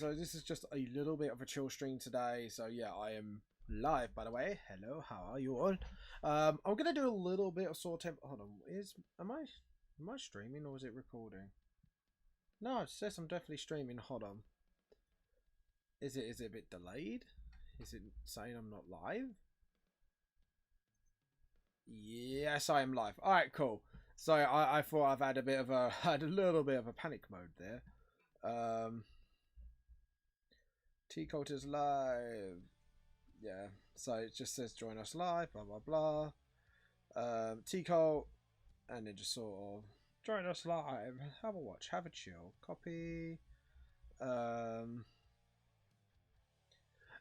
So this is just a little bit of a chill stream today. So yeah, I am live, by the way. Hello, how are you all? I'm gonna do a little bit of sort of. Hold on, am I streaming or is it recording? No, it says I'm definitely streaming. Hold on. Is it a bit delayed? Is it saying I'm not live? Yes, I am live. All right, cool. So I thought I've had a little bit of a panic mode there. T Cult is live. Yeah, so it just says join us live, blah blah blah. T Cult, and then just sort of join us live. Have a watch, have a chill. Copy.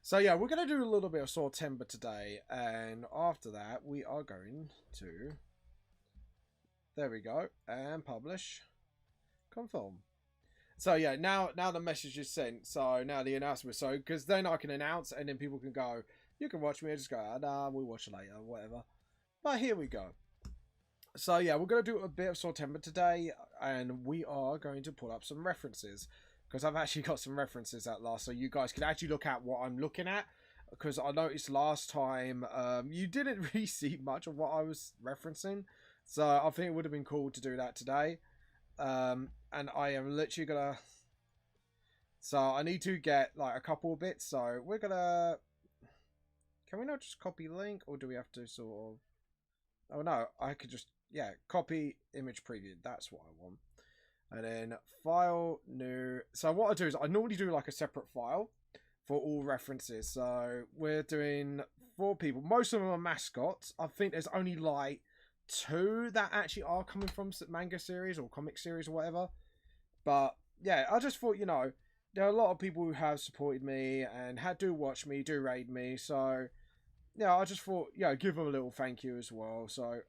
So yeah, we're gonna do a little bit of September today, and after that we are going to. There we go, and publish. Confirm. So yeah, now the message is sent. So now the announcement. So because then I can announce, and then people can go, you can watch me. I just go, nah, we'll watch later, whatever. But here we go. So yeah, we're gonna do a bit of September today, and we are going to pull up some references because I've actually got some references at last, so you guys can actually look at what I'm looking at. Because I noticed last time you didn't really see much of what I was referencing, so I think it would have been cool to do that today. And I am literally gonna. So I need to get like a couple of bits. So we're gonna. Can we not just copy link, or do we have to sort of? Oh no, I could just copy image preview. That's what I want. And then file new. So what I do is I normally do like a separate file for all references. So we're doing 4 people. Most of them are mascots. I think there's only like 2 that actually are coming from manga series or comic series or whatever. But yeah, I just thought, there are a lot of people who have supported me and do watch me, do raid me. So yeah, I just thought, give them a little thank you as well. So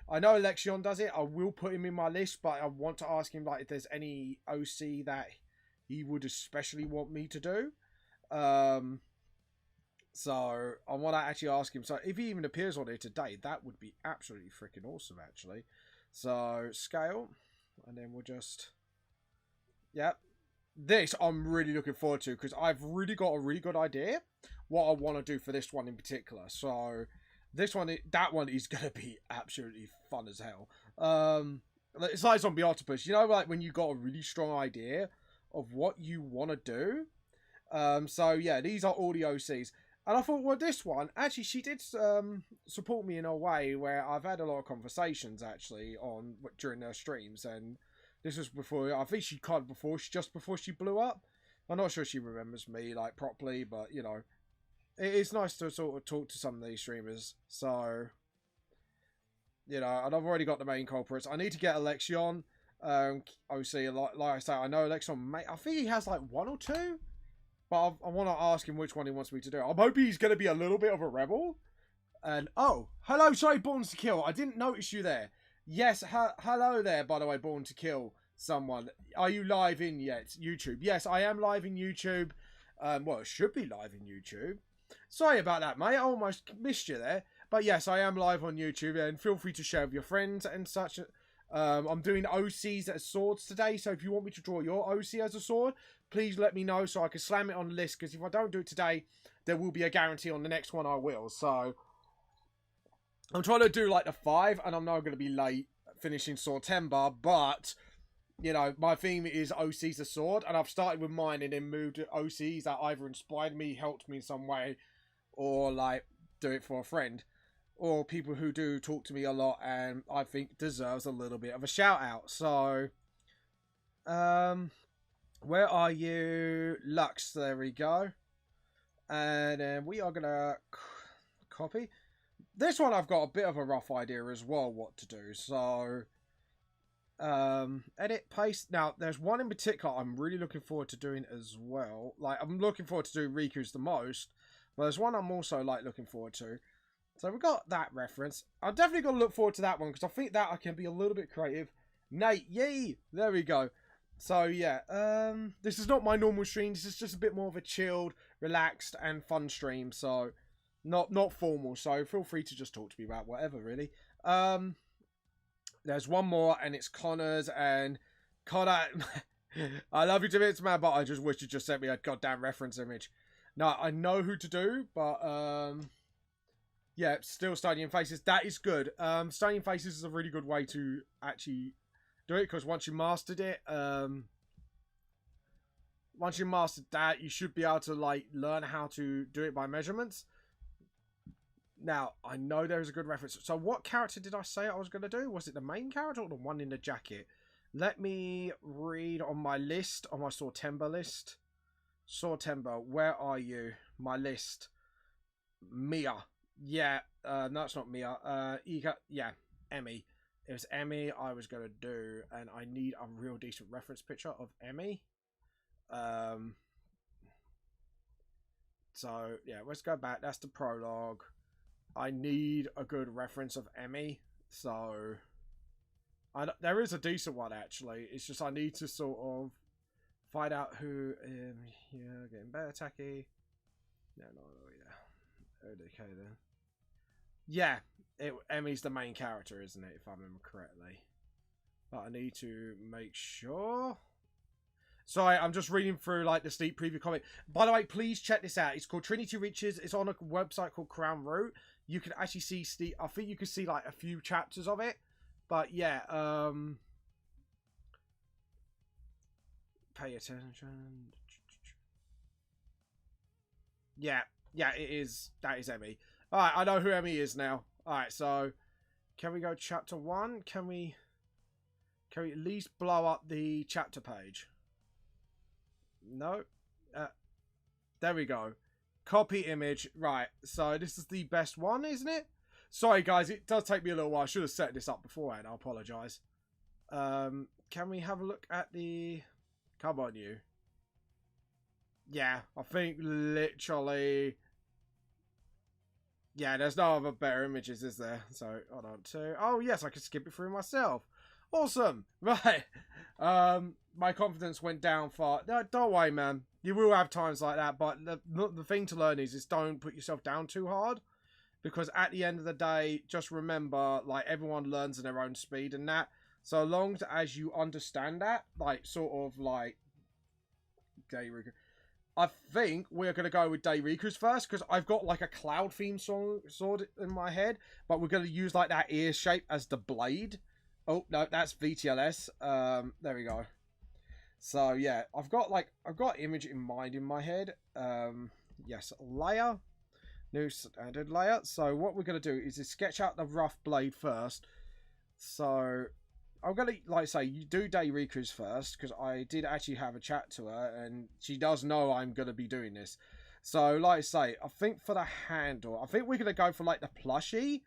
I know Alexion does it. I will put him in my list, but I want to ask him like if there's any OC that he would especially want me to do. So I want to actually ask him. So if he even appears on here today, that would be absolutely freaking awesome, actually. So scale, and then we'll just, this I'm really looking forward to because I've really got a really good idea what I want to do for this one in particular. So that one is gonna be absolutely fun as hell. It's like Zombie Octopus, like when you got a really strong idea of what you want to do. So yeah, these are all the OCs. And I thought, well, this one, actually, she did support me in a way where I've had a lot of conversations, actually, during her streams. And this was before, I think she cut just before she blew up. I'm not sure she remembers me, like, properly, but, it is nice to sort of talk to some of these streamers. So, and I've already got the main culprits. I need to get Alexion. OC, like I say, I know Alexion, I think he has, like, 1 or 2. But I want to ask him which one he wants me to do. I'm hoping he's going to be a little bit of a rebel. And, oh, hello, sorry, Born to Kill. I didn't notice you there. Yes, hello there, by the way, Born to Kill someone. Are you live in yet? YouTube. Yes, I am live in YouTube. Well, it should be live in YouTube. Sorry about that, mate. I almost missed you there. But yes, I am live on YouTube. And feel free to share with your friends and such. I'm doing OCs as swords today, so if you want me to draw your OC as a sword, please let me know so I can slam it on the list, because if I don't do it today, there will be a guarantee on the next one I will. So I'm trying to do like the 5, and I'm not going to be late finishing September, but my theme is OCs as sword, and I've started with mine and then moved to OCs that either inspired me, helped me in some way, or like do it for a friend. Or people who do talk to me a lot and I think deserves a little bit of a shout out. So, where are you? Lux, there we go. And then we are going to copy. This one I've got a bit of a rough idea as well what to do. So, edit, paste. Now, there's one in particular I'm really looking forward to doing as well. Like, I'm looking forward to doing Riku's the most. But there's one I'm also like looking forward to. So we got that reference. I'm definitely going to look forward to that one because I think that I can be a little bit creative. Nate, yay! There we go. So yeah, this is not my normal stream. This is just a bit more of a chilled, relaxed, and fun stream. So not formal. So feel free to just talk to me about whatever, really. There's one more, and it's Connor's, and Connor. I love you to bits, man, but I just wish you just sent me a goddamn reference image. No, I know who to do, but yeah, still studying faces. That is good. Studying faces is a really good way to actually do it, because once you mastered it, once you mastered that, you should be able to like learn how to do it by measurements. Now, I know there is a good reference. So what character did I say I was going to do? Was it the main character or the one in the jacket? Let me read on my list, on my Sortember list. Sortember, where are you? My list. Mia. Yeah, no, it's not Mia. Ika, yeah, Emmy. It was Emmy I was going to do, and I need a real decent reference picture of Emmy. So, yeah, let's go back. That's the prologue. I need a good reference of Emmy, so there is a decent one actually. It's just I need to sort of find out who. Yeah, getting better, tacky. No, yeah. Okay then. Yeah, Emmy's the main character, isn't it? If I remember correctly. But I need to make sure. Sorry, I'm just reading through like the sneak preview comic. By the way, please check this out. It's called Trinity Reaches. It's on a website called Crown Root. You can actually see I think you can see like a few chapters of it. But yeah, pay attention. Yeah, it is. That is Emmy. Alright, I know who Emmy is now. Alright, so can we go chapter 1? Can we at least blow up the chapter page? No. There we go. Copy image. Right, so this is the best one, isn't it? Sorry, guys, it does take me a little while. I should have set this up beforehand. I apologise. Can we have a look at the... Come on, you. Yeah, I think literally... Yeah, there's no other better images, is there? So, hold on to... Oh, yes, I can skip it through myself. Awesome. Right. My confidence went down far. No, don't worry, man. You will have times like that, but the thing to learn is don't put yourself down too hard. Because at the end of the day, just remember, like, everyone learns at their own speed and that. So long as you understand that, like, sort of, like... Dairiku. I think we're going to go with Dairiku's first, because I've got, like, a cloud theme sword in my head. But we're going to use, like, that ear shape as the blade. Oh, no, that's VTLS. There we go. So, yeah, I've got image in mind in my head. Yes, layer. New standard layer. So, what we're going to do is sketch out the rough blade first. So, I'm going to, like, say, you do Dairiku's first, because I did actually have a chat to her, and she does know I'm going to be doing this. So, like I say, I think for the handle, I think we're going to go for, like, the plushie.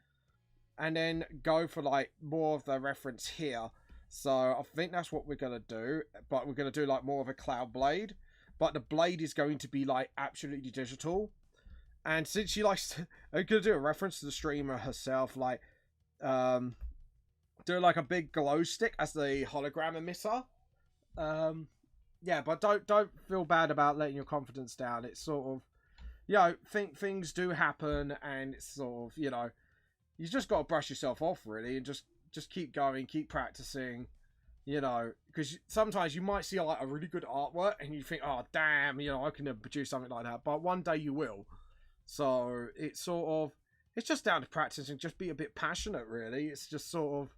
And then go for, like, more of the reference here. So, I think that's what we're going to do. But we're going to do, like, more of a cloud blade. But the blade is going to be, like, absolutely digital. And since she likes to... I'm going to do a reference to the streamer herself. Like, do, like, a big glow stick as the hologram emitter. Yeah, but don't feel bad about letting your confidence down. It's sort of... You know, things do happen. And it's sort of, you know... You just got to brush yourself off, really, and just keep going, keep practicing, you know, because sometimes you might see, like, a really good artwork, and you think, oh, damn, you know, I can never produce something like that, but one day you will. So, it's sort of, it's just down to practice and just be a bit passionate, really. It's just sort of,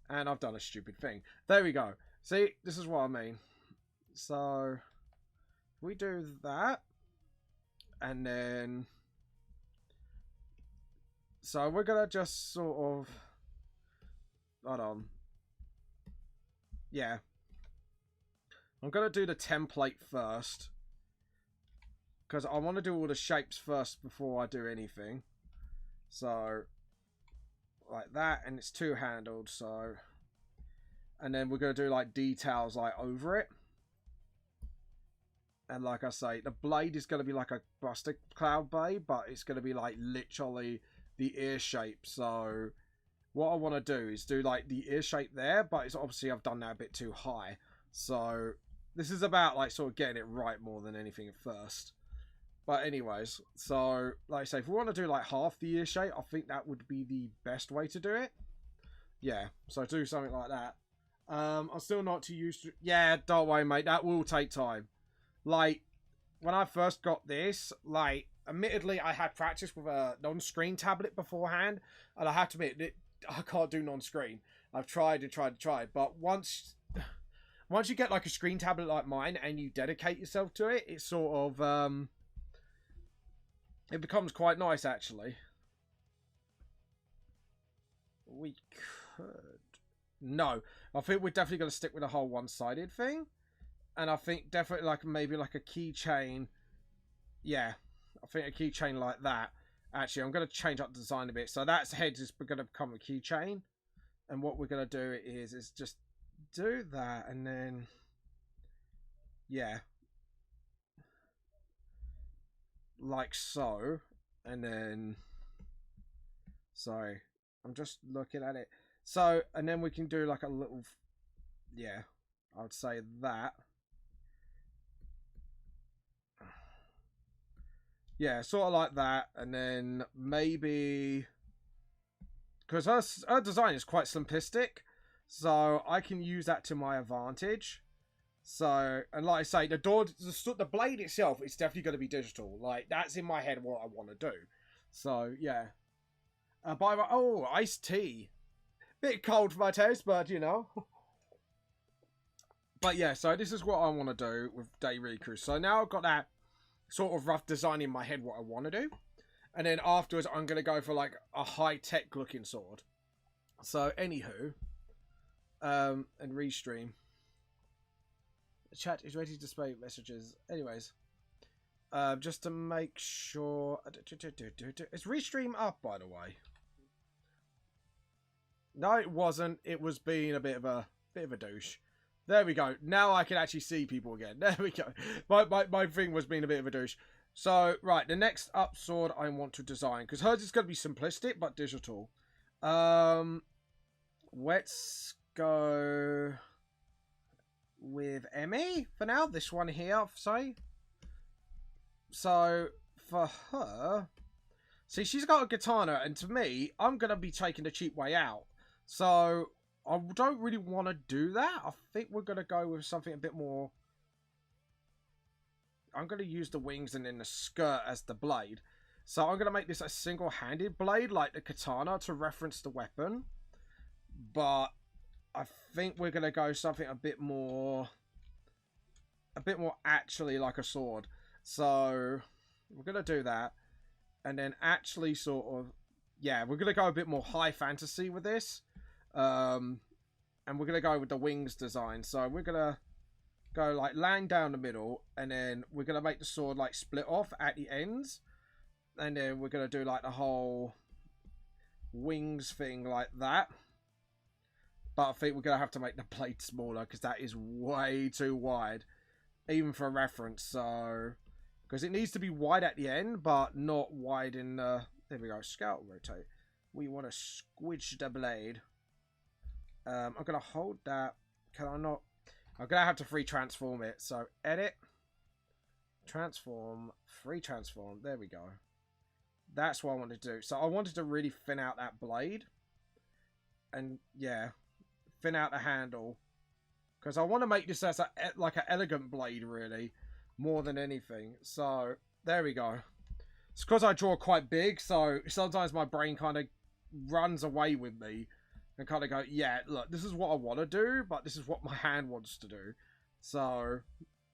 and I've done a stupid thing. There we go. See, this is what I mean. So, we do that, and then... So we're going to just sort of... Hold on. Yeah. I'm going to do the template first. Because I want to do all the shapes first before I do anything. So, like that. And it's two-handled, so... And then we're going to do, like, details, like, over it. And like I say, the blade is going to be like a busted cloud blade. But it's going to be, like, literally... the ear shape. So what I want to do is do like the ear shape there, but it's obviously I've done that a bit too high. So this is about like sort of getting it right more than anything at first. But anyways, so like I say, if we want to do like half the ear shape, I think that would be the best way to do it. Yeah, so do something like that. I'm still not too used to... Yeah, don't worry, mate. That will take time. Like, when I first got this, like, admittedly, I had practice with a non-screen tablet beforehand, and I have to admit, I can't do non-screen. I've tried and tried and tried, but once you get, like, a screen tablet like mine, and you dedicate yourself to it, it's sort of, it becomes quite nice, actually. We could... No, I think we're definitely going to stick with the whole one-sided thing. And I think definitely like maybe like a keychain. Yeah, I think a keychain like that. Actually, I'm going to change up the design a bit. So that's head is going to become a keychain. And what we're going to do is just do that. And then, yeah. Like so. And then, sorry, I'm just looking at it. So, and then we can do like a little, yeah, I would say that. Yeah, sort of like that, and then maybe because her design is quite simplistic, so I can use that to my advantage. So, and like I say, the blade itself is definitely going to be digital. Like that's in my head what I want to do. So yeah. Iced tea. Bit cold for my taste, but you know. But yeah, so this is what I want to do with Dayriku. So now I've got that sort of rough design in my head what I want to do. And then afterwards, I'm going to go for like a high-tech looking sword. So, anywho, and restream. The chat is ready to display messages. Anyways, just to make sure... Is restream up, by the way? No, it wasn't. It was being a bit of a douche. There we go. Now I can actually see people again. There we go. My thing was being a bit of a douche. So, right, the next up sword I want to design, because hers is going to be simplistic, but digital. Let's go with Emmy for now. This one here, say. So, for her... See, she's got a katana, and to me, I'm going to be taking the cheap way out. So, I don't really want to do that. I think we're going to go with something a bit more... I'm going to use the wings and then the skirt as the blade. So I'm going to make this a single-handed blade, like the katana, to reference the weapon. But I think we're going to go something a bit more actually like a sword. So we're going to do that. And then actually sort of, yeah, we're going to go a bit more high fantasy with this. And we're going to go with the wings design. So we're going to go like laying down the middle, and then we're going to make the sword like split off at the ends, and then we're going to do like the whole wings thing like that. But I think we're going to have to make the blade smaller because that is way too wide, even for reference. So because it needs to be wide at the end but not wide in the... There we go. Scout rotate. We want to squidge the blade. I'm going to hold that. Can I not? I'm going to have to free transform it. So, edit. Transform. Free transform. There we go. That's what I wanted to do. So, I wanted to really thin out that blade. And, yeah. Thin out the handle. Because I want to make this as like an elegant blade, really. More than anything. So, there we go. It's because I draw quite big. So, sometimes my brain kind of runs away with me. And kind of go, yeah, look, this is what I want to do, but this is what my hand wants to do. So,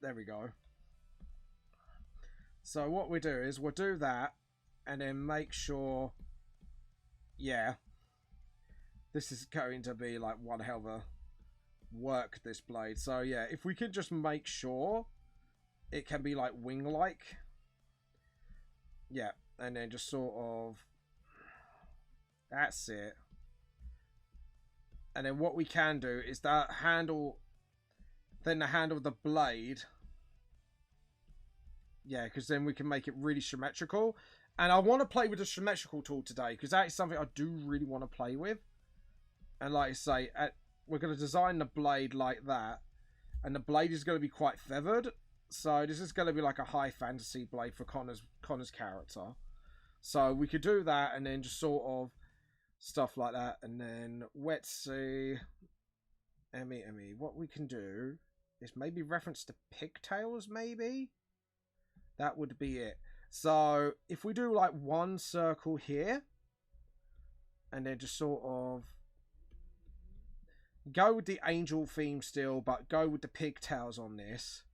there we go. So, what we do is we'll do that, and then make sure, yeah, this is going to be like one hell of a work, this blade. So, yeah, if we can just make sure it can be like wing-like. Yeah, and then just sort of, that's it. And then what we can do is that handle, then the handle of the blade. Yeah, because then we can make it really symmetrical. And I want to play with the symmetrical tool today, because that is something I do really want to play with. And like I say, we're going to design the blade like that. And the blade is going to be quite feathered. So this is going to be like a high fantasy blade for Connor's character. So we could do that and then just sort of stuff like that. And then let's see. Emmy. What we can do is maybe reference to pigtails, maybe? That would be it. So, if we do like one circle here, and then just sort of go with the angel theme still, but go with the pigtails on this.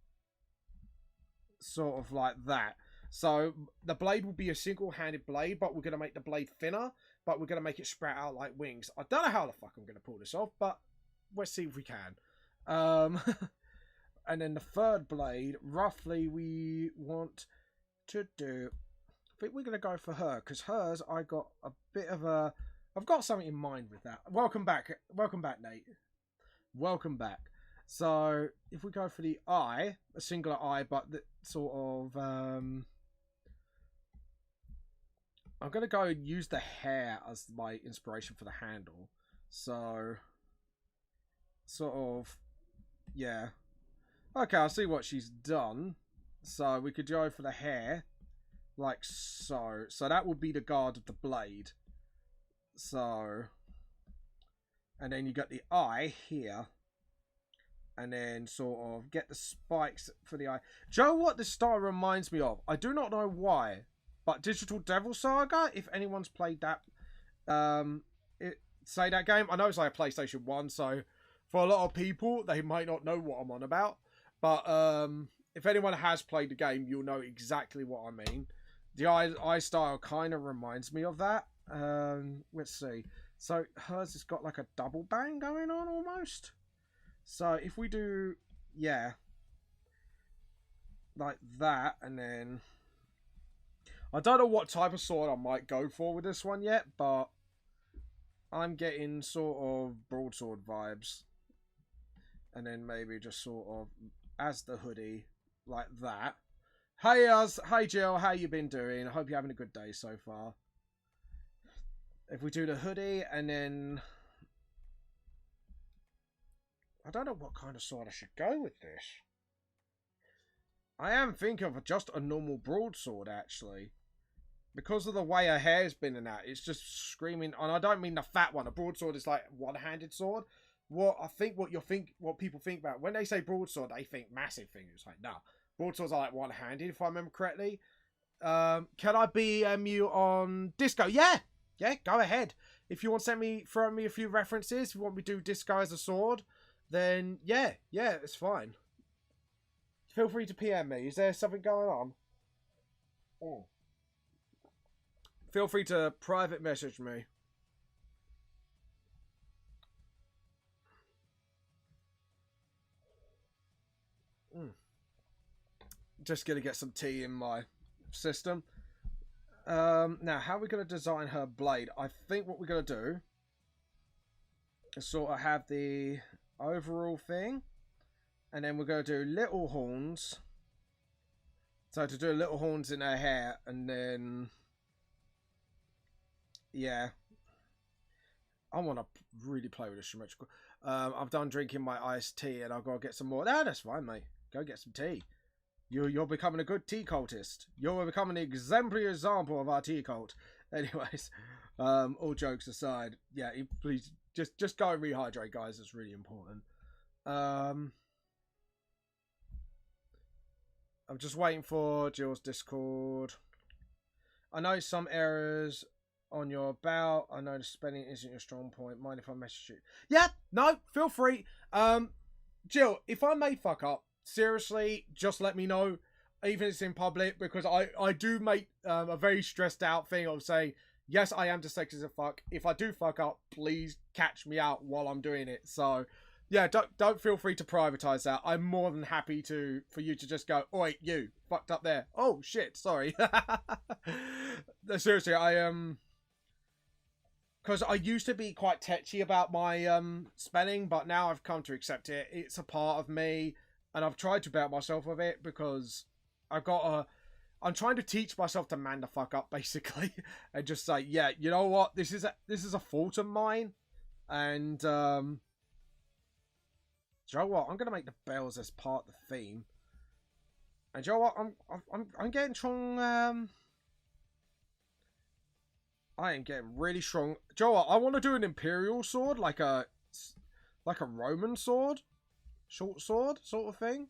Sort of like that. So, the blade will be a single-handed blade, but we're going to make the blade thinner, but we're going to make it sprout out like wings. I don't know how the fuck I'm going to pull this off, but let's see if we can. And then the third blade, roughly, we want to do... I think we're going to go for her, because hers, I got a bit of a... I've got something in mind with that. Welcome back, Nate. Welcome back. So, if we go for the eye, a singular eye, but the sort of... I'm going to go and use the hair as my inspiration for the handle. So, sort of... Yeah. Okay, I'll see what she's done. So, we could go for the hair. Like so. So, that would be the guard of the blade. So, and then you got the eye here, and then sort of get the spikes for the eye. Do you know what this style reminds me of? I do not know why, but Digital Devil Saga, if anyone's played that, say that game. I know it's like a PlayStation 1, so for a lot of people, they might not know what I'm on about, but if anyone has played the game, you'll know exactly what I mean. The eye style kind of reminds me of that. Let's see. So hers has got like a double bang going on almost. So if we do, yeah, like that, and then I don't know what type of sword I might go for with this one yet, but I'm getting sort of broadsword vibes, and then maybe just sort of as the hoodie like that. Hey hey Jill, how you been doing? I hope you're having a good day so far. If we do the hoodie, and then... I don't know what kind of sword I should go with this. I am thinking of just a normal broadsword, actually. Because of the way her hair's been in that, it's just screaming... And I don't mean the fat one. A broadsword is like one-handed sword. What people think about... When they say broadsword, they think massive fingers. Like, nah. Broadswords are like one-handed, if I remember correctly. Can I BM you on Disco? Yeah! Yeah, go ahead. If you want to throw me a few references, if you want me to do Disco as a sword, then yeah, it's fine. Feel free to PM me. Is there something going on? Oh. Feel free to private message me. Just gonna get some tea in my system. Now, how are we going to design her blade? I think what we're going to do is sort of have the overall thing, and then we're going to do little horns. So to do little horns in her hair, and then, yeah. I want to really play with the symmetrical. I'm done drinking my iced tea, and I've got to get some more. No, that's fine, mate. Go get some tea. You're becoming a good tea cultist. You're becoming an exemplary example of our tea cult. Anyways, all jokes aside, yeah, please just go and rehydrate, guys. It's really important. I'm just waiting for Jill's Discord. I know some errors on your bout. I know the spelling isn't your strong point. Mind if I message you? Yeah, no, feel free. Jill, if I may fuck up, seriously, just let me know, even if it's in public, because I do make a very stressed out thing of saying, yes, I am dyslexic as a fuck. If I do fuck up, please catch me out while I'm doing it. So, yeah, don't feel free to privatize that. I'm more than happy for you to just go, oi, you, fucked up there. Oh, shit, sorry. Seriously, because I used to be quite tetchy about my spelling, but now I've come to accept it. It's a part of me. And I've tried to bear myself with it because I'm trying to teach myself to man the fuck up, basically, and just say, yeah, you know what, this is a fault of mine, and do you know what? I'm gonna make the bells as part of the theme, and do you know what? I'm getting strong. I am getting really strong. Do you know what? I want to do an Imperial sword, like a like a Roman sword, short sword sort of thing.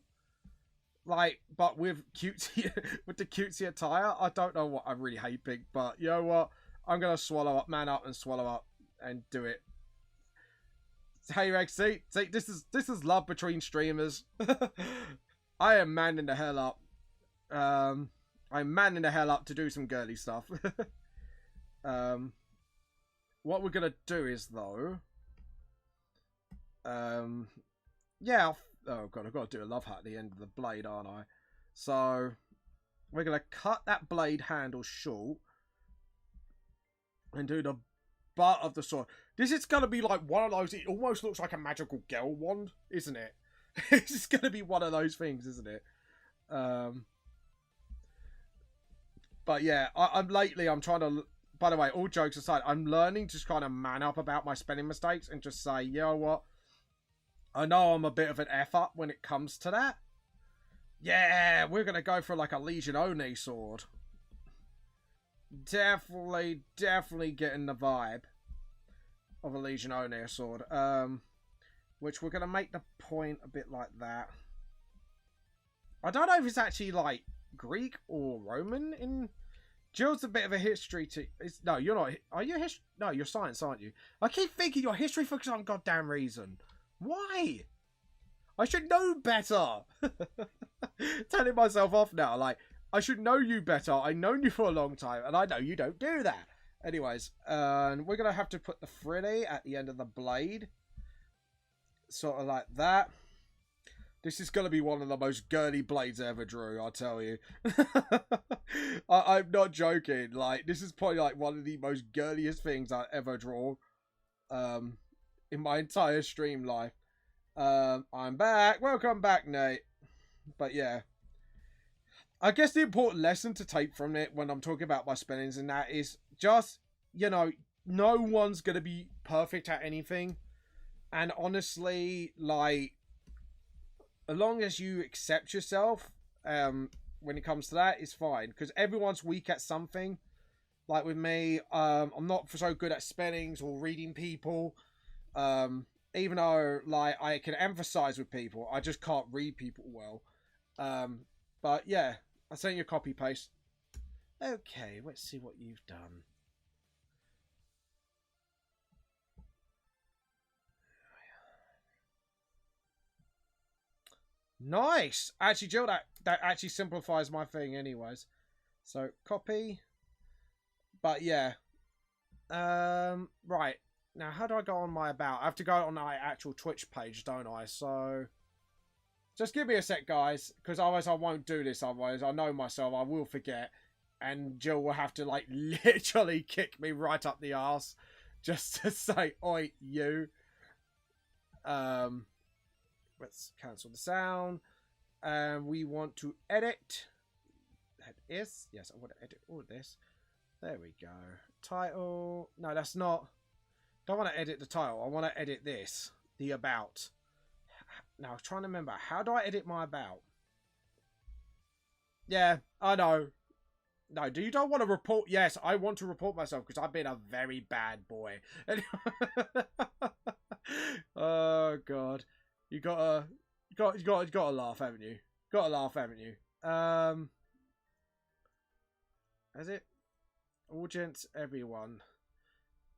Like, but with cutesy, with the cutesy attire. I don't know what. I really hate pink, but you know what? I'm gonna swallow up, man up, and swallow up, and do it. Hey Rex, see, this is love between streamers. I am manning the hell up. I'm manning the hell up to do some girly stuff. What we're gonna do is though, yeah. Oh god, I've got to do a love hat at the end of the blade, aren't I? So we're gonna cut that blade handle short and do the butt of the sword. This is gonna be like one of those. It almost looks like a magical girl wand, isn't it? It's just gonna be one of those things, isn't it? But yeah, I'm trying to. By the way, all jokes aside, I'm learning to kind of man up about my spelling mistakes and just say, you know what? I know I'm a bit of an F up when it comes to that. Yeah, we're going to go for like a Legione sword. Definitely getting the vibe of a Legione sword. Which we're going to make the point a bit like that. I don't know if it's actually like Greek or Roman in... Jill's a bit of a history to... No, you're not... Are you history? No, you're science, aren't you? I keep thinking you're history for some goddamn reason. Why? I should know better. Telling myself off now. Like, I should know you better. I've known you for a long time, and I know you don't do that. Anyways, we're going to have to put the frilly at the end of the blade. Sort of like that. This is going to be one of the most girly blades I ever drew, I'll tell you. I'm not joking. Like, this is probably like one of the most girliest things I ever draw. In my entire stream life. I'm back. Welcome back, Nate. But yeah. I guess the important lesson to take from it when I'm talking about my spellings and that is just, you know, no one's going to be perfect at anything. And honestly, like, as long as you accept yourself, when it comes to that, it's fine. Because everyone's weak at something. Like with me, I'm not so good at spellings or reading people. Even though like I can emphasize with people, I just can't read people well. But yeah, I sent you a copy paste. Okay, let's see what you've done. Nice. Actually, Jill, that actually simplifies my thing, anyways. So copy. But yeah, right. Now, how do I go on my about? I have to go on my actual Twitch page, don't I? So, just give me a sec, guys. Because otherwise I won't do this. Otherwise, I know myself. I will forget. And Jill will have to, like, literally kick me right up the arse. Just to say, oi, you. Let's cancel the sound. We want to edit. That is. Yes, I want to edit all this. There we go. Title. No, that's not... Don't want to edit the title. I want to edit this. The about. Now, I was trying to remember. How do I edit my about? Yeah, I know. No, you don't want to report? Yes, I want to report myself because I've been a very bad boy. Oh, God. You gotta laugh, haven't you? Gotta laugh, haven't you? Has it? Audience, everyone.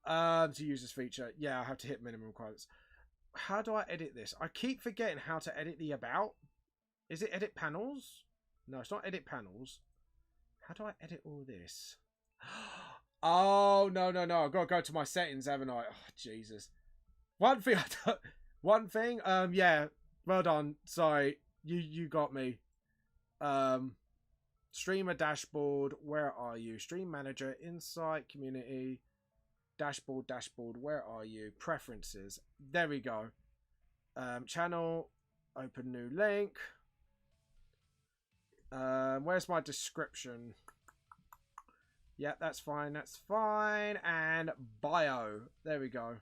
To use this feature, yeah, I have to hit minimum quotes. How do I edit this? I keep forgetting how to edit the about. Is it edit panels? No, it's not edit panels. How do I edit all this? Oh, no. I've got to go to my settings, haven't I? Oh, Jesus. One thing, yeah, well done. Sorry, you got me. Streamer dashboard, where are you? Stream manager, insight, community. Dashboard, where are you? Preferences. There we go. Channel, open new link. Where's my description? Yeah, that's fine. And bio. There we go.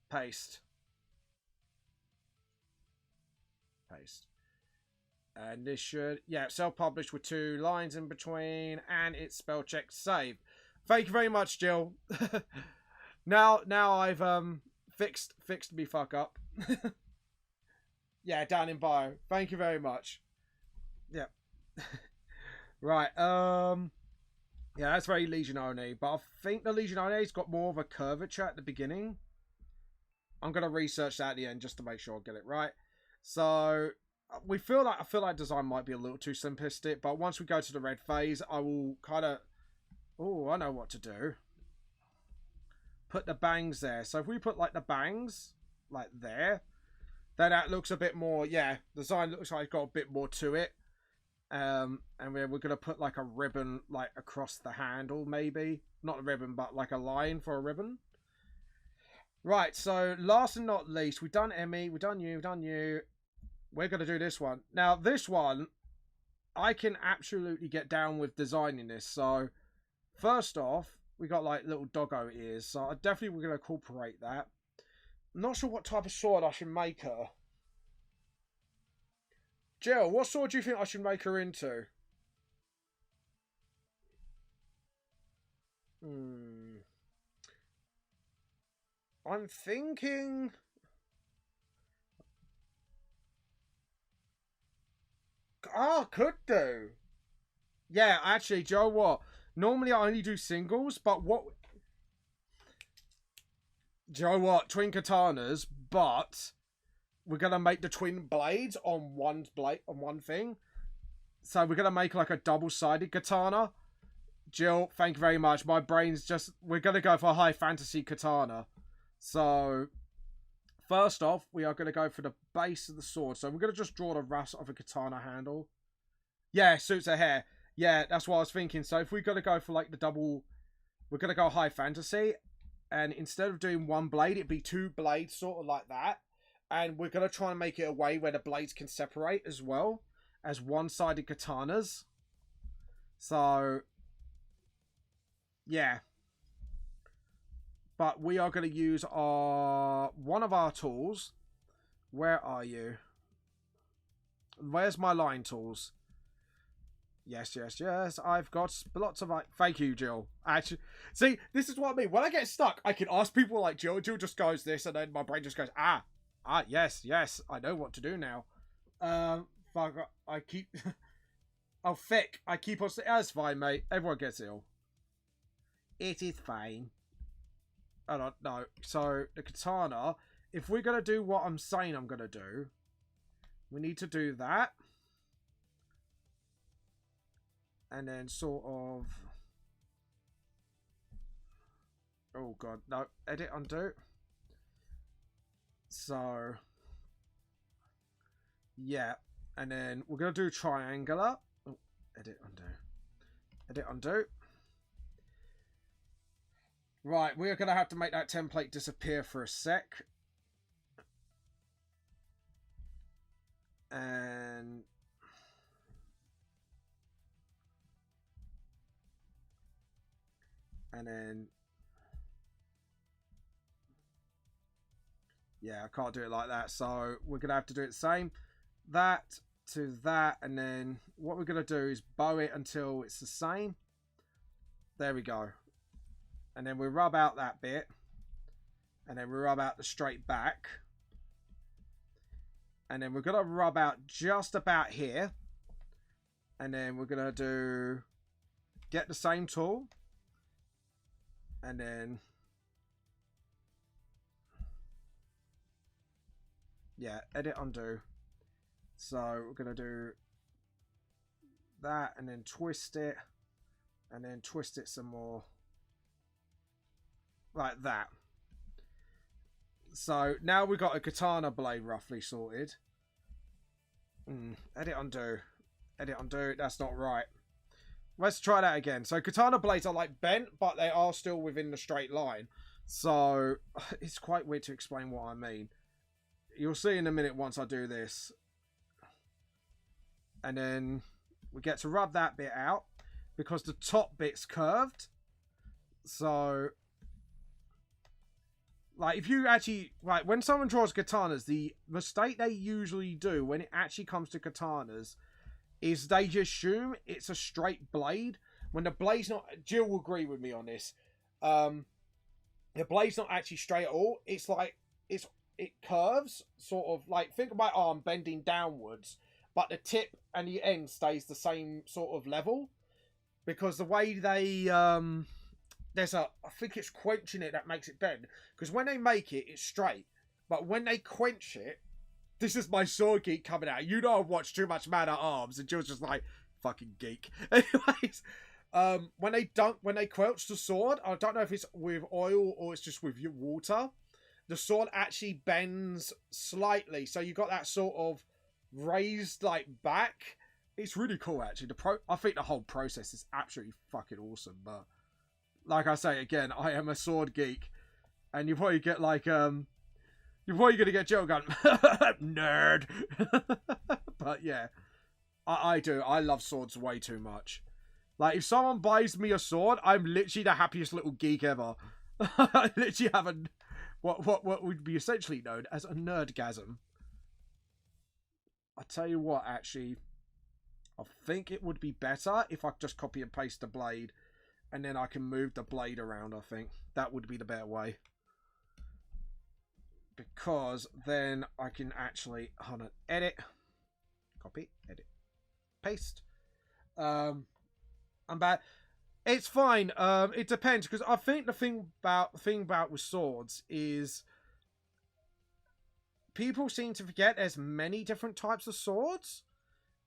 Paste. And this should, yeah, self-published with 2 lines in between, and it's spell check saved. Thank you very much, Jill. Now I've Fixed me fuck up. Yeah, down in bio. Thank you very much. Yeah. Right, yeah, that's very Legionone, but I think the Legionone's got more of a curvature at the beginning. I'm gonna research that at the end just to make sure I get it right. So I feel like design might be a little too simplistic, but once we go to the red phase, I will kind of... Oh, I know what to do. Put the bangs there. So if we put like the bangs like there, then that looks a bit more... Yeah, design looks like it's got a bit more to it. And we're gonna put like a ribbon like across the handle, maybe not a ribbon, but like a line for a ribbon. Right, so last and not least, we've done Emmy, we've done you. We're gonna do this one now. This one I can absolutely get down with designing this. So first off, we got like little doggo ears, so I definitely we're gonna incorporate that. I'm not sure what type of sword I should make her. Jill, what sword do you think I should make her into? I'm thinking... Ah, could do. Yeah, actually, do you know what? Normally I only do singles, but what... Do you know what? Twin katanas, but... We're going to make the twin blades on one thing. So we're going to make like a double-sided katana. Jill, thank you very much. My brain's just... We're going to go for a high fantasy katana. So, first off, we are going to go for the base of the sword. So we're going to just draw the rust of a katana handle. Yeah, suits her hair. Yeah, that's what I was thinking. So if we're going to go for like the double... We're going to go high fantasy. And instead of doing one blade, it'd be two blades sort of like that. And we're going to try and make it a way where the blades can separate as well as one-sided katanas. So, yeah. But we are going to use one of our tools. Where are you? Where's my line tools? Yes. I've got lots of... Thank you, Jill. Actually, see, this is what I mean. When I get stuck, I can ask people like Jill. Jill just goes this, and then my brain just goes, yes, I know what to do now. Fuck, I keep... Oh, thick. I keep on saying, that's fine, mate. Everyone gets ill. It is fine. I don't know. So, the katana, if we're going to do what I'm saying I'm going to do, we need to do that. And then sort of... Oh, God. No. Edit, undo. So, yeah, and then we're going to do triangular. Oh, edit, undo. Edit, undo. Right, we're going to have to make that template disappear for a sec. And... then... Yeah, I can't do it like that, so we're going to have to do it the same. That to that, and then what we're going to do is bow it until it's the same. There we go. And then we rub out that bit. And then we rub out the straight back. And then we're going to rub out just about here. And then we're going to get the same tool. And then... Yeah, edit, undo. So we're going to do that and then twist it. And then twist it some more. Like that. So now we've got a katana blade roughly sorted. Edit, undo. Edit, undo. That's not right. Let's try that again. So katana blades are like bent, but they are still within the straight line. So it's quite weird to explain what I mean. You'll see in a minute once I do this. And then we get to rub that bit out because the top bit's curved. So, like, if you actually, like, when someone draws katanas, the mistake they usually do when it actually comes to katanas is they just assume it's a straight blade. When the blade's not, Jill will agree with me on this. The blade's not actually straight at all. It's like it curves, sort of like, think of my arm bending downwards, but the tip and the end stays the same sort of level, because the way they there's a, I think it's quenching it that makes it bend, because when they make it, it's straight, but when they quench it, this is my sword geek coming out. You know, I've watched too much Man at Arms, and Jill's just like, fucking geek. Anyways, when they quench the sword, I don't know if it's with oil or it's just with water, the sword actually bends slightly, so you got that sort of raised like back. It's really cool, actually. I think the whole process is absolutely fucking awesome. But like I say again, I am a sword geek, and you probably get like you're probably gonna get Jill going nerd. But yeah, I do. I love swords way too much. Like, if someone buys me a sword, I'm literally the happiest little geek ever. I literally have what would be essentially known as a nerdgasm. I tell you what, actually, I think it would be better if I just copy and paste the blade, and then I can move the blade around. I think that would be the better way, because then I can actually edit, copy, edit, paste. I'm bad. It's fine. It depends, because I think the thing about with swords is people seem to forget there's many different types of swords,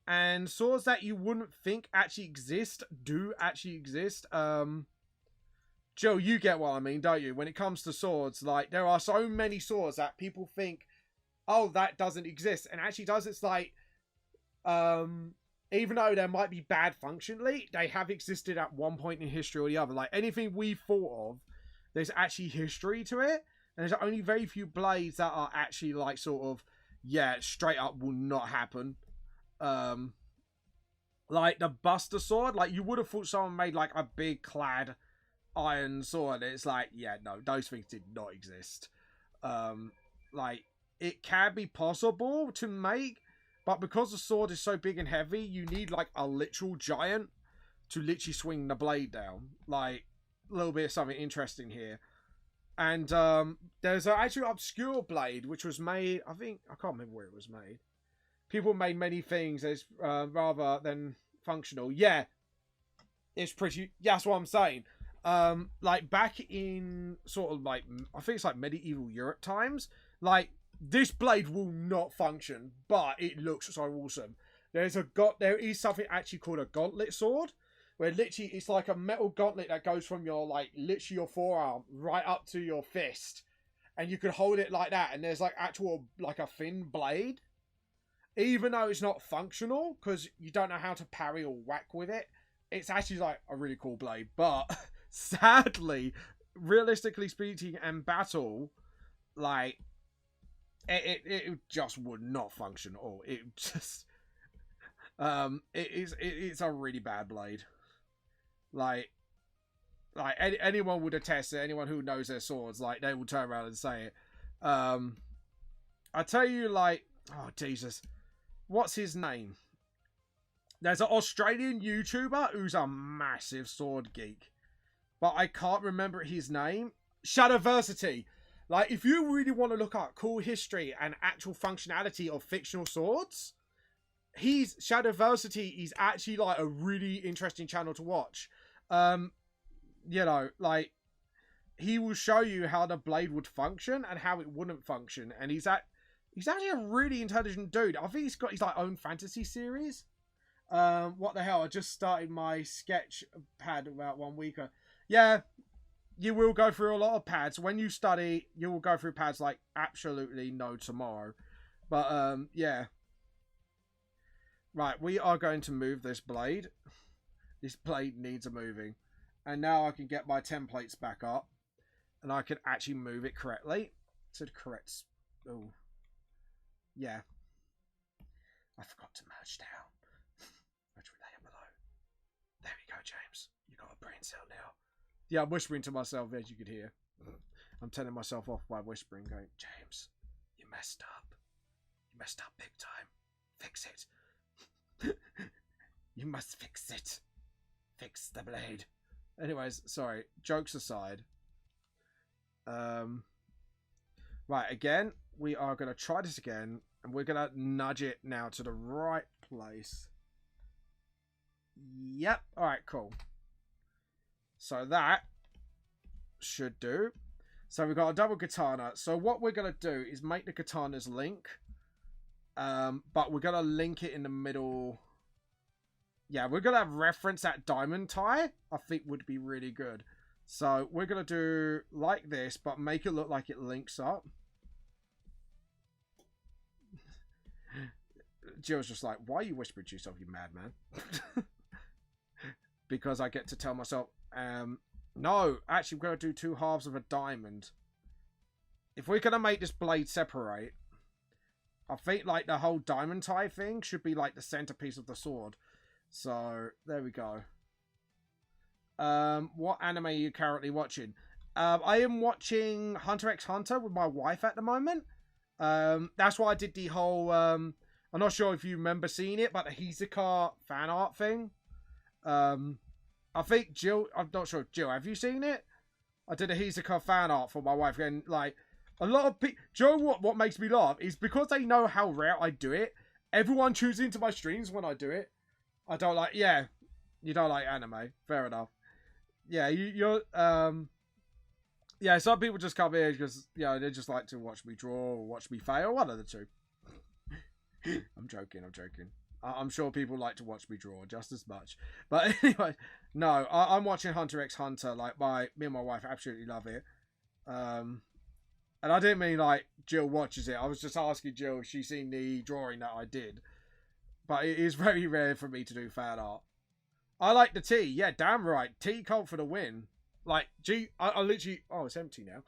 and swords that you wouldn't think actually exist do actually exist. Joe, you get what I mean, don't you? When it comes to swords, like, there are so many swords that people think, oh, that doesn't exist, and actually does. It's like, even though they might be bad functionally, they have existed at one point in history or the other. Like, anything we thought of, there's actually history to it. And there's only very few blades that are actually like sort of, yeah, straight up will not happen. Like the Buster Sword, like you would have thought someone made like a big clad iron sword. It's like, yeah, no, those things did not exist. Like, it can be possible to make, but because the sword is so big and heavy, you need like a literal giant to literally swing the blade down. Like, a little bit of something interesting here. And there's an actually obscure blade which was made, I can't remember where it was made. People made many things as rather than functional. Yeah, it's pretty, yeah, that's what I'm saying. Like back in sort of like, I think it's like medieval Europe times, like this blade will not function, but it looks so awesome. There is something actually called a gauntlet sword, where literally it's like a metal gauntlet that goes from your, like, literally your forearm right up to your fist, and you could hold it like that, and there's like actual like a thin blade, even though it's not functional because you don't know how to parry or whack with it. It's actually like a really cool blade, but sadly, realistically speaking, and battle, like it just would not function at all. It just it's a really bad blade. Like anyone would attest, anyone who knows their swords, like they will turn around and say it. I tell you, like, oh Jesus, what's his name? There's an Australian YouTuber who's a massive sword geek, but I can't remember his name. Shadowversity. Like, if you really want to look at cool history and actual functionality of fictional swords, Shadowversity is actually like a really interesting channel to watch. You know, like, he will show you how the blade would function and how it wouldn't function, and he's actually a really intelligent dude. I think he's got his like own fantasy series. What the hell? I just started my sketch pad about 1 week ago. Yeah, you will go through a lot of pads when you study. You will go through pads like absolutely no tomorrow. But yeah. Right, we are going to move this blade. This blade needs a moving. And now I can get my templates back up. And I can actually move it correctly. To the correct... Oh. Yeah. I forgot to merge down. Merge with layer below. There we go, James. You got a brain cell now. Yeah, I'm whispering to myself, as you could hear. I'm telling myself off by whispering, going, James, you messed up. You messed up big time. Fix it. You must fix it. Fix the blade. Anyways, sorry. Jokes aside. Right, Right, again, we are going to try this again, and we're going to nudge it now to the right place. Yep. All right, cool. So that should do. So we've got a double katana. So what we're going to do is make the katanas link. But we're going to link it in the middle. Yeah, we're going to reference that diamond tie. I think would be really good. So we're going to do like this, but make it look like it links up. Jill's just like, why are you whispering to yourself, you madman? Because I get to tell myself, no, actually we're going to do 2 halves of a diamond. If we're going to make this blade separate, I think like the whole diamond tie thing should be like the centerpiece of the sword. So there we go. What anime are you currently watching? I am watching Hunter x Hunter with my wife at the moment. That's why I did the whole, I'm not sure if you remember seeing it, but the Hisoka fan art thing. I think Jill, I'm not sure, Jill, have you seen it? I did a Hisoka fan art for my wife, and like, a lot of people, Joe, what makes me laugh is because they know how rare I do it, everyone tunes into my streams when I do it. I don't like, yeah, you don't like anime, fair enough. Yeah, yeah, some people just come here because, you know, they just like to watch me draw or watch me fail, one of the two. I'm joking. I'm sure people like to watch me draw just as much. But anyway, no, I'm watching Hunter x Hunter. Like, me and my wife absolutely love it. And I didn't mean, like, Jill watches it. I was just asking Jill if she's seen the drawing that I did. But it is very rare for me to do fan art. I like the tea. Yeah, damn right. Tea Colt for the win. Like, I literally... Oh, it's empty now.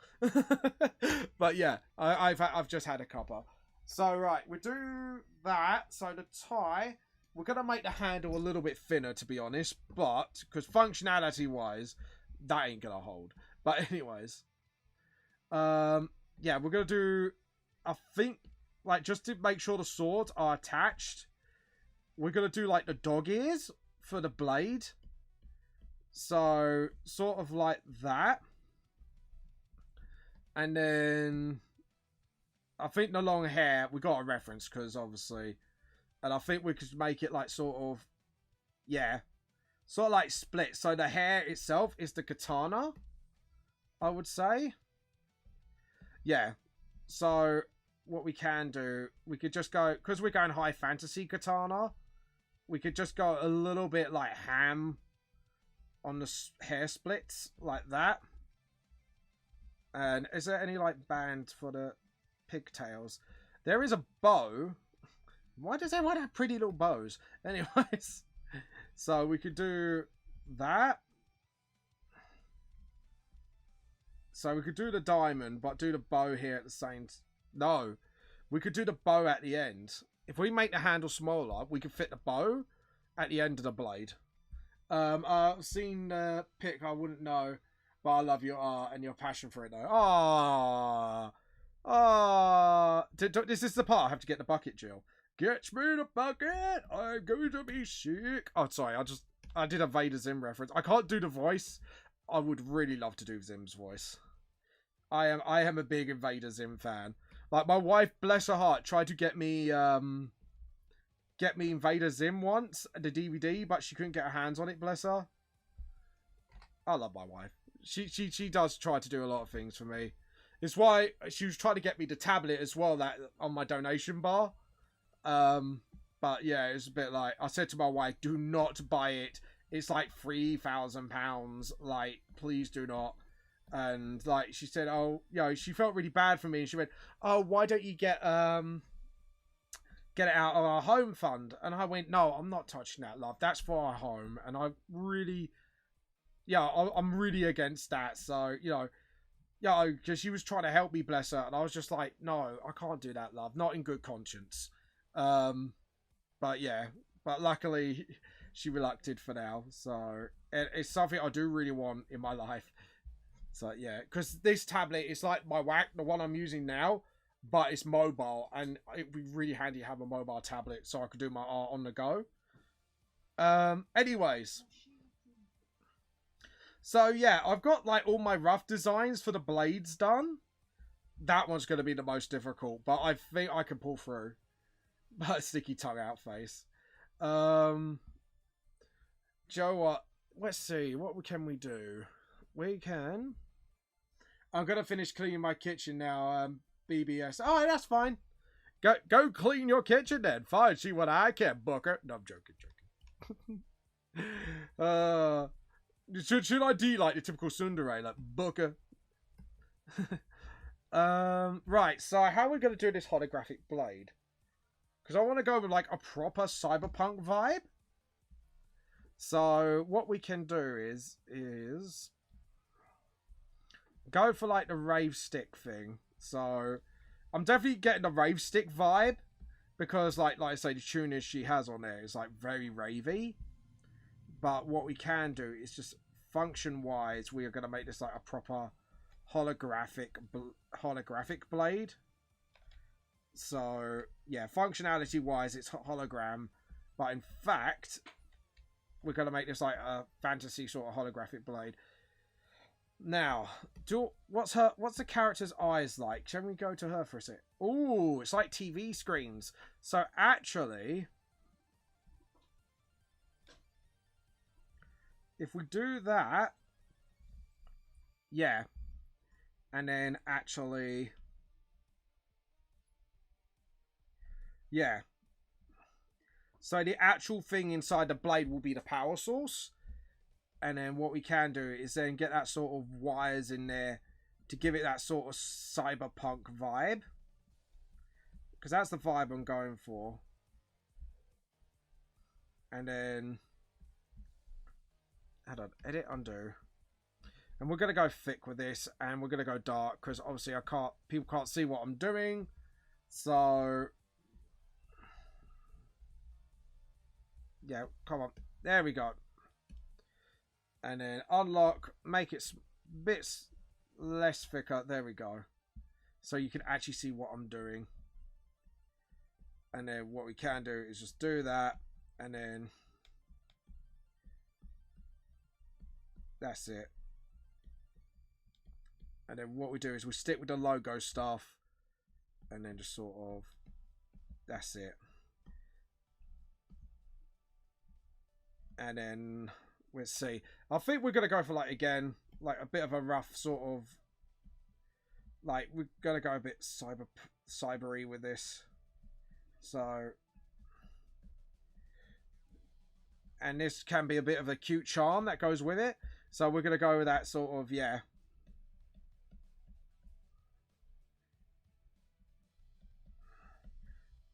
But yeah, I've just had a cuppa. So, right, we do that. So, the tie, we're going to make the handle a little bit thinner, to be honest. But, because functionality-wise, that ain't going to hold. But anyways. Yeah, we're going to do, I think, like, just to make sure the swords are attached, we're going to do, like, the dog ears for the blade. So, sort of like that. And then... I think the long hair, we got a reference because obviously, and I think we could make it like sort of, yeah, sort of like split. So the hair itself is the katana, I would say. Yeah. So what we can do, we could just go, because we're going high fantasy katana, we could just go a little bit like ham on the hair splits like that. And is there any like band for the pigtails? There is a bow. Why does everyone have pretty little bows? Anyways, so we could do that. So we could do the diamond, but do the bow here at the same. No, we could do the bow at the end. If we make the handle smaller, we could fit the bow at the end of the blade. I've seen pic. I wouldn't know, but I love your art and your passion for it though. Ah. This is the part I have to get the bucket, Jill. Get me the bucket! I'm going to be sick. Oh, sorry, I did a Vader Zim reference. I can't do the voice. I would really love to do Zim's voice. I am a big Vader Zim fan. Like, my wife, bless her heart, tried to get me Vader Zim once, the DVD, but she couldn't get her hands on it, bless her. I love my wife. She does try to do a lot of things for me. It's why she was trying to get me the tablet as well, that on my donation bar. But yeah, it's a bit like, I said to my wife, do not buy it. It's like £3,000. Like, please do not. And like, she said, oh, you know, she felt really bad for me. And she went, oh, why don't you get it out of our home fund? And I went, no, I'm not touching that, love. That's for our home. And I really, yeah, I'm really against that. So, you know, yeah, because she was trying to help me, bless her, and I was just like, no, I can't do that, love, not in good conscience. But yeah, but luckily she relucted for now, so it's something I do really want in my life. So yeah, because this tablet is like my WAC, the one I'm using now, but it's mobile, and it'd be really handy to have a mobile tablet so I could do my art on the go. Anyways. So yeah, I've got like all my rough designs for the blades done. that one's going to be the most difficult, but I think I can pull through. But sticky tongue out face. Joe, what? Let's see. What can we do? We can. I'm gonna finish cleaning my kitchen now. BBS. Oh, that's fine. Go clean your kitchen then. Fine. See what I can, Booker. No, I'm joking. Should I do like the typical tsundere, like Booker? Right. So how are we gonna do this holographic blade? Because I want to go with like a proper cyberpunk vibe. So what we can do is go for like the rave stick thing. So I'm definitely getting the rave stick vibe because like I say, the tuners she has on there is like very ravey. But what we can do is just function wise, we are going to make this like a proper holographic blade. So yeah, functionality wise it's hologram, but in fact we're going to make this like a fantasy sort of holographic blade. Now, what's the character's eyes like? Shall we go to her for a sec? Ooh, it's like TV screens. So actually, if we do that, yeah, and then actually, yeah. So the actual thing inside the blade will be the power source. And then what we can do is then get that sort of wires in there to give it that sort of cyberpunk vibe. Because that's the vibe I'm going for. And then, hold on, edit, undo. And we're going to go thick with this. And we're going to go dark. Because obviously people can't see what I'm doing. So, yeah, come on. There we go. And then unlock, make it bits less thicker. There we go. So you can actually see what I'm doing. And then what we can do is just do that. And then that's it. And then what we do is we stick with the logo stuff. And then just sort of, that's it. And then let's see. I think we're going to go for like, again, like a bit of a rough sort of, like we're going to go a bit cybery with this. So, and this can be a bit of a cute charm that goes with it. So we're going to go with that sort of, yeah.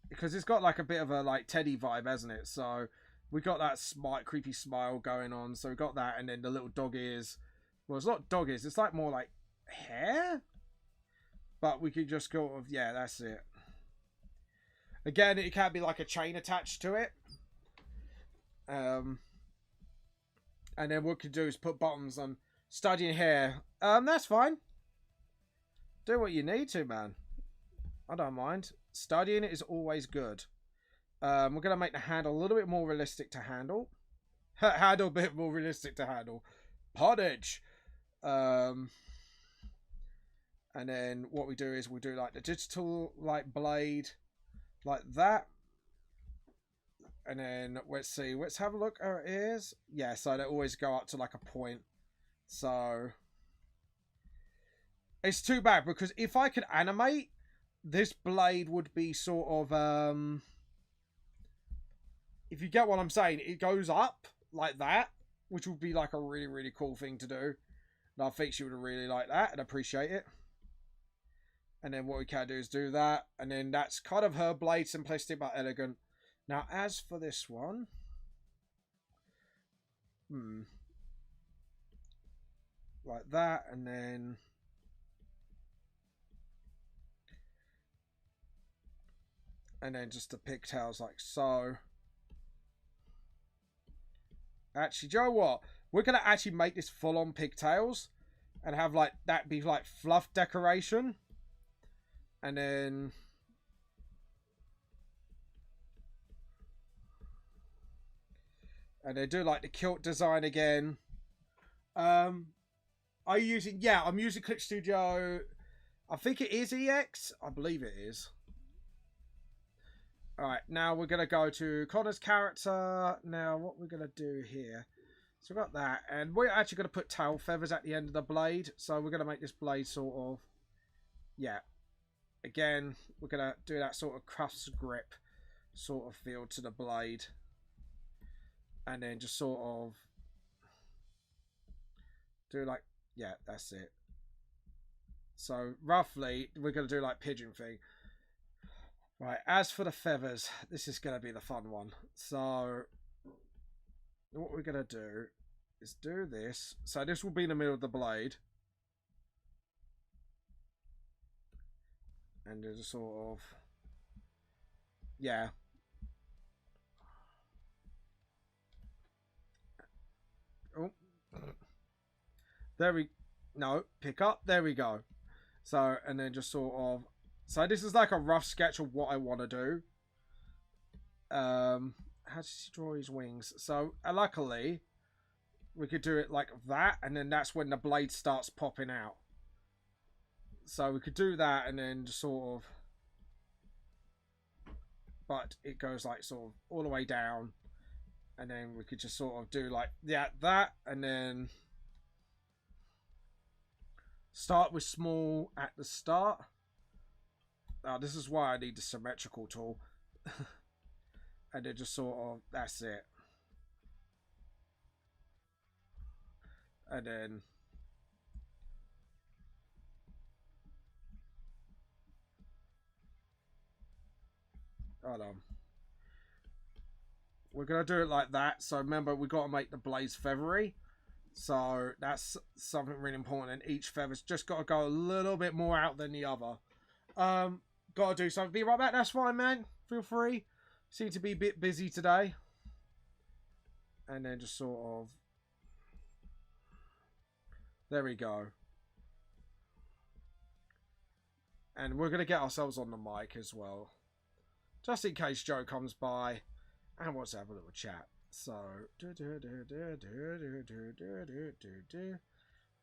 Because it's got like a bit of a like Teddy vibe, hasn't it? So we got that creepy smile going on. So we got that, and then the little dog ears. Well, it's not dog ears. It's like more like hair. But we could just go of, yeah, that's it. Again, it can be like a chain attached to it. And then what we could do is put buttons on studying hair. That's fine. Do what you need to, man. I don't mind. Studying it is always good. We're going to make the handle a little bit more realistic to handle. Handle a bit more realistic to handle. Pottage. And then what we do is we do like the digital like blade. Like that. And then let's see. Let's have a look at our ears. Yeah, so they always go up to like a point. So it's too bad because if I could animate, this blade would be sort of if you get what I'm saying, it goes up like that, which would be like a really, really cool thing to do. And I think she would really like that and appreciate it. And then what we can do is do that. And then that's kind of her blade, simplistic but elegant. Now, as for this one, like that, and then just the pigtails like so. Actually, do you know what? We're going to actually make this full-on pigtails and have like that be like fluff decoration. And then do like the kilt design again. I'm using Clip Studio. I think it is EX. I believe it is. Alright, now we're going to go to Connor's character. Now, what we're going to do here. So we've got that. And we're actually going to put tail feathers at the end of the blade. So we're going to make this blade sort of... Yeah. Again, we're going to do that sort of cuffs grip sort of feel to the blade. And then just sort of... do like... Yeah, that's it. So, roughly, we're going to do like pigeon thing. Right, as for the feathers, this is going to be the fun one. So, what we're going to do is do this. So, this will be in the middle of the blade. And there's a sort of... Yeah. Oh. There we... No, pick up. There we go. So, and then just sort of... So this is like a rough sketch of what I want to do. How does he draw his wings? So luckily, we could do it like that, and then that's when the blade starts popping out. So we could do that, and then just sort of... But it goes like sort of all the way down, and then we could just sort of do like that, and then start with small at the start. Oh, this is why I need the symmetrical tool. And then just sort of, that's it. And then... Hold on. We're going to do it like that. So remember, we've got to make the blades feathery. So that's something really important. And each feather's just got to go a little bit more out than the other. Gotta do something. Be right back. That's fine, man. Feel free. Seem to be a bit busy today. And then just sort of... There we go. And we're going to get ourselves on the mic as well. Just in case Joe comes by and wants to have a little chat. So...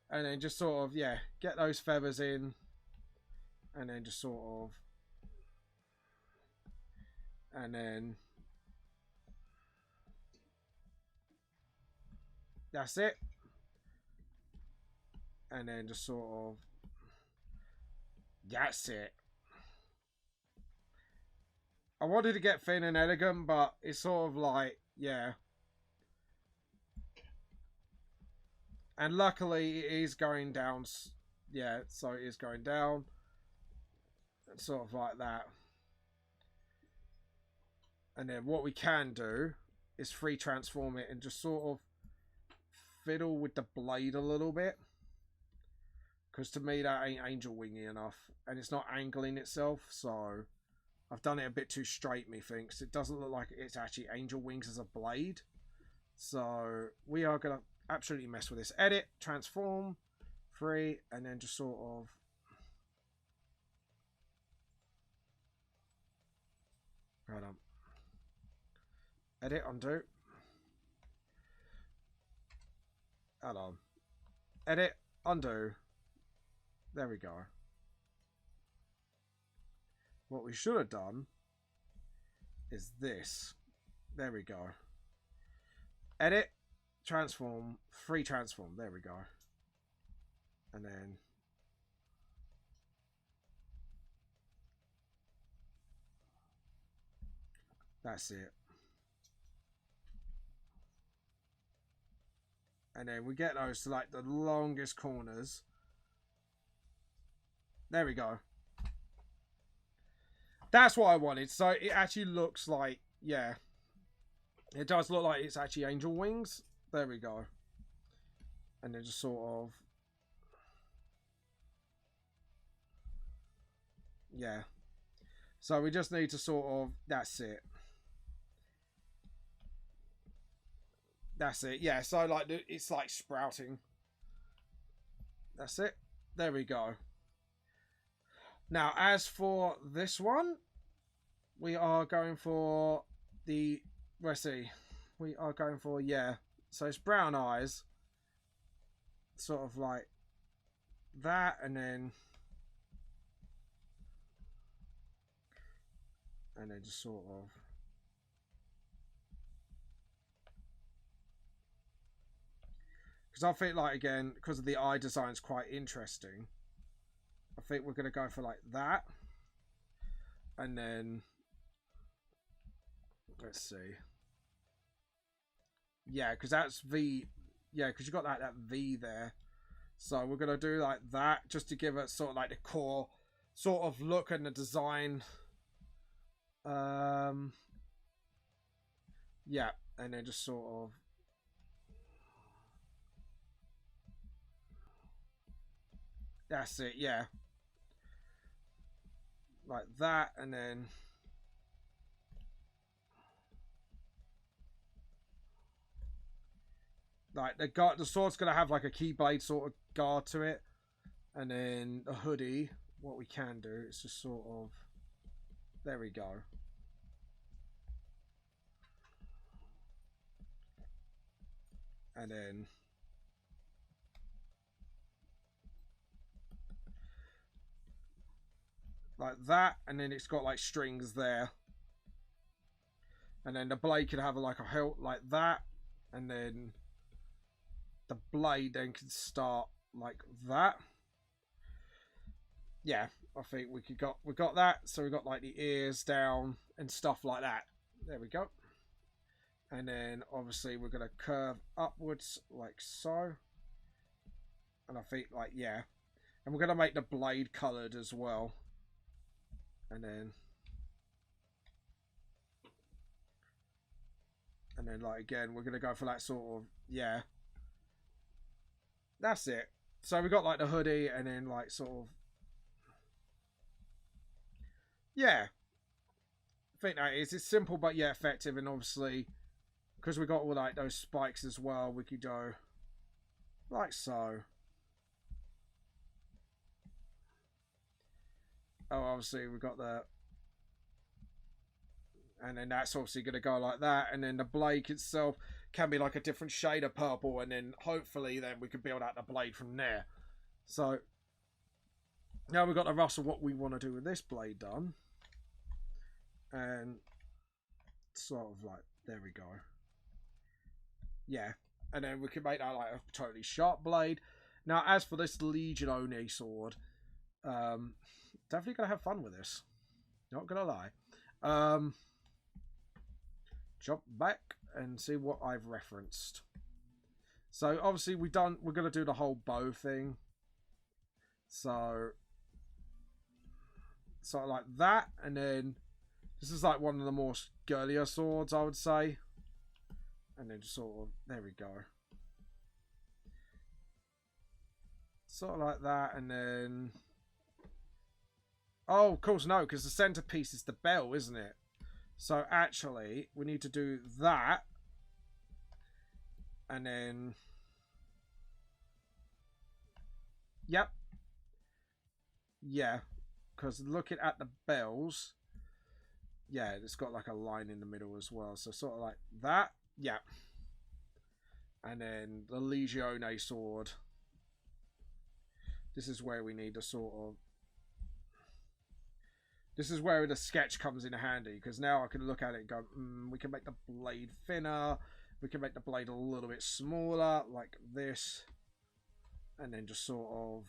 And then just sort of, yeah, get those feathers in. And then just sort of... And then... That's it. And then just sort of... That's it. I wanted to get thin and elegant, but it's sort of like, yeah. And luckily it is going down. Yeah, so it is going down. Sort of like that. And then what we can do is free transform it and just sort of fiddle with the blade a little bit. Because to me that ain't angel wingy enough. And it's not angling itself, so I've done it a bit too straight, methinks. It doesn't look like it's actually angel wings as a blade. So we are going to absolutely mess with this. Edit, transform, free, and then just sort of... Hold on. Edit, undo. Hold on. Edit, undo. There we go. What we should have done is this. There we go. Edit, transform, free transform. There we go. And then... That's it. And then we get those to like the longest corners. There we go. That's what I wanted. So it actually looks like, yeah. It does look like it's actually angel wings. There we go. And then just sort of... Yeah. So we just need to sort of... That's it. That's it. Yeah, so like it's like sprouting. That's it. There we go. Now, as for this one, we are going for the... Let's see. We are going for, yeah. So it's brown eyes. Sort of like that, and then... And then just sort of... Because I think, like, again, because of the eye design is quite interesting, I think we're going to go for, like, that. And then... Let's see. Yeah, because that's V... Yeah, because you got that V there. So we're going to do, like, that, just to give it sort of, like, the core sort of look and the design. Yeah, and then just sort of... That's it, yeah. Like that, and then... Like, the sword's going to have, like, a keyblade sort of guard to it. And then the hoodie, what we can do is just sort of... There we go. And then... Like that, and then it's got like strings there. And then the blade can have like a hilt like that. And then the blade then can start like that. Yeah, I think we got that. So we got like the ears down and stuff like that. There we go. And then obviously we're gonna curve upwards like so. And I think like, yeah. And we're gonna make the blade coloured as well. And then like again we're gonna go for that sort of, yeah, that's it. So we got like the hoodie, and then like sort of, yeah, I think that is, it's simple but yeah effective. And obviously because we got all like those spikes as well, we could go like so. Oh, obviously we got the... And then that's obviously going to go like that. And then the blade itself can be like a different shade of purple. And then hopefully then we can build out the blade from there. So now we've got the rest of what we want to do with this blade done. And sort of like, there we go. Yeah. And then we can make that like a totally sharp blade. Now, as for this Legion Oni sword, definitely going to have fun with this. Not going to lie. Jump back and see what I've referenced. So obviously we're going to do the whole bow thing. So sort of like that, and then this is like one of the more girlier swords, I would say. And then just sort of, there we go. Sort of like that, and then... Oh, of course, no, because the centerpiece is the bell, isn't it? So actually, we need to do that. And then... Yep. Yeah. Because looking at the bells... Yeah, it's got like a line in the middle as well. So sort of like that. Yeah. And then the Legione sword. This is where we need a sort of... This is where the sketch comes in handy, because now I can look at it and go, we can make the blade thinner, we can make the blade a little bit smaller, like this, and then just sort of,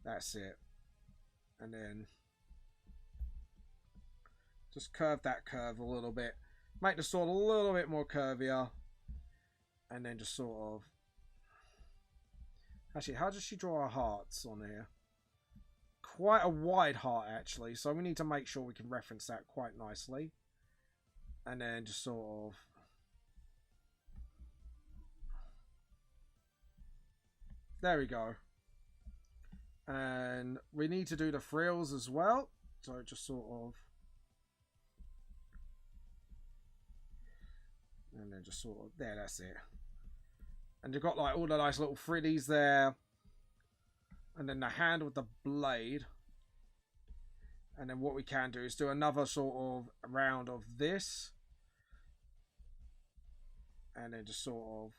that's it. And then just curve that curve a little bit, make the sword a little bit more curvier, and then just sort of, actually, how does she draw her hearts on here? Quite a wide heart actually, so we need to make sure we can reference that quite nicely. And then just sort of, there we go. And we need to do the frills as well, so just sort of, and then just sort of, there, that's it. And you've got like all the nice little frillies there. And then the hand with the blade. And then what we can do is do another sort of round of this. And then just sort of...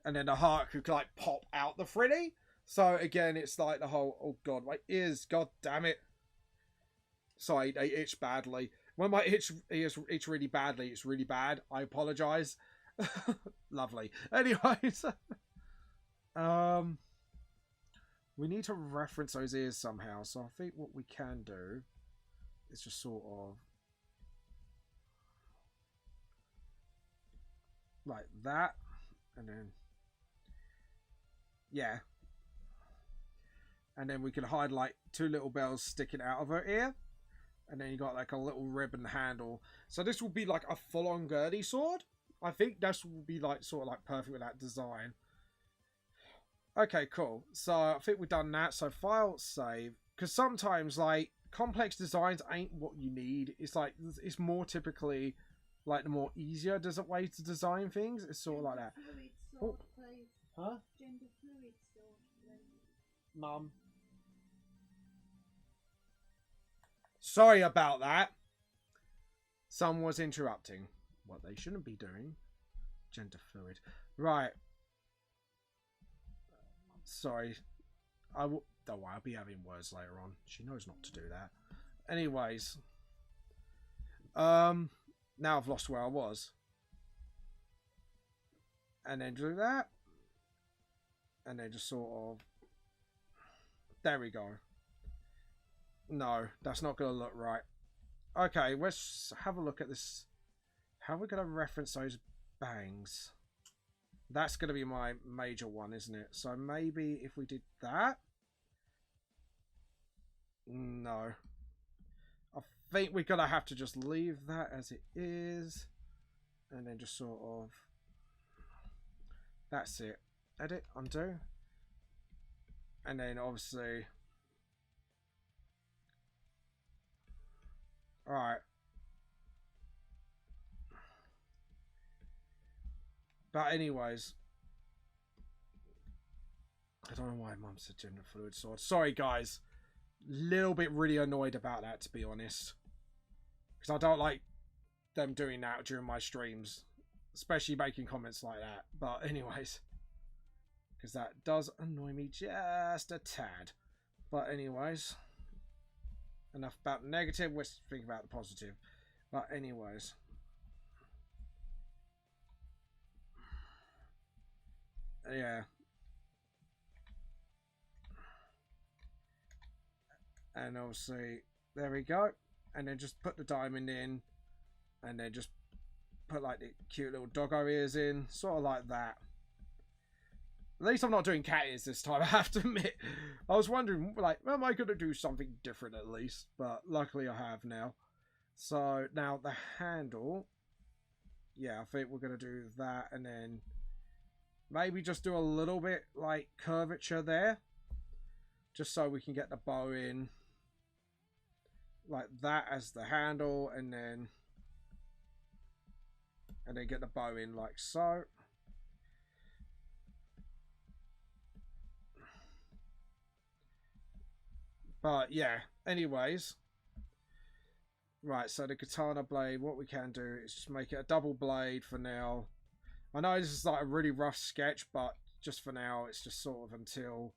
And then the heart could like pop out the frilly. So again, it's like the whole, oh god, my ears, god damn it. Sorry, they itch badly. When my ears itch really badly, it's really bad. I apologise. Lovely. Anyways, we need to reference those ears somehow. So I think what we can do is just sort of like that, and then yeah, and then we can hide like two little bells sticking out of her ear, and then you got like a little ribbon handle. So this will be like a full-on Gertie sword. I think this will be like sort of like perfect with that design. Okay, cool. So I think we've done that. So file save, because sometimes like complex designs ain't what you need. It's like it's more typically like the more easier way to design things. It's sort of like that. Oh. Huh? Gender fluid sword. Mum. Sorry about that. Someone was interrupting. What they shouldn't be doing. Gender fluid. Right. Sorry. Don't worry, I'll be having words later on. She knows not to do that. Anyways. Now I've lost where I was. And then do that. And then just sort of... There we go. No, that's not going to look right. Okay, let's have a look at this. How are we going to reference those bangs? That's going to be my major one, isn't it? So maybe if we did that. No. I think we're going to have to just leave that as it is. And then just sort of... That's it. Edit, undo. And then obviously... Alright. But anyways. I don't know why Mum said gender fluid sword. Sorry guys. Little bit really annoyed about that, to be honest. Because I don't like them doing that during my streams. Especially making comments like that. But anyways. Because that does annoy me just a tad. But anyways. Enough about the negative. Let's think about the positive. But anyways. Yeah. And obviously, there we go. And then just put the diamond in. And then just put like the cute little doggo ears in. Sort of like that. At least I'm not doing cat ears this time, I have to admit. I was wondering, like, am I going to do something different at least? But luckily I have now. So now the handle. Yeah, I think we're going to do that. And then maybe just do a little bit like curvature there. Just so we can get the bow in. Like that as the handle. And then get the bow in like so. But yeah, anyways. Right, so the katana blade, what we can do is just make it a double blade for now. I know this is like a really rough sketch, but just for now, it's just sort of until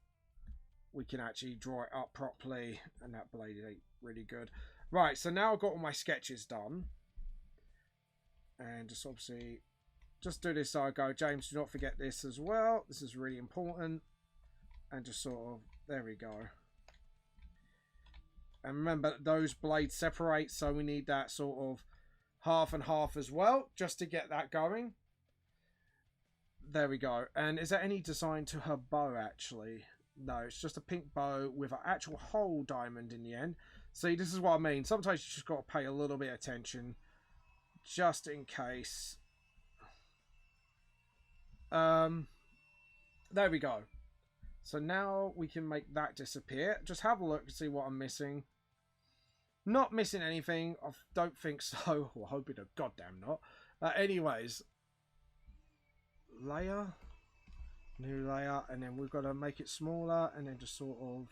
we can actually draw it up properly. And that blade ain't really good. Right, so now I've got all my sketches done. And just obviously, just do this so I go, James, do not forget this as well. This is really important. And just sort of, there we go. And remember, those blades separate, so we need that sort of half and half as well, just to get that going. There we go. And is there any design to her bow, actually? No, it's just a pink bow with an actual whole diamond in the end. See, this is what I mean. Sometimes you just got to pay a little bit of attention, just in case. There we go. So now we can make that disappear. Just have a look and see what I'm missing. Not missing anything. I don't think so. Well, hoping to goddamn not. Anyways. Layer. New layer. And then we've got to make it smaller. And then just sort of...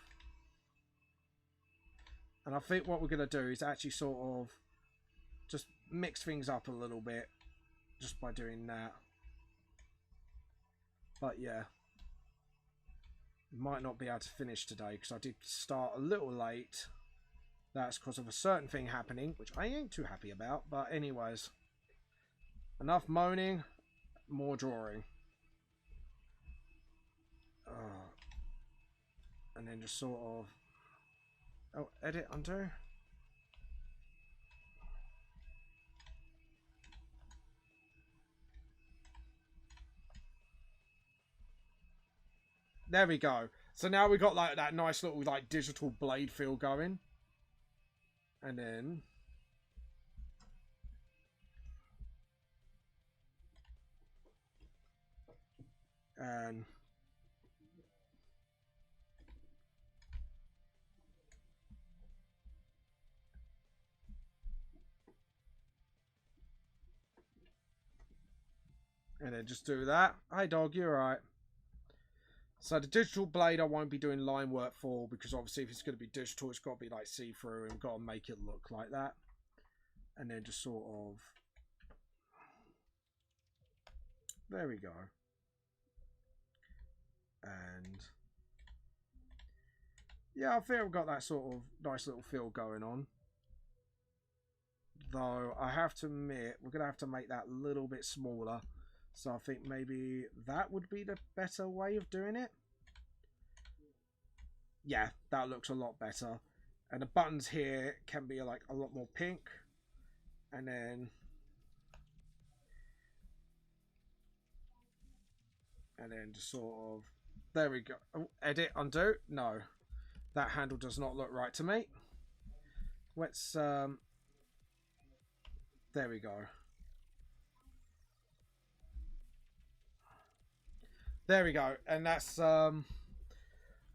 And I think what we're going to do is actually sort of just mix things up a little bit. Just by doing that. But yeah. Might not be able to finish today because I did start a little late. That's because of a certain thing happening, which I ain't too happy about. But anyways, enough moaning, more drawing. And then just sort of... Oh, edit, undo. There we go. So now we got like that nice little like digital blade feel going. And then... And... And then just do that. Hi dog, you're alright. So the digital blade I won't be doing line work for because obviously if it's going to be digital it's got to be like see-through and got to make it look like that. And then just sort of... There we go. And... Yeah, I think I've got that sort of nice little feel going on. Though I have to admit we're going to have to make that a little bit smaller. So I think maybe that would be the better way of doing it. Yeah, that looks a lot better. And the buttons here can be like a lot more pink. And then... just sort of... There we go. Oh, edit, undo. No. That handle does not look right to me. Let's... There we go. There we go. And that's... And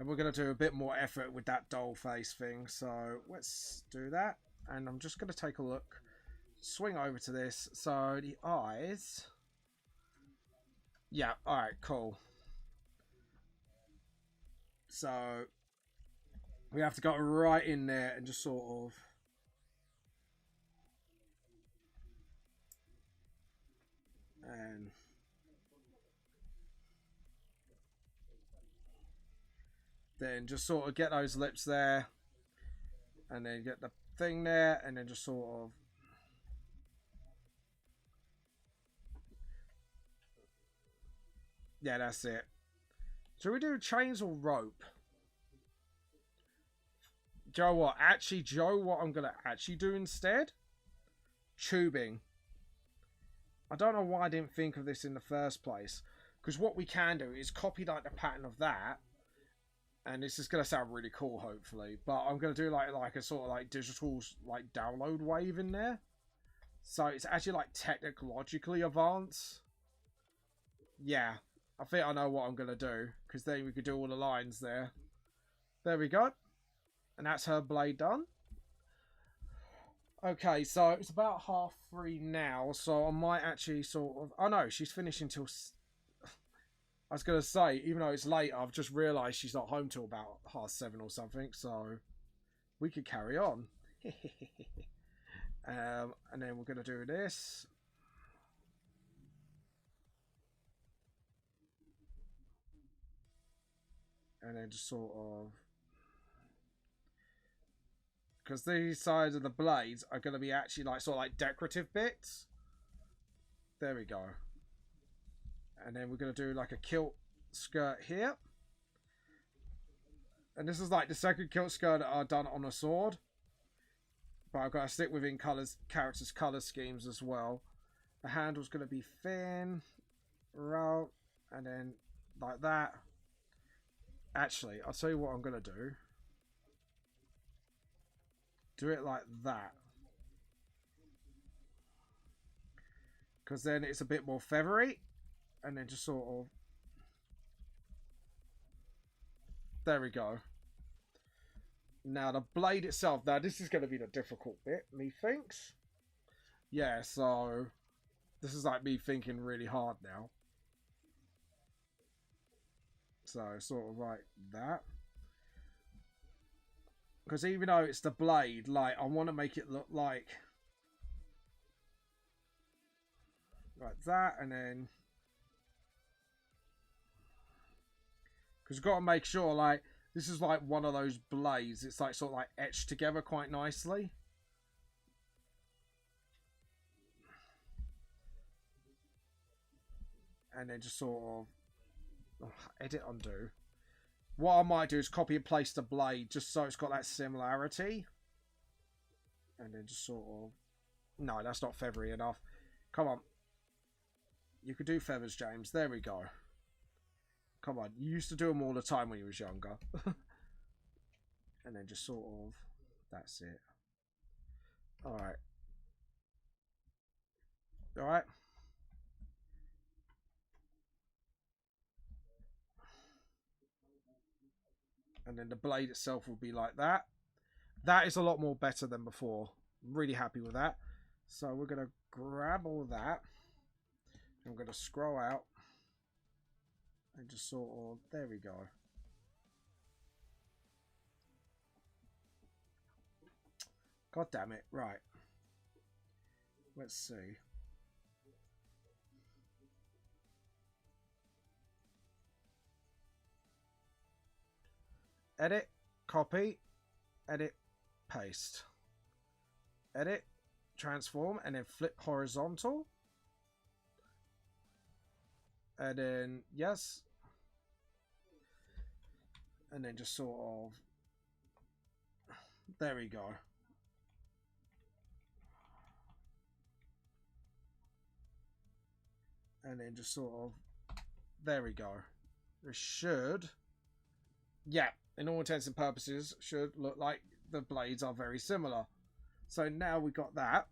we're going to do a bit more effort with that doll face thing. So let's do that. And I'm just going to take a look. Swing over to this. So the eyes... Yeah, alright, cool. So we have to go right in there and just sort of... And... Then just sort of get those lips there. And then get the thing there. And then just sort of... Yeah, that's it. Should we do chains or rope? Joe, what? Actually, Joe, what I'm going to actually do instead? Tubing. I don't know why I didn't think of this in the first place. Because what we can do is copy like the pattern of that. And this is going to sound really cool, hopefully. But I'm going to do like a sort of like digital like download wave in there. So it's actually like technologically advanced. Yeah. I think I know what I'm going to do. Because then we could do all the lines there. There we go. And that's her blade done. Okay, so it's about 3:30 now. So I might actually sort of... Oh no, she's finishing till... I was going to say, even though it's late, I've just realised she's not home till about 7:30 or something. So we could carry on. And then we're going to do this. And then just sort of... Because these sides of the blades are going to be actually like sort of like decorative bits. There we go. And then we're going to do like a kilt skirt here. And this is like the second kilt skirt that I've done on a sword. But I've got to stick within characters' colour schemes as well. The handle's going to be thin, round, and then like that. Actually, I'll tell you what I'm going to do. Do it like that. Because then it's a bit more feathery. And then just sort of... There we go. Now the blade itself. Now this is going to be the difficult bit, methinks. Yeah, so... This is like me thinking really hard now. So sort of like that. Because even though it's the blade, like, I want to make it look like that, and then... Because you've got to make sure, like, this is like one of those blades. It's like sort of like etched together quite nicely. And then just sort of edit, undo. What I might do is copy and paste the blade just so it's got that similarity. And then just sort of... No, that's not feathery enough. Come on. You could do feathers, James. There we go. Come on. You used to do them all the time when you was younger. And then just sort of... That's it. Alright. Alright. And then the blade itself will be like that. That is a lot more better than before. I'm really happy with that. So we're going to grab all that. I'm going to scroll out. And just sort of... There we go. God damn it. Right. Let's see. Edit, copy, edit, paste. Edit, transform, and then flip horizontal. And then, yes. And then just sort of... There we go. And then just sort of... There we go. It should... Yeah, in all intents and purposes, should look like the blades are very similar. So now we've got that.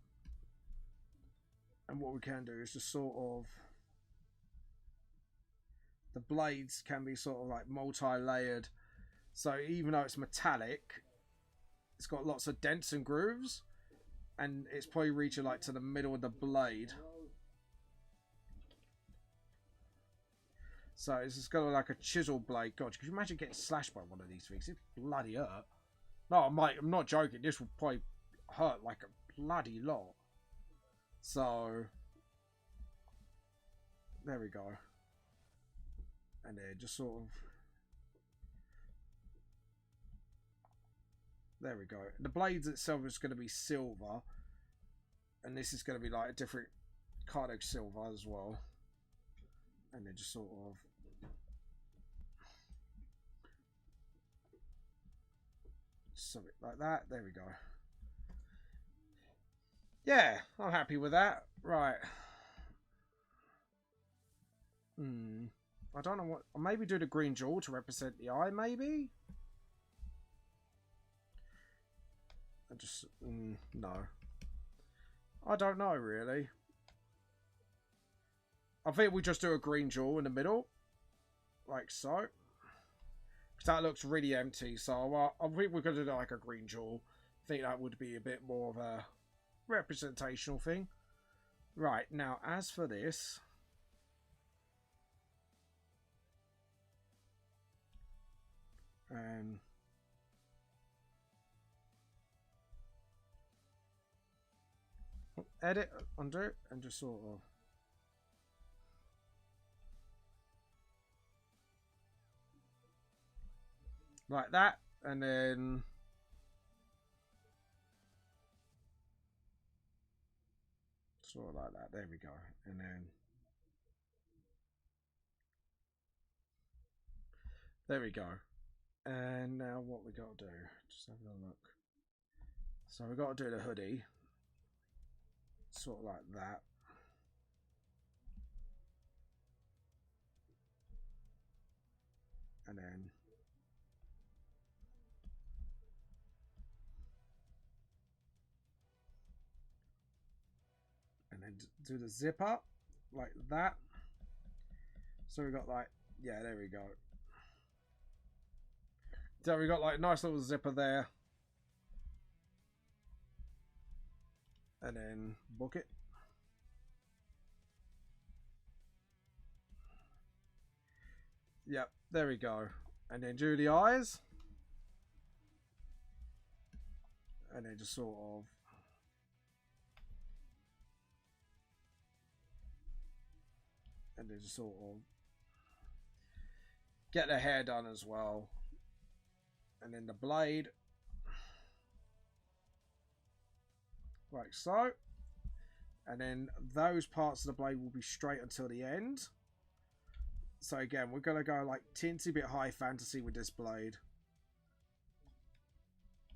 And what we can do is just sort of... The blades can be sort of like multi-layered. So even though it's metallic, it's got lots of dents and grooves. And it's probably reaching like to the middle of the blade. So it's just got like a chisel blade. God, could you imagine getting slashed by one of these things? It bloody hurt. No, I'm not joking. This will probably hurt like a bloody lot. So there we go. And then just sort of... There we go. The blades itself is going to be silver. And this is going to be like a different kind of silver as well. And then just sort of... Something like that. There we go. Yeah, I'm happy with that. Right. I don't know what... I'll maybe do the green jewel to represent the eye, maybe? I just... no. I don't know, really. I think we just do a green jewel in the middle. Like so. Because that looks really empty. So I think we're going to do like a green jewel. I think that would be a bit more of a representational thing. Right, now as for this... edit, undo, and just sort of... Like that, and then... Sort of like that, there we go. And then... There we go. And now what we got to do, just have a look. So we got to do the hoodie. Sort of like that. And then... And then do the zip up, like that. So we got like, yeah, there we go. So we got like nice little zipper there. And then book it. Yep, there we go. And then do the eyes. And then just sort of... And then just sort of... get the hair done as well. And then the blade. Like so. And then those parts of the blade will be straight until the end. So again, we're going to go like teensy bit high fantasy with this blade.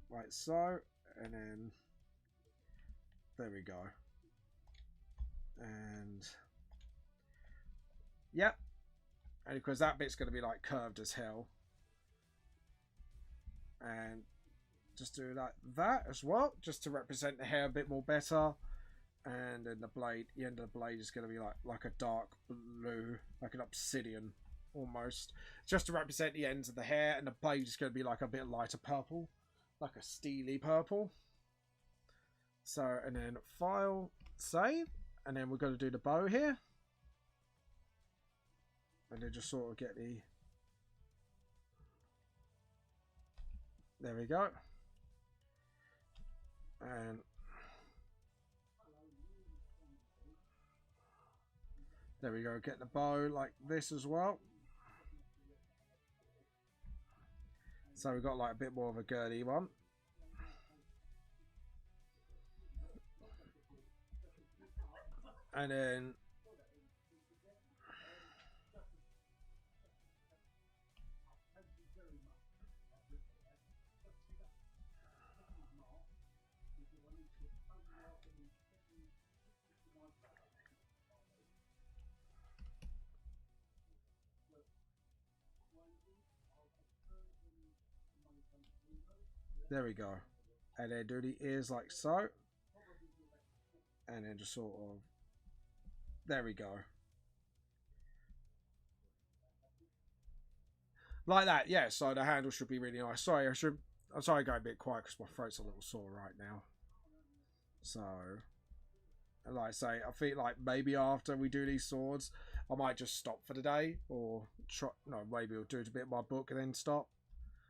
Like so. And then there we go. And yep. And because that bit's going to be like curved as hell. And just do like that as well, just to represent the hair a bit more better. And then the blade, the end of the blade is going to be like a dark blue, like an obsidian almost, just to represent the ends of the hair. And the blade is going to be like a bit lighter purple, like a steely purple. So, and then file, save, and then we're going to do the bow here. And then just sort of get the... There we go. And there we go. Get the bow like this as well. So we've got like a bit more of a girly one. And then there we go. And then do the ears like so. And then just sort of... There we go. Like that, yeah. So the handle should be really nice. Sorry, I'm sorry I go a bit quiet because my throat's a little sore right now. So, like I say, I feel like maybe after we do these swords, I might just stop for the day. Or, try, no, maybe we'll do a bit of my book and then stop.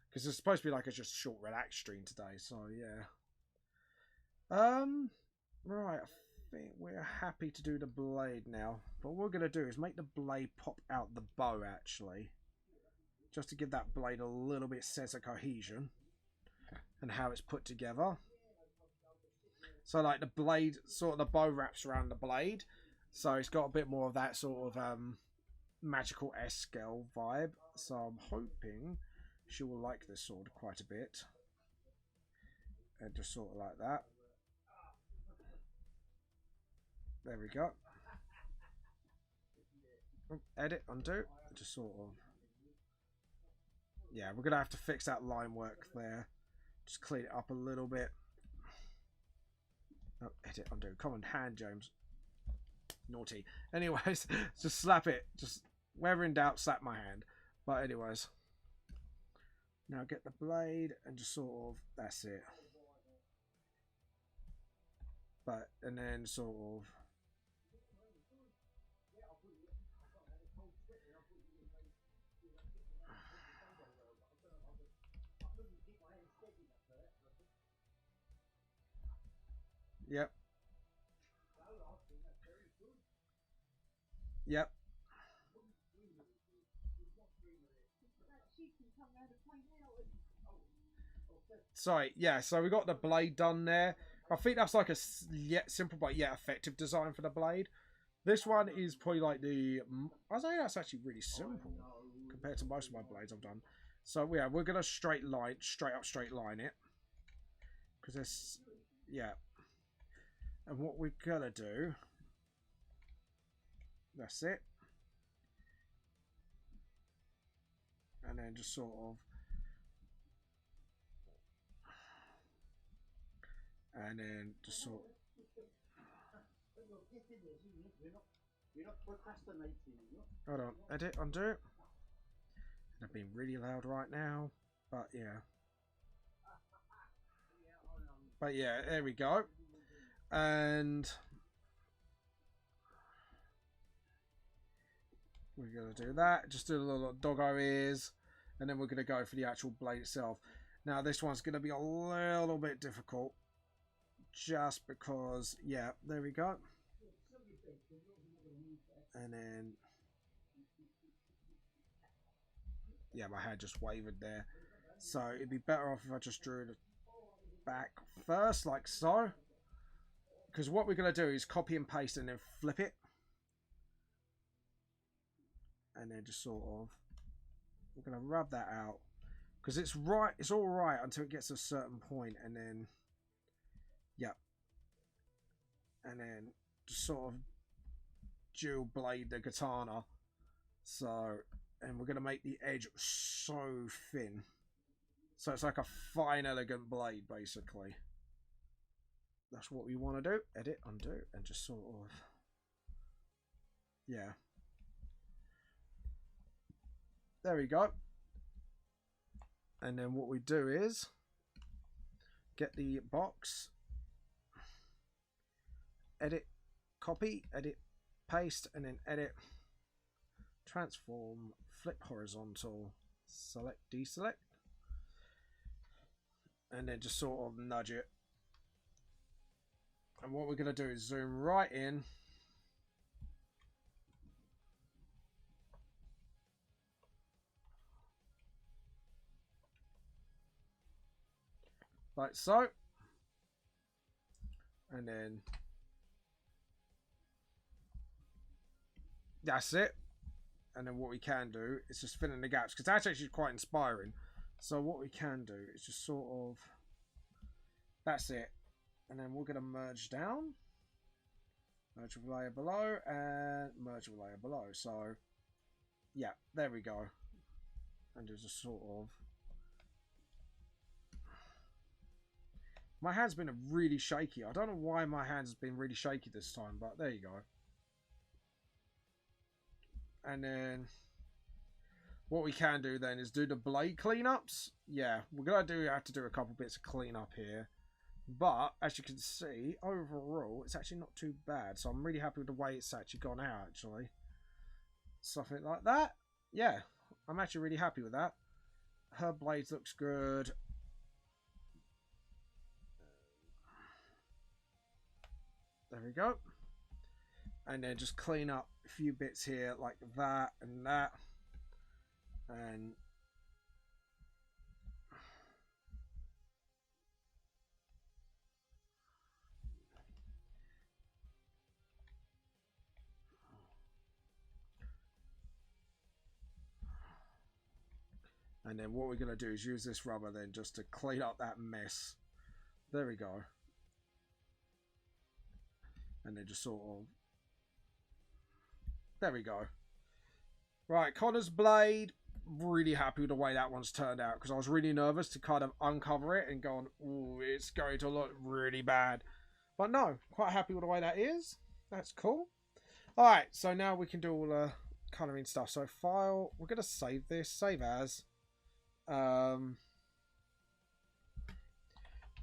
Because it's supposed to be like a just short relaxed stream today, so yeah. Right, I think we're happy to do the blade now. But what we're going to do is make the blade pop out the bow, actually. Just to give that blade a little bit sense of cohesion. And how it's put together. So like the blade, sort of the bow wraps around the blade. So it's got a bit more of that sort of magical S-scale vibe. So I'm hoping... she will like this sword quite a bit. And just sort of like that. There we go. Edit, undo. Just sort of... yeah, we're going to have to fix that line work there. Just clean it up a little bit. Oh, edit, undo. Come on, hand, James. Naughty. Anyways, just slap it. Just, wherever in doubt, slap my hand. But anyways... now get the blade and just sort of, that's it. But, and then sort of. Yep. Yep. Sorry, yeah, so we got the blade done there. I think that's like a yet simple but yet effective design for the blade. This one is probably like the... I say that's actually really simple compared to most of my blades I've done. So yeah, we're going to straight line it. Because this... yeah. And what we're going to do... that's it. And then just sort of... and then just sort of... hold on, edit, undo. I've been really loud right now, but yeah. But yeah, there we go. And we're going to do that. Just do a little doggo ears. And then we're going to go for the actual blade itself. Now this one's going to be a little bit difficult. Just because, yeah, there we go. And then Yeah, my hand just wavered there. So it'd be better off if I just drew it back first, like so. Because what we're going to do is copy and paste and then flip it. And then just sort of, we're going to rub that out. Because it's right, it's all right until it gets to a certain point, and then, yep. And then just sort of dual blade the katana. So, and we're going to make the edge so thin. So it's like a fine, elegant blade, basically. That's what we want to do. Edit, undo, and just sort of, yeah. There we go. And then what we do is get the box, edit, copy, edit, paste, and then edit, transform, flip horizontal, select, deselect, and then just sort of nudge it. And what we're going to do is zoom right in. Like so. And then that's it. And then what we can do is just fill in the gaps, because that's actually quite inspiring. So what we can do is just sort of, that's it. And then we're going to merge down, merge with layer below, and merge with layer below. So yeah, there we go. And just sort of, my hand's been really shaky. I don't know why my hand's been really shaky this time, but there you go. And then what we can do then is do the blade cleanups. Yeah, we're going to have to do a couple bits of cleanup here. But as you can see, overall, it's actually not too bad. So I'm really happy with the way it's actually gone out, actually. Something like that. Yeah, I'm actually really happy with that. Her blades looks good. There we go. And then just clean up a few bits here like that and that. And then what we're going to do is use this rubber then just to clean up that mess. There we go. And then just sort of, there we go. Right, Connor's blade. Really happy with the way that one's turned out, because I was really nervous to kind of uncover it and go, ooh, it's going to look really bad. But no, quite happy with the way that is. That's cool. Alright, so now we can do all the colouring stuff. So file, we're going to save this, save as. We're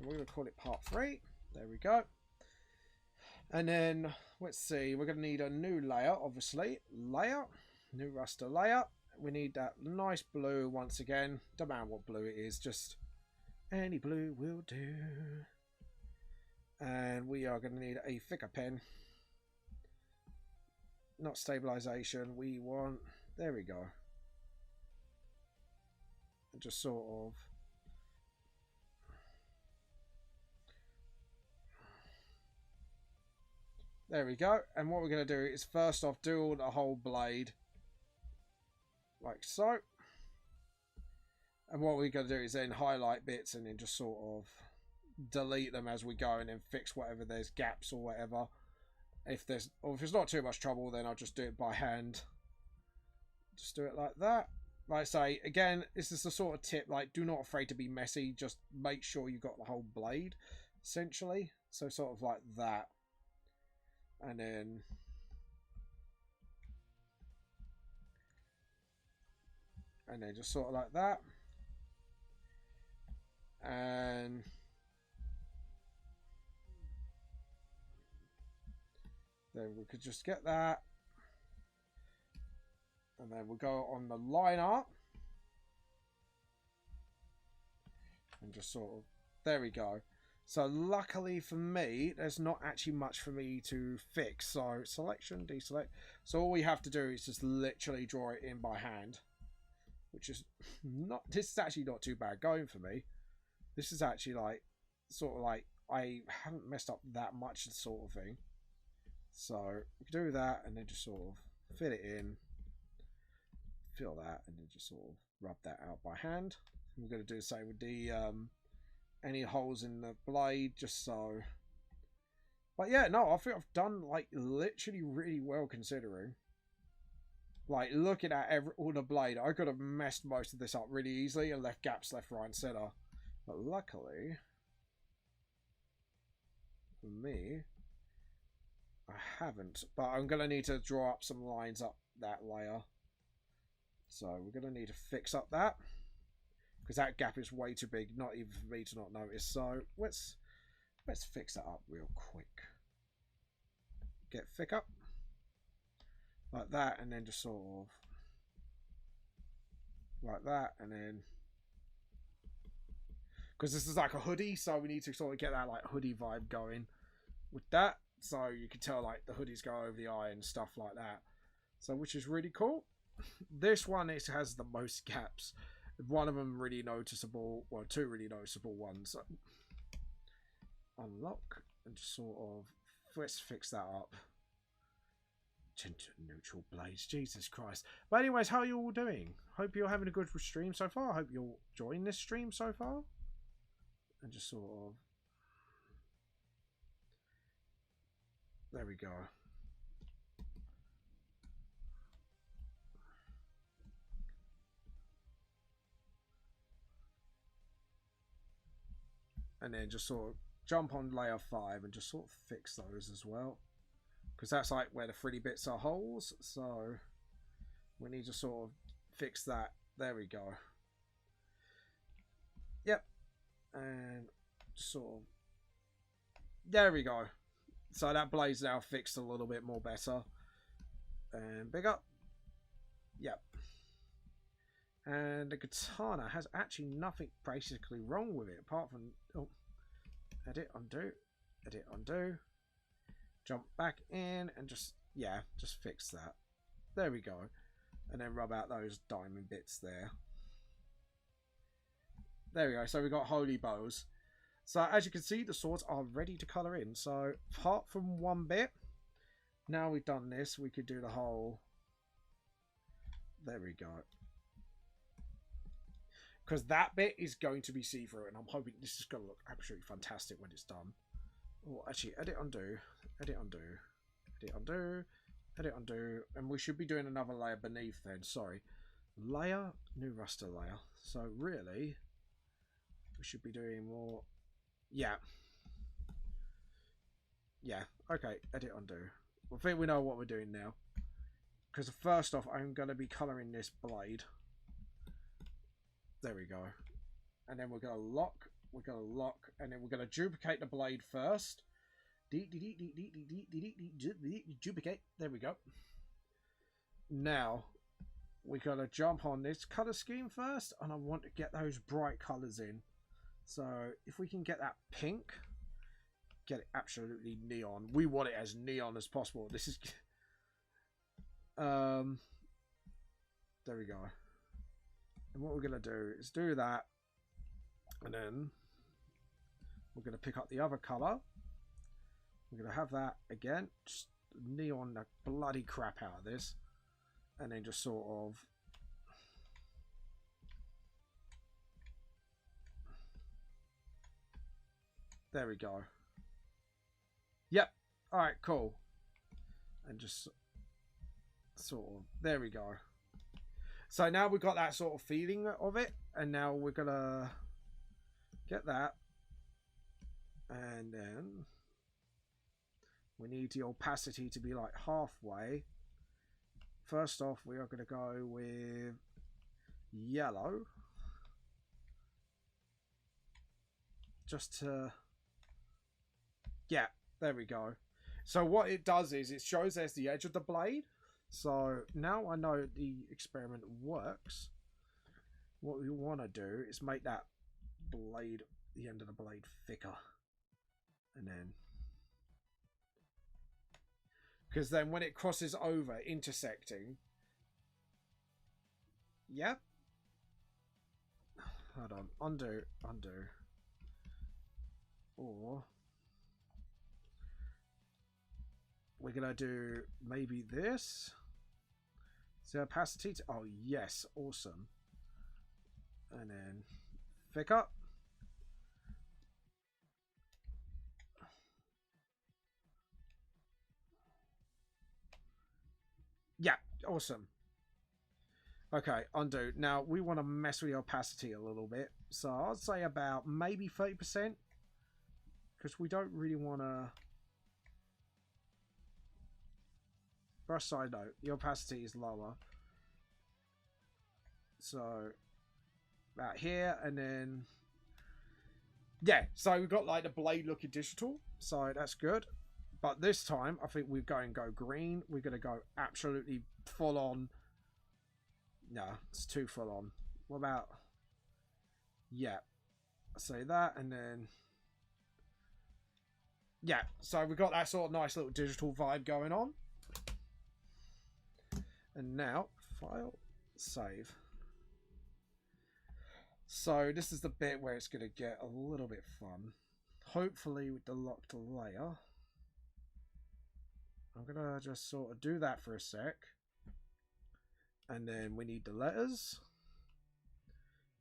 going to call it part 3. There we go. And then, let's see, we're going to need a new layer, obviously. Layer, new raster layer. We need that nice blue once again. Don't matter what blue it is, just any blue will do. And we are going to need a thicker pen. Not stabilization, we want, there we go. And just sort of, there we go. And what we're going to do is first off do the whole blade. Like so. And what we're going to do is then highlight bits and then just sort of delete them as we go, and then fix whatever there's gaps or whatever. If there's, or if it's not too much trouble, then I'll just do it by hand. Just do it like that. Like I say, again, this is the sort of tip, like, do not afraid to be messy. Just make sure you got the whole blade, essentially. So sort of like that. And then just sort of like that. And then we could just get that. And then we'll go on the line art. And just sort of, there we go. So luckily for me, there's not actually much for me to fix. So selection, deselect. So all we have to do is just literally draw it in by hand. which is not, this is actually not too bad going for me. This is actually like, sort of like, I haven't messed up that much sort of thing. So we can do that and then just sort of fit it in, fill that, and then just sort of rub that out by hand. We're going to do the same with the any holes in the blade, just so. But yeah, no, I think I've done like literally really well considering. Like looking at all the blade, I could have messed most of this up really easily and left gaps left, right, and center. But luckily, for me, I haven't. But I'm going to need to draw up some lines up that layer. So we're going to need to fix up that. Because that gap is way too big, not even for me to not notice. So let's fix that up real quick. Get thick up. Like that, and then just sort of like that, and then because this is like a hoodie, so we need to sort of get that like hoodie vibe going with that, so you can tell like the hoodies go over the eye and stuff like that, so which is really cool. This one, it has the most gaps, one of them really noticeable, well, two really noticeable ones. So unlock and just sort of let's fix that up. Neutral blades, Jesus Christ. But anyways, how are you all doing? Hope you're having a good stream so far. I hope you're enjoying this stream so far. And just sort of, there we go. And then just sort of jump on layer 5 and just sort of fix those as well. Because that's like where the 3D bits are holes, so we need to sort of fix that. There we go. Yep. And sort of, there we go. So that blade's now fixed a little bit more better. And bigger. Yep. And the katana has actually nothing basically wrong with it, apart from, oh, edit, undo, edit, undo. Jump back in and just, yeah, just fix that. There we go. And then rub out those diamond bits there. There we go. So we got holy bows. So as you can see, the swords are ready to colour in. So apart from one bit, now we've done this, we could do the whole. There we go. Because that bit is going to be see-through, and I'm hoping this is going to look absolutely fantastic when it's done. Oh, actually, edit, undo, edit, undo, edit, undo, edit, undo, and we should be doing another layer beneath then. Sorry, layer, new raster layer. So really, we should be doing more. Yeah, yeah. Okay, edit, undo. I think we know what we're doing now. Because first off, I'm going to be colouring this blade. There we go, and then we're going to lock. We're going to lock, and then we're going to duplicate the blade first. Duplicate. There we go. Now, we're going to jump on this colour scheme first, and I want to get those bright colours in. So, if we can get that pink, get it absolutely neon. We want it as neon as possible. This is... there we go. And what we're going to do is do that, and then we're going to pick up the other colour. We're going to have that again, just neon the bloody crap out of this, and then just sort of there we go. Yep. All right, cool. And just sort of there we go. So now we've got that sort of feeling of it, and now we're gonna get that, and then we need the opacity to be like halfway. First off, we are going to go with yellow, just to, yeah, there we go. So what it does is it shows there's the edge of the blade. So now I know the experiment works. What we want to do is make that blade, the end of the blade, thicker, and then, because then when it crosses over, intersecting, yep, hold on, undo, undo. Or we're gonna do maybe this. Is there opacity to, oh yes, awesome. And then thick up. Yeah, awesome. Okay, undo. Now we want to mess with the opacity a little bit. So I'd say about maybe 30%. Because we don't really want to... Brush side note, the opacity is lower. So about here, and then... Yeah, so we've got like the blade looking digital. So that's good. But this time, I think we're going to go green. We're going to go absolutely full on. No, it's too full on. What about... Yeah. Say that, and then... Yeah, so we've got that sort of nice little digital vibe going on. And now, file, save. So this is the bit where it's going to get a little bit fun. Hopefully with the locked layer. I'm going to just sort of do that for a sec. And then we need the letters.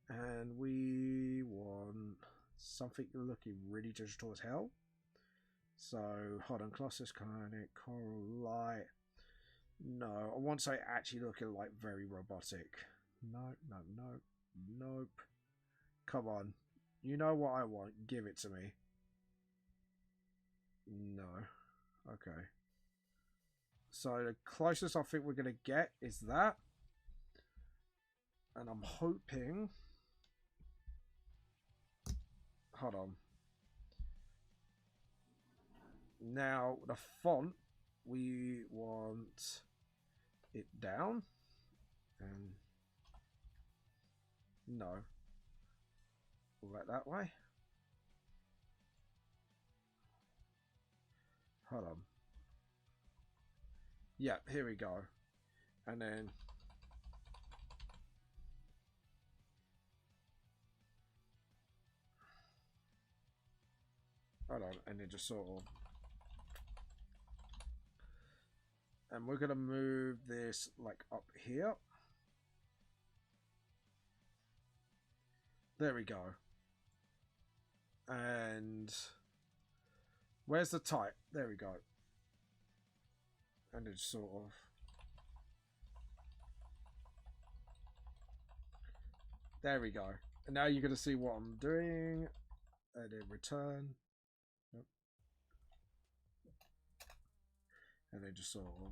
And we want something looking really digital as hell. So, hold on, Colossus, Kinetic, Coral Light. No, I want something actually looking like very robotic. Nope, nope, nope, nope. Come on. You know what I want. Give it to me. No. Okay. So, the closest I think we're going to get is that. And I'm hoping... Hold on. Now, the font, we want it down. And no. Right that way. Hold on. Yeah, here we go. And then... Hold on, and then just sort of... And we're going to move this like up here. There we go. And where's the type? There we go. And it's sort of... There we go. And now you're going to see what I'm doing. And then return. Nope. And then just sort of...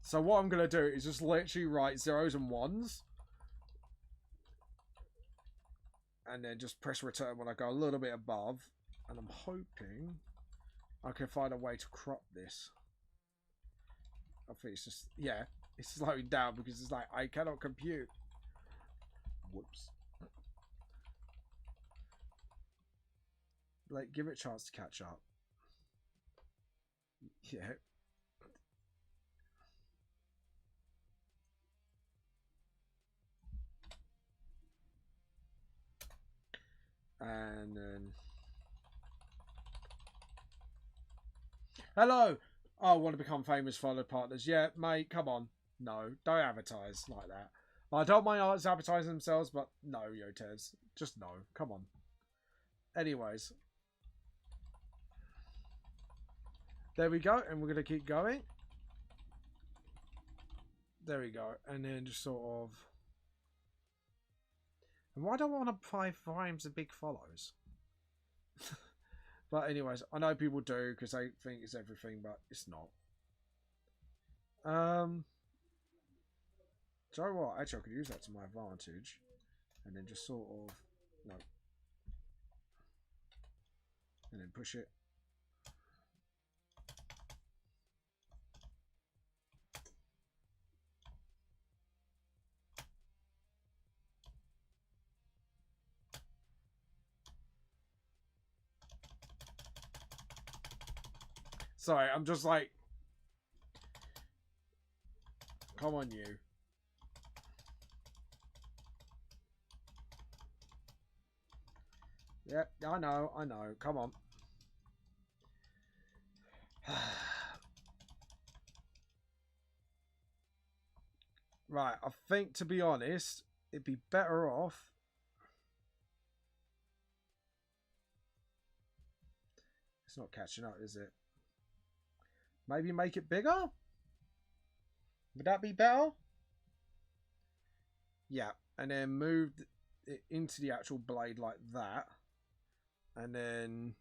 So what I'm going to do is just literally write zeros and ones. And then just press return when I go a little bit above. And I'm hoping I can find a way to crop this. I think it's just... Yeah, it's slowing down because it's like, I cannot compute. Whoops. Like, give it a chance to catch up. Yeah. And then... Hello! Oh, I want to become famous follow partners. Yeah, mate, come on. No, don't advertise like that. I don't mind artists advertising themselves, but no, Yotez. Just no. Come on. Anyways. There we go, and we're going to keep going. There we go. And then just sort of... And why don't I want to apply frames and big follows? But anyways, I know people do because they think it's everything, but it's not. So what? Actually, I could use that to my advantage. And then just sort of... No. And then push it. Sorry, I'm just like... Come on, you. Yep, I know. Come on. Right, I think, to be honest, it'd be better off. It's not catching up, is it? Maybe make it bigger? Would that be better? Yeah, and then move it into the actual blade like that. And then...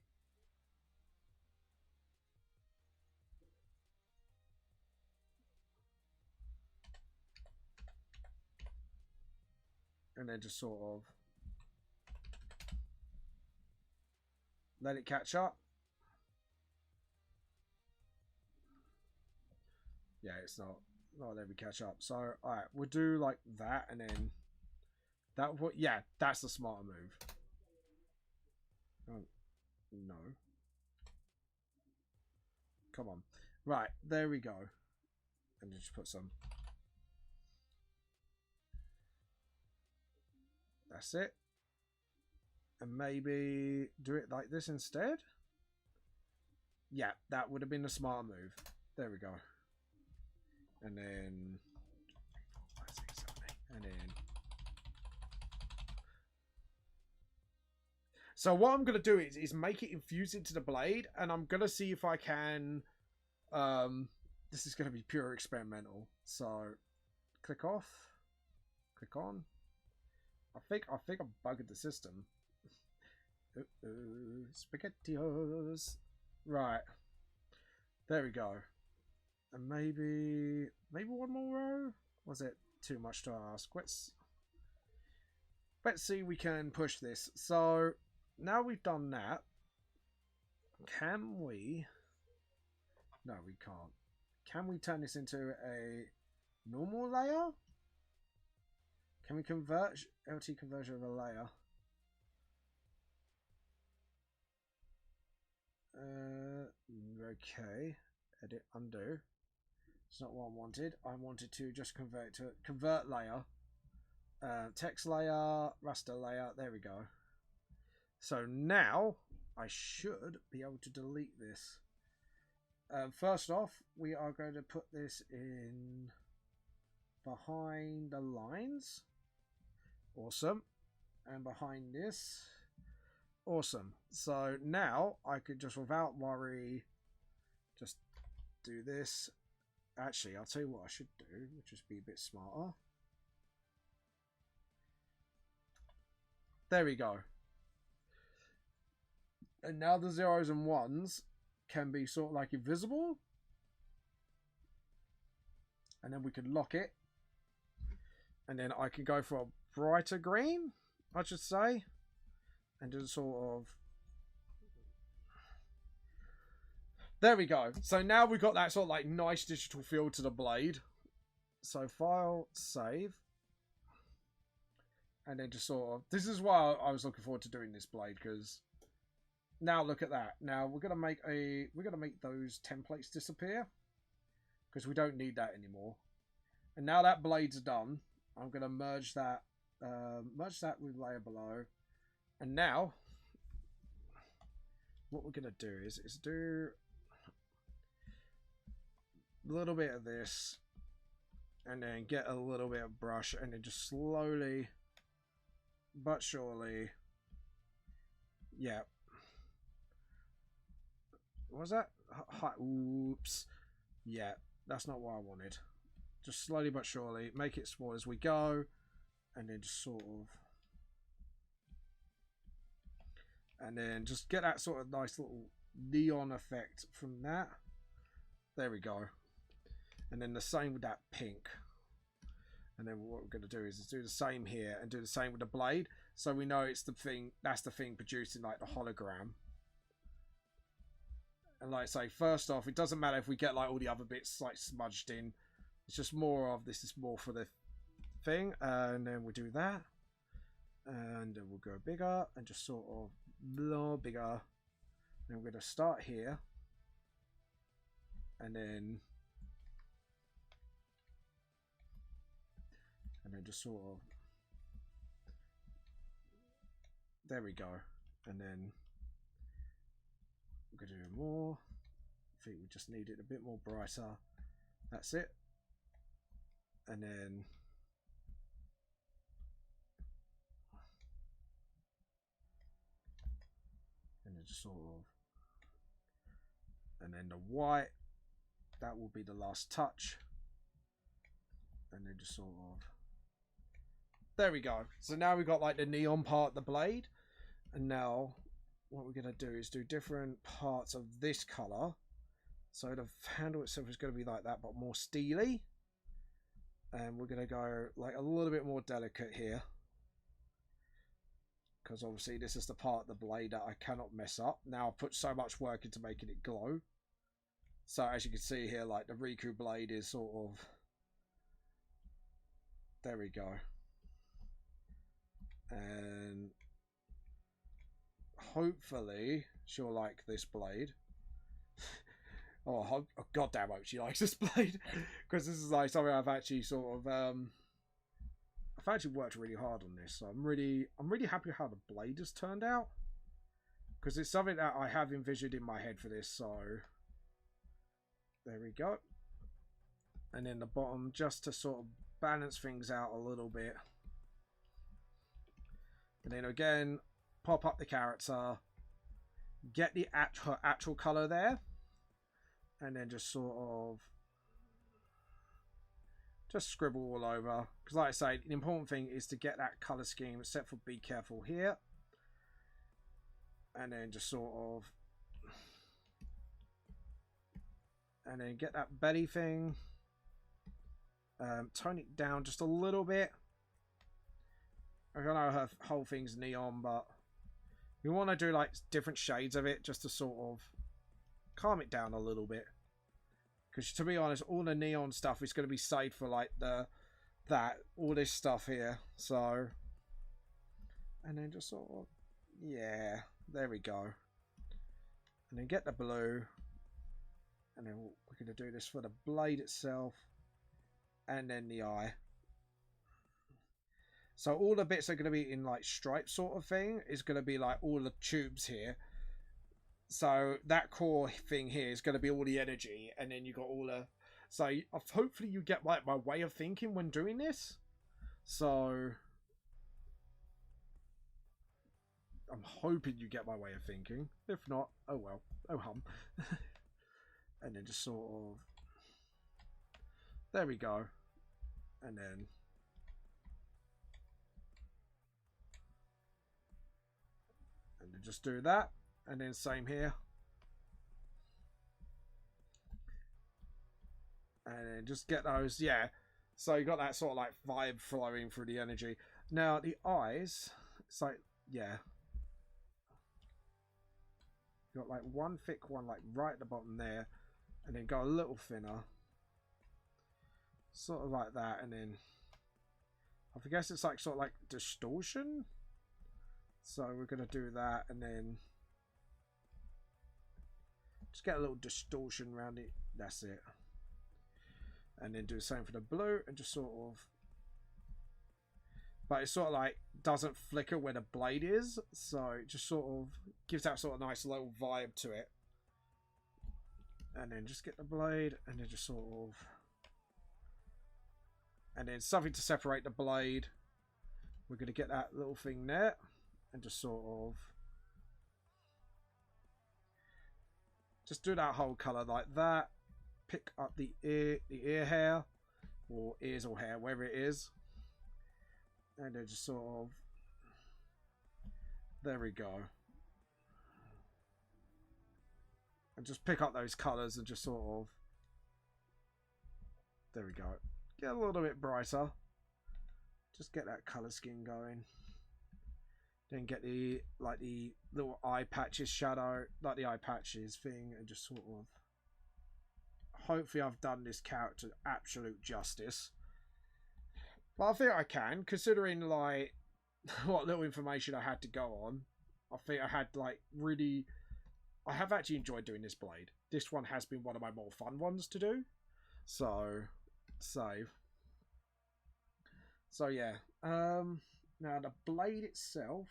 And then just sort of... let it catch up. Yeah, it's not letting me catch up. So, alright, we'll do like that, and then that. Yeah, that's the smarter move. Oh, no. Come on. Right, there we go. And just put some. That's it. And maybe do it like this instead. Yeah, that would have been the smarter move. There we go. And then... And then... So what I'm going to do is make it infuse into the blade. And I'm going to see if I can... this is going to be pure experimental. So, click off. Click on. I think I've bugged the system. Spaghettios. Right. There we go. And maybe one more row? Was it too much to ask? Let's see, we can push this. So now we've done that. Can we? No, we can't. Can we turn this into a normal layer? Can we convert LT conversion of a layer? Okay. Edit, undo. It's not what I wanted. I wanted to just convert it to convert layer. Text layer, raster layer. There we go. So now I should be able to delete this. First off, we are going to put this in behind the lines. Awesome. And behind this. Awesome. So now I could just, without worry, just do this. Actually, I'll tell you what I should do, which is be a bit smarter. There we go. And now the zeros and ones can be sort of like invisible. And then we can lock it. And then I can go for a brighter green, I should say. And just sort of... There we go. So now we've got that sort of like nice digital feel to the blade. So file, save. And then just sort of... This is why I was looking forward to doing this blade, because... Now look at that. Now we're gonna make those templates disappear, because we don't need that anymore. And now that blade's done, I'm gonna merge that with layer below. And now what we're gonna do is do a little bit of this, and then get a little bit of brush, and then just slowly but surely, yeah. What was that? Oops. Yeah, that's not what I wanted. Just slowly but surely, make it small as we go, and then just sort of, and then just get that sort of nice little neon effect from that. There we go. And then the same with that pink. And then what we're going to do is do the same here and do the same with the blade, so we know it's the thing, that's the thing producing like the hologram. And like I say, first off, it doesn't matter if we get like all the other bits like smudged in. It's just more of, this is more for the thing. And then we'll do that. And then we'll go bigger and just sort of blow bigger. Then we're going to start here. And then just sort of, there we go. And then we're going to do more. I think we just need it a bit more brighter. That's it. And then just sort of, and then the white, that will be the last touch. And then just sort of, there we go. So now we've got like the neon part of the blade. And now what we're going to do is do different parts of this color. So the handle itself is going to be like that, but more steely. And we're going to go like a little bit more delicate here. Because obviously this is the part of the blade that I cannot mess up. Now I've put so much work into making it glow. So as you can see here, like the Riku blade is sort of, there we go. And hopefully she'll like this blade. Oh goddamn, I hope she likes this blade. Because this is like something I've actually sort of I've actually worked really hard on this, so I'm really happy how the blade has turned out, because it's something that I have envisioned in my head for this. So there we go. And then the bottom, just to sort of balance things out a little bit. And then again, pop up the character, get the actual color there, and then just sort of just scribble all over. Because like I say, the important thing is to get that color scheme, except for be careful here. And then just sort of, and then get that belly thing. Tone it down just a little bit. I don't know, her whole thing's neon, but we want to do like different shades of it just to sort of calm it down a little bit. Because to be honest, all the neon stuff is going to be saved for like all this stuff here. So, and then just sort of, yeah, there we go. And then get the blue. And then we're going to do this for the blade itself. And then the eye. So all the bits are going to be in like stripes sort of thing. Is going to be like all the tubes here. So that core thing here is going to be all the energy, and then you got all the. So hopefully you get like my way of thinking when doing this. So I'm hoping you get my way of thinking. If not, oh well, oh hum. And then just sort of. There we go, and then. And then just do that. And then same here. And then just get those, yeah. So you got that sort of like vibe flowing through the energy. Now the eyes, it's like, yeah. You got like one thick one like right at the bottom there. And then go a little thinner. Sort of like that. And then, I guess it's like sort of like distortion. So we're going to do that, and then just get a little distortion around it. That's it. And then do the same for the blue, and just sort of, but it sort of like doesn't flicker where the blade is, so it just sort of gives that sort of nice little vibe to it. And then just get the blade, and then just sort of, and then something to separate the blade. We're going to get that little thing there. And just sort of just do that whole color like that. Pick up the ear hair, or ears or hair, wherever it is, and then just sort of, there we go. And just pick up those colors and just sort of, there we go. Get a little bit brighter. Just get that color scheme going. Then get the little eye patches shadow, like the eye patches thing, and just sort of. Hopefully, I've done this character absolute justice. But I think I can, considering like what little information I had to go on. I think I had like really. I have actually enjoyed doing this blade. This one has been one of my more fun ones to do. So yeah. Now the blade itself,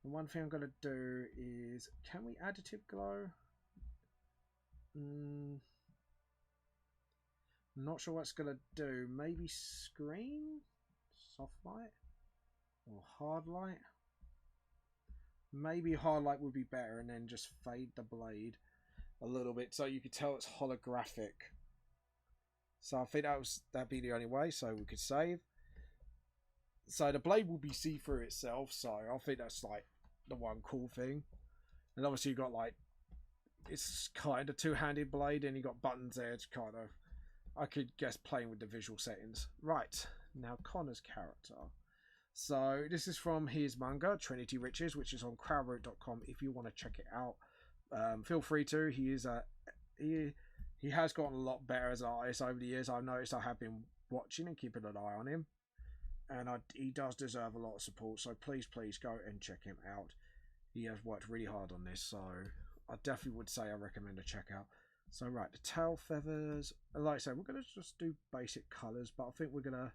And one thing I'm going to do is, can we additive glow? Not sure what it's going to do. Maybe screen? Soft light? Or hard light? Maybe hard light would be better, and then just fade the blade a little bit so you could tell it's holographic. So I think that'd be the only way, so we could save. So the blade will be see-through itself, so I think that's like the one cool thing. And obviously you got like, it's kind of two-handed blade, and you got buttons there to kind of, I could guess, playing with the visual settings. Right, now Connor's character. So this is from his manga, Trinity Riches, which is on crowdrote.com if you want to check it out. Feel free to. He has gotten a lot better as an artist over the years. I've noticed I have been watching and keeping an eye on him. And he does deserve a lot of support, so please go and check him out. He has worked really hard on this, so I definitely would say I recommend a check out. So right, the tail feathers, like I said, we're going to just do basic colours, but I think we're going to,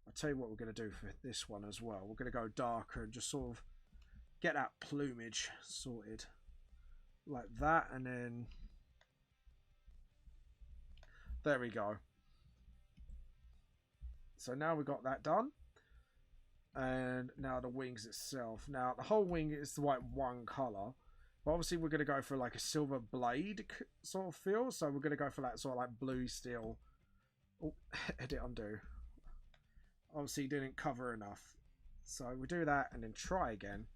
I'll tell you what we're going to do for this one as well. We're going to go darker and just sort of get that plumage sorted like that, and then there we go. So now we've got that done. And now the wings itself. Now the whole wing is like one colour. But obviously we're going to go for like a silver blade sort of feel. So we're going to go for that sort of like blue steel. Oh, edit undo. Obviously didn't cover enough. So we do that and then try again.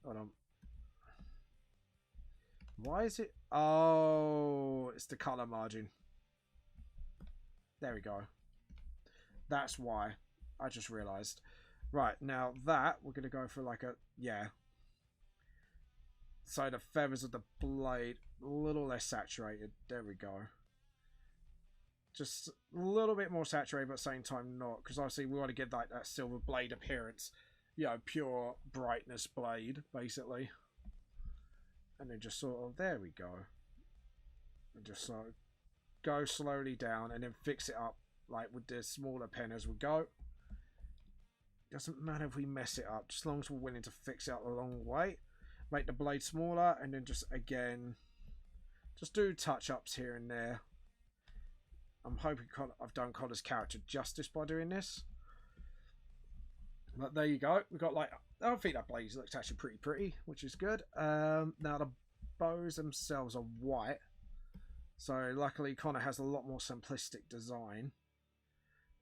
Hold on. Why is it? Oh, it's the colour margin. There we go. That's why. I just realised. Right, now that, we're going to go for like a, yeah. So the feathers of the blade, a little less saturated. There we go. Just a little bit more saturated, but at the same time not. Because obviously we want to get like that silver blade appearance. You know, pure brightness blade, basically. And then just sort of, there we go. And just sort of go slowly down and then fix it up. Like with the smaller pen as we go. Doesn't matter if we mess it up, just as long as we're willing to fix it up a long way. Make the blade smaller and then just again, just do touch-ups here and there. I'm hoping I've done Connor's character justice by doing this. But there you go. We've got like, I think that blade looks actually pretty, which is good. Now the bows themselves are white. So luckily Connor has a lot more simplistic design.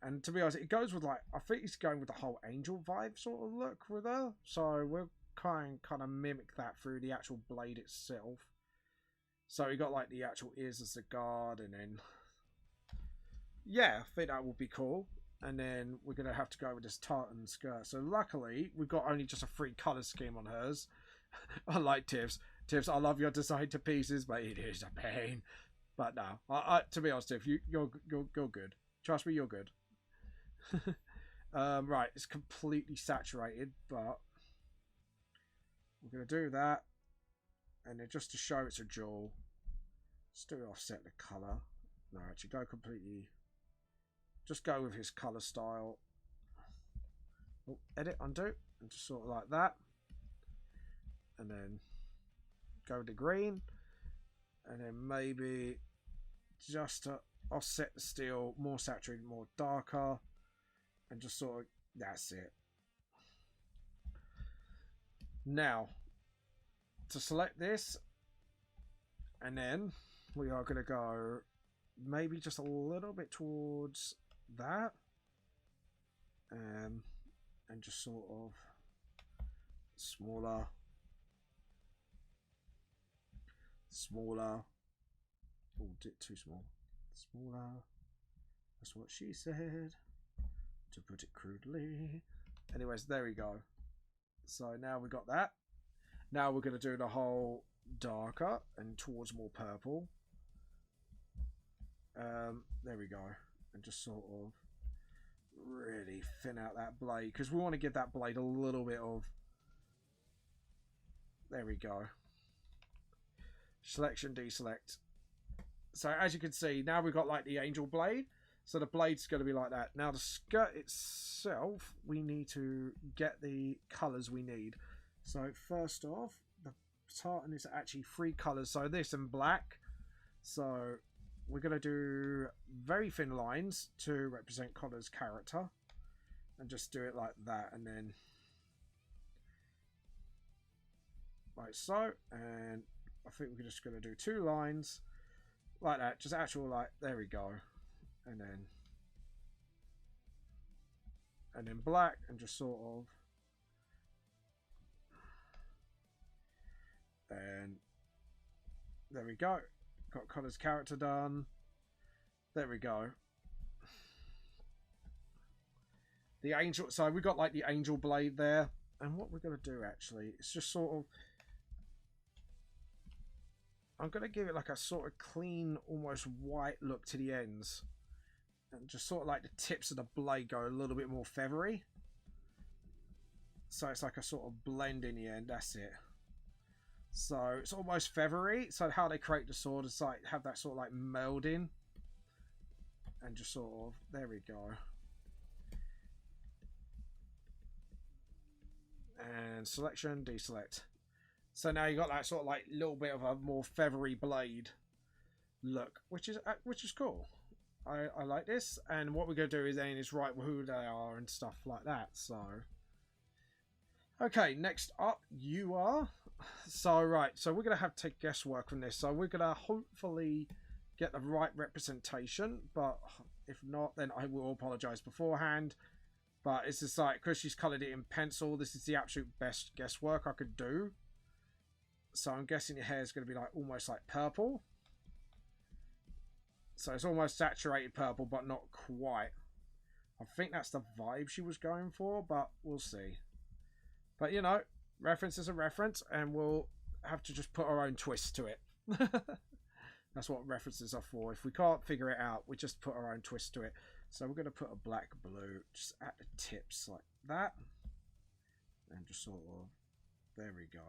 And to be honest, it goes with like, I think he's going with the whole angel vibe sort of look with her. So we'll kind of mimic that through the actual blade itself. So we got like the actual ears as the guard, and then yeah, I think that would be cool. And then we're going to have to go with this tartan skirt. So luckily, we've got only just a 3 colour scheme on hers. Unlike Tiff's. Tiff's, I love your design to pieces, but it is a pain. But no, to be honest, Tiff, you're good. Trust me, you're good. Right, it's completely saturated, but we're going to do that. And then just to show it's a jewel, just do offset the colour. No, actually go completely, just go with his colour style. Oh, edit, undo, and just sort of like that. And then go with the green. And then maybe just to offset the steel, more saturated, more darker. And just sort of, that's it. Now, to select this, and then we are going to go maybe just a little bit towards that. And just sort of smaller. Oh, too small. Smaller. That's what she said, to put it crudely. Anyways, there we go. So now we got that. Now we're going to do the whole darker and towards more purple. There we go. And just sort of really thin out that blade, because we want to give that blade a little bit of, there we go. Selection, deselect. So as you can see, now we've got like the angel blade. So the blade's going to be like that. Now the skirt itself, we need to get the colours we need. So first off, the tartan is actually 3 colours. So this and black. So we're going to do very thin lines to represent Connor's character. And just do it like that. And then like so. And I think we're just going to do 2 lines like that. Just actual like, there we go. And then black and just sort of. And there we go. Got Connor's character done. There we go. The angel. So we got like the angel blade there. And what we're going to do actually, it's just sort of. I'm going to give it like a sort of clean, almost white look to the ends. And just sort of like the tips of the blade go a little bit more feathery. So it's like a sort of blend in the end. That's it. So it's almost feathery. So how they create the sword is like have that sort of like melding. And just sort of, there we go. And selection, deselect. So now you got that sort of like little bit of a more feathery blade look, which is cool. I like this. And what we're going to do is then is write who they are and stuff like that. So, okay, next up you are. So right, so we're going to have to take guesswork from this. So we're going to hopefully get the right representation, but if not, then I will apologise beforehand. But it's just like, because she's coloured it in pencil, this is the absolute best guesswork I could do. So I'm guessing your hair is going to be like almost like purple. So it's almost saturated purple, but not quite. I think that's the vibe she was going for, but we'll see. But you know, reference is a reference, and we'll have to just put our own twist to it. That's what references are for. If we can't figure it out, we just put our own twist to it. So we're going to put a black blue just at the tips like that. And just sort of, there we go.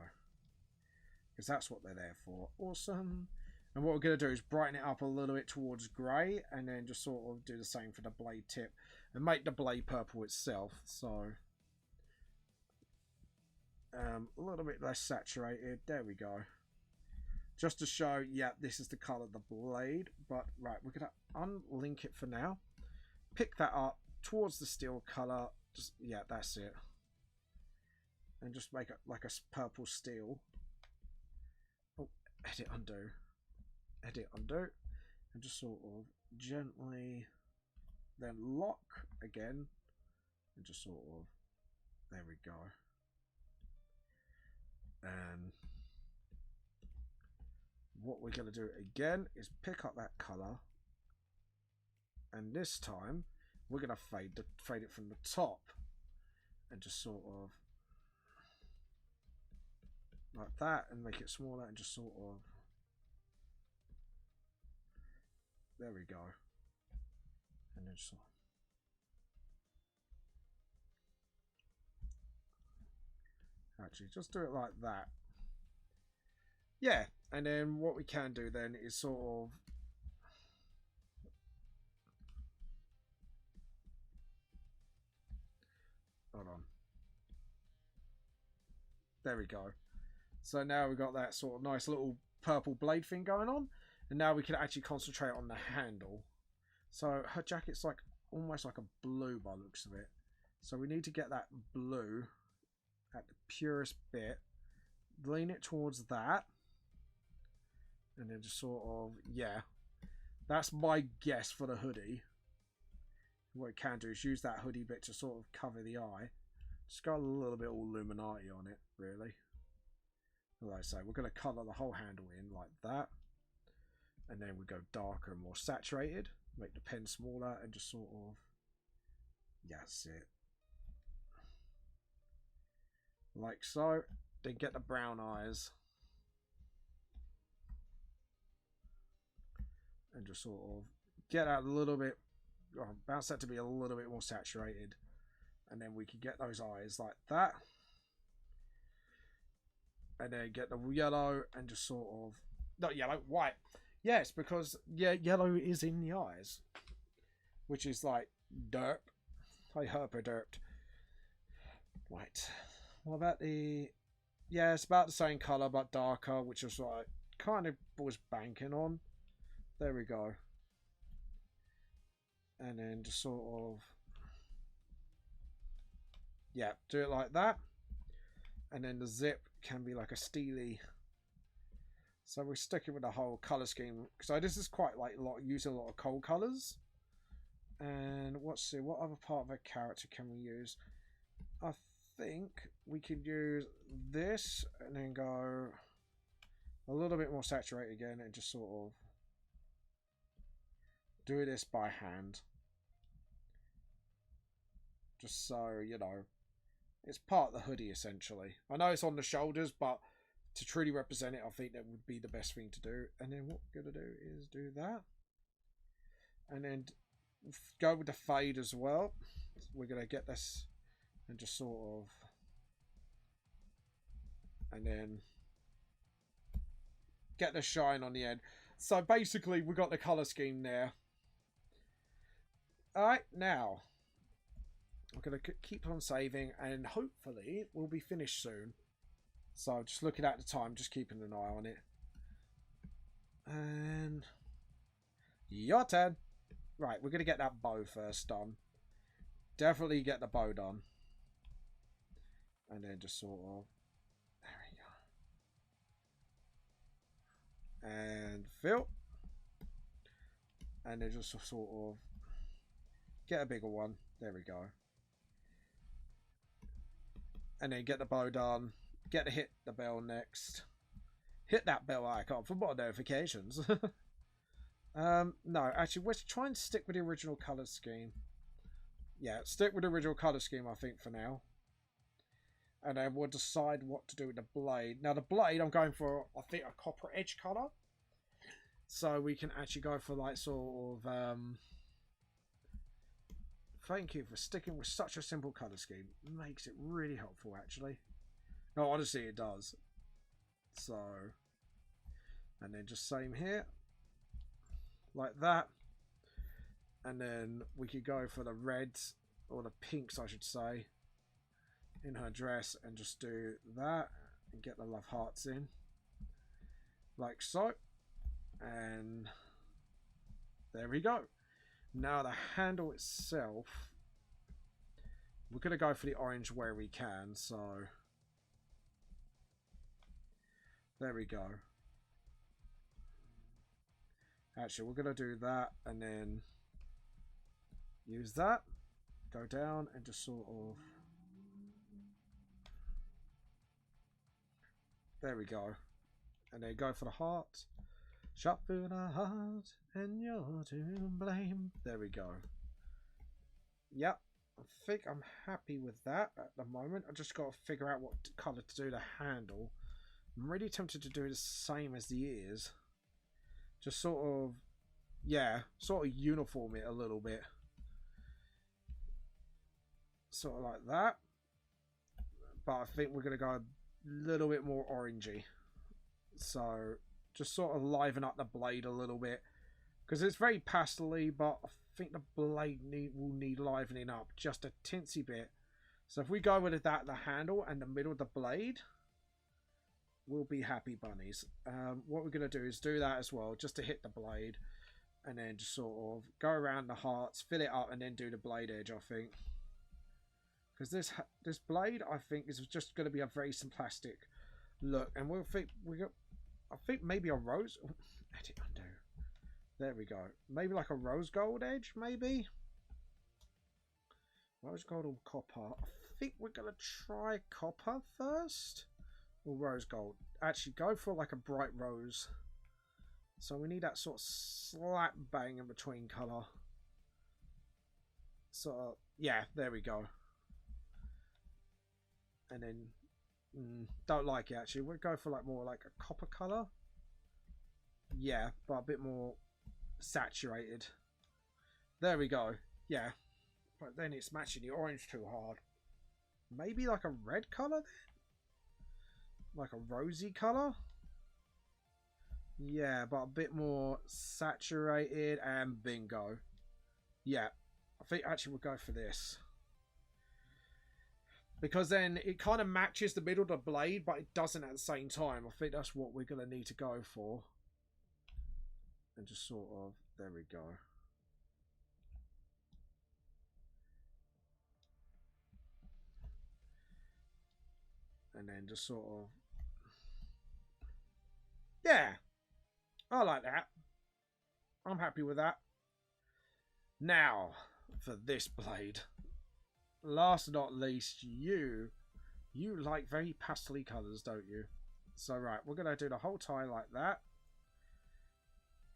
Because that's what they're there for. Awesome. And what we're going to do is brighten it up a little bit towards grey. And then just sort of do the same for the blade tip. And make the blade purple itself. So, a little bit less saturated. There we go. Just to show, yeah, this is the colour of the blade. But, right, we're going to unlink it for now. Pick that up towards the steel colour. Just, yeah, that's it. And just make it like a purple steel. Oh, edit, undo. Edit, undo. And just sort of gently then lock again. And just sort of, there we go. And what we're going to do again is pick up that colour. And this time we're going to fade it from the top. And just sort of like that, and make it smaller, and just sort of, there we go. And then just sort of, actually just do it like that. Yeah, and then what we can do then is sort of, hold on, there we go. So now we've got that sort of nice little purple blade thing going on. And now we can actually concentrate on the handle. So her jacket's like almost like a blue by the looks of it. So we need to get that blue at the purest bit. Lean it towards that. And then just sort of, yeah. That's my guess for the hoodie. What it can do is use that hoodie bit to sort of cover the eye. Just got a little bit all Illuminati on it, really. Like I say, we're going to colour the whole handle in like that. And then we go darker and more saturated. Make the pen smaller and just sort of, yeah, that's it. Like so. Then get the brown eyes. And just sort of get that a little bit, bounce that to be a little bit more saturated. And then we can get those eyes like that. And then get the yellow and just sort of, not yellow, white. Yes, because yeah, yellow is in the eyes, which is like derp. I herper derped. Right. What about the Yeah, it's about the same colour but darker, which is like kind of was banking on. There we go. And then just sort of, yeah, do it like that. And then the zip can be like a steely. So we're sticking with the whole colour scheme. So this is quite like using a lot of cold colours. And let's see, what other part of a character can we use? I think we could use this and then go a little bit more saturated again and just sort of do this by hand. Just so, you know, it's part of the hoodie essentially. I know it's on the shoulders, but to truly represent it, I think that would be the best thing to do. And then what we're going to do is do that. And then go with the fade as well. We're going to get this and just sort of, and then get the shine on the end. So basically we got the color scheme there. Alright, now I'm going to keep on saving and hopefully we'll be finished soon. So just looking at the time, just keeping an eye on it. And your turn. Right, we're going to get that bow first done. Definitely get the bow done. And then just sort of, there we go. And fill. And then just sort of get a bigger one. There we go. And then get the bow done. Get to hit the bell next. Hit that bell icon for more notifications. No, actually, let's try and stick with the original colour scheme. Yeah, stick with the original colour scheme, I think, for now. And then we'll decide what to do with the blade. Now, the blade, I'm going for, I think, a copper edge colour. So we can actually go for, like, sort of... Thank you for sticking with such a simple colour scheme. It makes it really helpful, actually. No, honestly, it does. So... And then just same here. Like that. And then we could go for the reds, or the pinks I should say, in her dress, and just do that and get the love hearts in like so. And there we go. Now the handle itself, we're going to go for the orange where we can, so there we go. Actually, we're going to do that and then use that, go down and just sort of, there we go. And then go for the heart. Shot through the heart and you're to blame. There we go. Yep, I think I'm happy with that at the moment. I just got to figure out what colour to do the handle. I'm really tempted to do the same as the ears. Just sort of, yeah, sort of uniform it a little bit. Sort of like that. But I think we're going to go a little bit more orangey. So just sort of liven up the blade a little bit. Because it's very pastel-y, but I think the blade will need livening up just a tinsy bit. So if we go with that, the handle and the middle of the blade, we'll be happy bunnies. What we're going to do is do that as well, just to hit the blade. And then just sort of go around the hearts, fill it up, and then do the blade edge, I think. Because this blade, I think, is just going to be a very simplistic look. And we'll think, I think maybe a rose. Edit undo. There we go. Maybe like a rose gold edge, maybe? Rose gold or copper? I think we're going to try copper first. Or rose gold. Actually, go for like a bright rose. So we need that sort of slap bang in between colour. So, yeah, there we go. And then, don't like it actually. We'll go for like more like a copper colour. Yeah, but a bit more saturated. There we go. Yeah. But then it's matching the orange too hard. Maybe like a red colour then? Like a rosy colour? Yeah, but a bit more saturated, and bingo. Yeah. I think actually we'll go for this. because then it kind of matches the middle of the blade, but it doesn't at the same time. I think that's what we're going to need to go for. And just sort of, there we go. And then just sort of, yeah, I like that. I'm happy with that. Now, for this blade. Last but not least, you like very pastel-y colours, don't you? So, right, we're going to do the whole tie like that.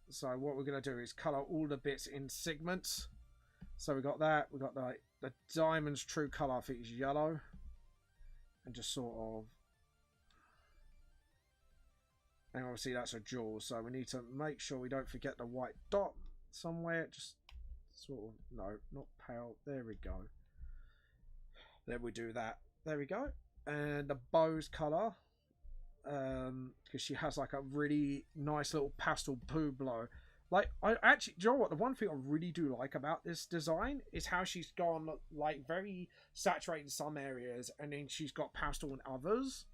So, what we're going to do is colour all the bits in segments. So, we got that. We got the diamond's true colour, I think is yellow. And just sort of... And obviously that's a jewel, so we need to make sure we don't forget the white dot somewhere. Just sort of, no, not pale. There we go. Then we do that. There we go. And the bow's colour, because she has like a really nice little pastel blue blow. Like, I actually, do you know what? The one thing I really do like about this design is how she's gone like very saturated in some areas, and then she's got pastel in others,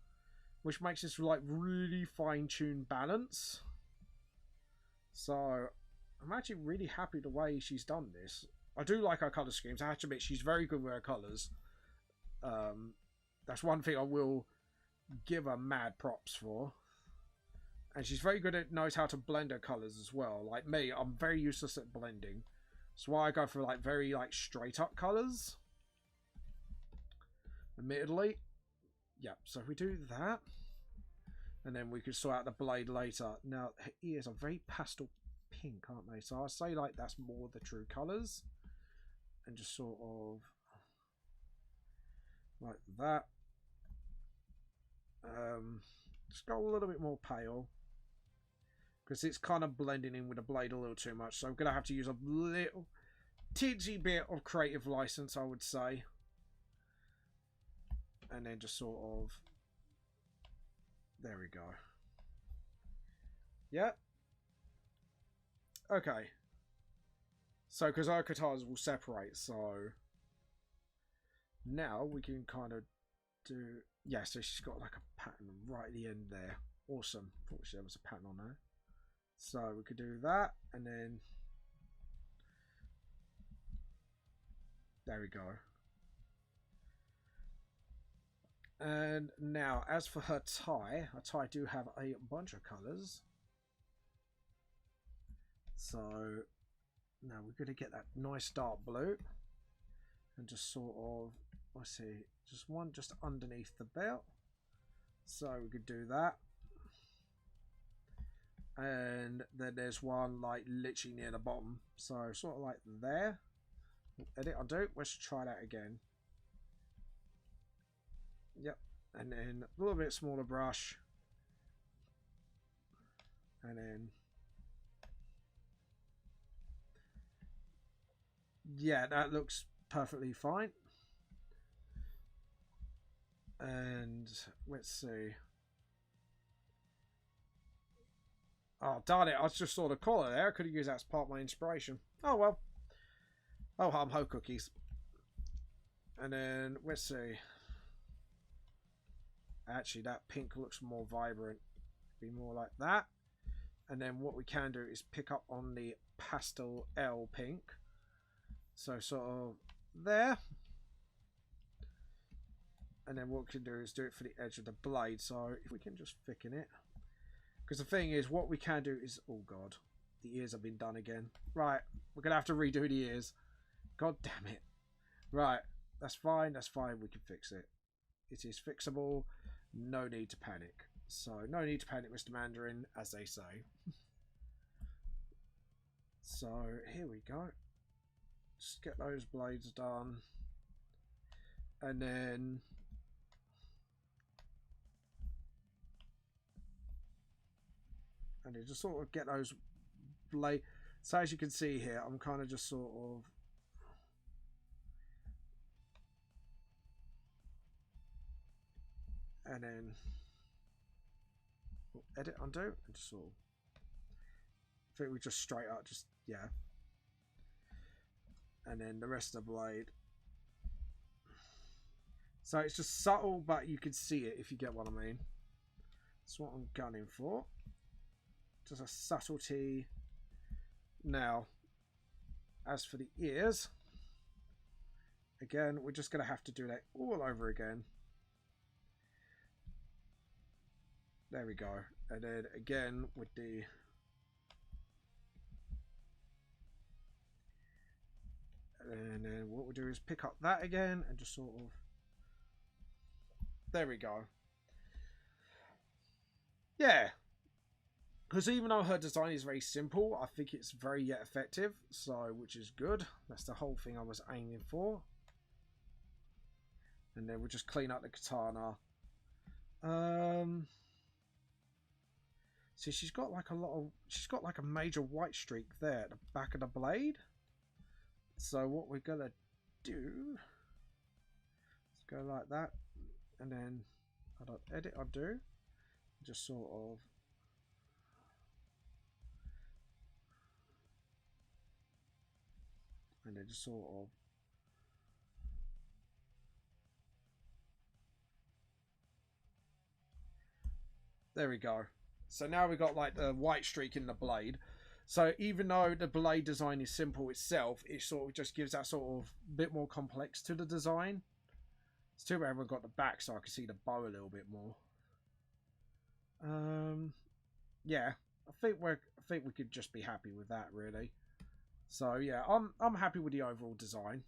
which makes this like really fine-tuned balance. So I'm actually really happy the way she's done this. I do like her colour schemes. I have to admit, she's very good with her colours. That's one thing I will give her mad props for. And she's very good at, knows how to blend her colours as well. Like me, I'm very useless at blending. That's why I go for like very like straight up colours. Admittedly. Yep, so if we do that. And then we could sort out the blade later. Now, her ears are very pastel pink, aren't they? So I'll say like that's more the true colours. And just sort of like that. Just go a little bit more pale. Because it's kind of blending in with the blade a little too much. So I'm going to have to use a little teensy bit of creative license, I would say. And then just sort of... There we go. Yeah. Okay. So, because our katars will separate, so... Now we can kind of do... Yeah, so she's got like a pattern right at the end there. Awesome. Fortunately, there was a pattern on there. So we could do that, and then there we go. And now, as for her tie do have a bunch of colours. So now we're going to get that nice dark blue, and just sort of, let's see, just one just underneath the belt. So we could do that. And then there's one like literally near the bottom, so sort of like there. Edit, undo. Let's try that again. Yep, and then a little bit smaller brush, and then yeah, that looks perfectly fine. And let's see. Oh, darn it. I just saw the collar there. I could have used that as part of my inspiration. Oh, well. Oh, hum-ho cookies. And then, let's see. Actually, that pink looks more vibrant. Be more like that. And then what we can do is pick up on the pastel L pink. So, sort of there. And then what we can do is do it for the edge of the blade. So, if we can just thicken it. Because the thing is, what we can do is... Oh, God. The ears have been done again. Right. We're going to have to redo the ears. God damn it. Right. That's fine. That's fine. We can fix it. It is fixable. No need to panic. So, no need to panic, Mr. Mandarin, as they say. So, here we go. Just get those blades done. And then... And you just sort of get those blade. So as you can see here, I'm kind of just sort of and then edit, undo, and just sort of I think we just straight up, just yeah. And then the rest of the blade. So it's just subtle, but you can see it if you get what I mean. That's what I'm gunning for. Just a subtlety. Now, as for the ears, again, we're just going to have to do that all over again. There we go. And then again with the... And then what we'll do is pick up that again and just sort of... There we go. Yeah. Because even though her design is very simple, I think it's very yet effective. So, which is good. That's the whole thing I was aiming for. And then we'll just clean up the katana. See, she's got like a lot of... She's got like a major white streak there at the back of the blade. So what we're going to do... Let's go like that. And then... I don't edit, I do. Just sort of... And then just sort of... There we go. So now we've got like the white streak in the blade. So even though the blade design is simple itself, it sort of just gives that sort of bit more complex to the design. It's too bad I haven't got the back so I can see the bow a little bit more. Yeah, I think we could just be happy with that really. So yeah, I'm happy with the overall design.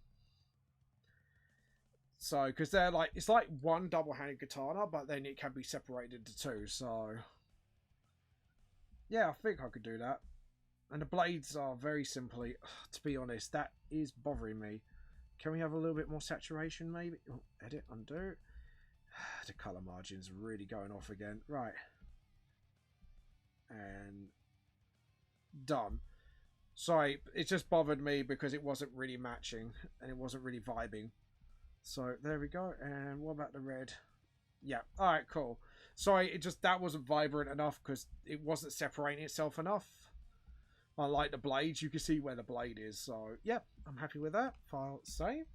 So because they're like, it's like one double-handed katana, but then it can be separated into two. So yeah, I think I could do that. And the blades are very simply, to be honest, that is bothering me. Can we have a little bit more saturation maybe? Oh, edit, undo. The colour margin's really going off again. Right. And done. Sorry, it just bothered me because it wasn't really matching and it wasn't really vibing. So there we go. And what about the red? Yeah. Alright, cool. Sorry, it just, that wasn't vibrant enough because it wasn't separating itself enough. Unlike the blades, you can see where the blade is. So, yeah, I'm happy with that. File, save.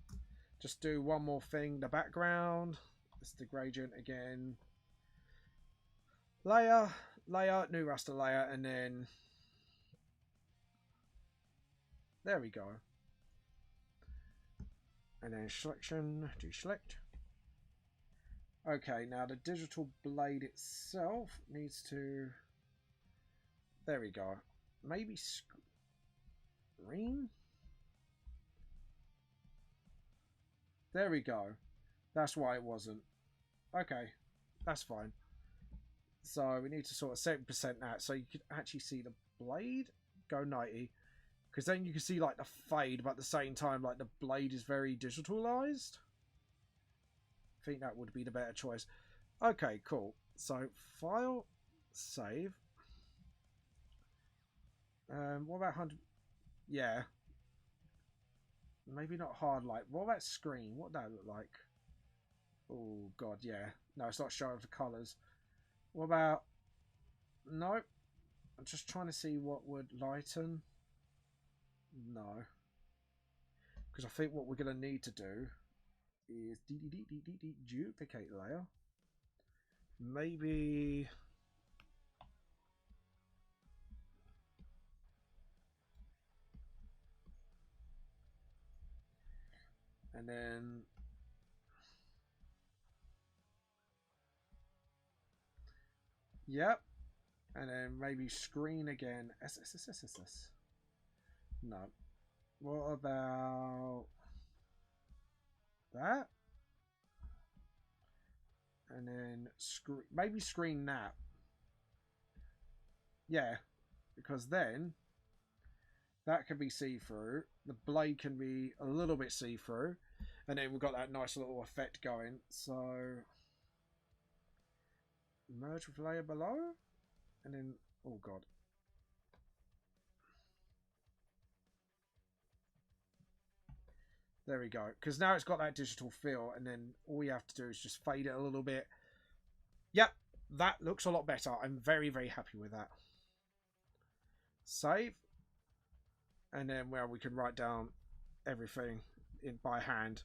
Just do one more thing. The background. It's the gradient again. Layer, new raster layer, and then... There we go. And then selection, deselect. Okay, now the digital blade itself needs to... There we go. Maybe screen? There we go. That's why it wasn't. Okay, that's fine. So we need to sort of 7% that so you can actually see the blade. Go 90. Because then you can see like the fade, but at the same time like the blade is very digitalized. I think that would be the better choice. Okay, cool. So file, save. What about 100? Yeah. Maybe not hard light. What about screen? What would that look like? Oh, God, yeah. No, it's not showing the colours. What about... No. I'm just trying to see what would lighten. No. Because I think what we're going to need to do is duplicate layer. Maybe... And then... Yep. And then maybe screen again. S. No. What about... that? And then maybe screen that. Yeah. Because then... that can be see-through. The blade can be a little bit see-through. And then we've got that nice little effect going. So... merge with layer below. And then... oh, God. There we go. Because now it's got that digital feel. And then all you have to do is just fade it a little bit. Yep. That looks a lot better. I'm very, very happy with that. Save. And then, well, we can write down everything by hand.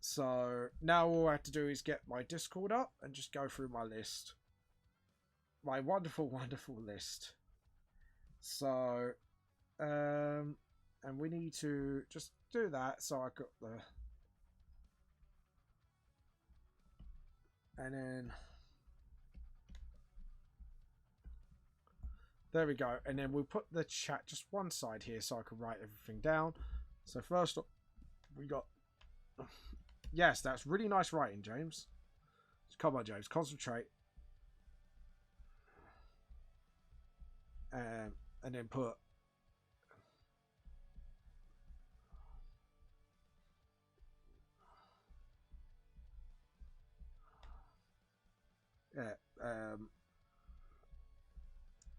So now all I have to do is get my Discord up and just go through my list. My wonderful, wonderful list. So, and we need to just do that. So I got the, and then there we go. And then we'll put the chat just one side here so I can write everything down. So first we got, yes, that's really nice writing, James. Come on, James, concentrate. And then put yeah,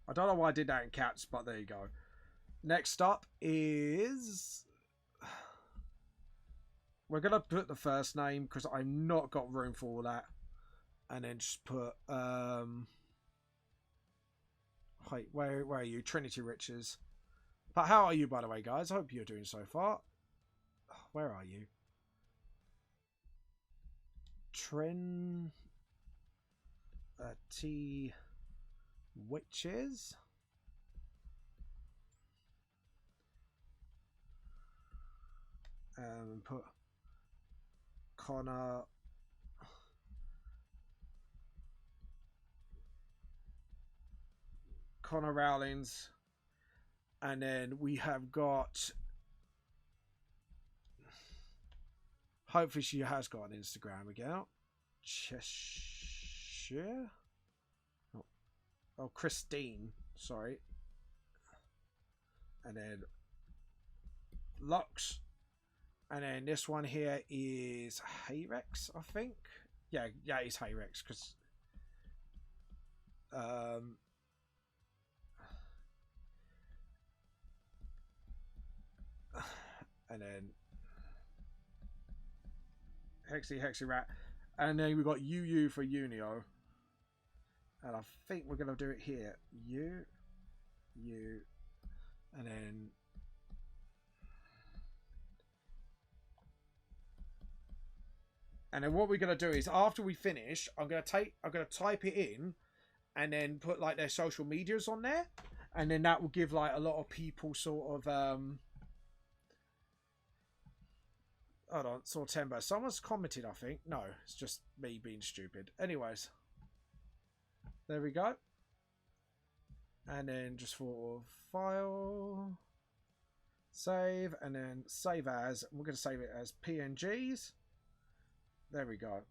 I don't know why I did that in caps, but there you go. Next up is we're gonna put the first name because I've not got room for all that, and then just put wait, where are you? Trinity Riches. But how are you, by the way, guys? I hope you're doing so far. Where are you? T Witches. Put Connor. Connor Rowlings. And then we have got, hopefully she has got an Instagram account. Cheshire? Oh, Christine. Sorry. And then Lux. And then this one here is Hayrex, I think. Yeah, it's Hayrex because and then Hexy Rat. And then we've got UU for Unio. And I think we're gonna do it here. U and then what we're gonna do is after we finish, I'm gonna type it in and then put like their social medias on there, and then that will give like a lot of people sort of hold on, Sortember. Someone's commented, I think. No, it's just me being stupid. Anyways. There we go. And then just for file, save, and then save as. We're going to save it as PNGs. There we go.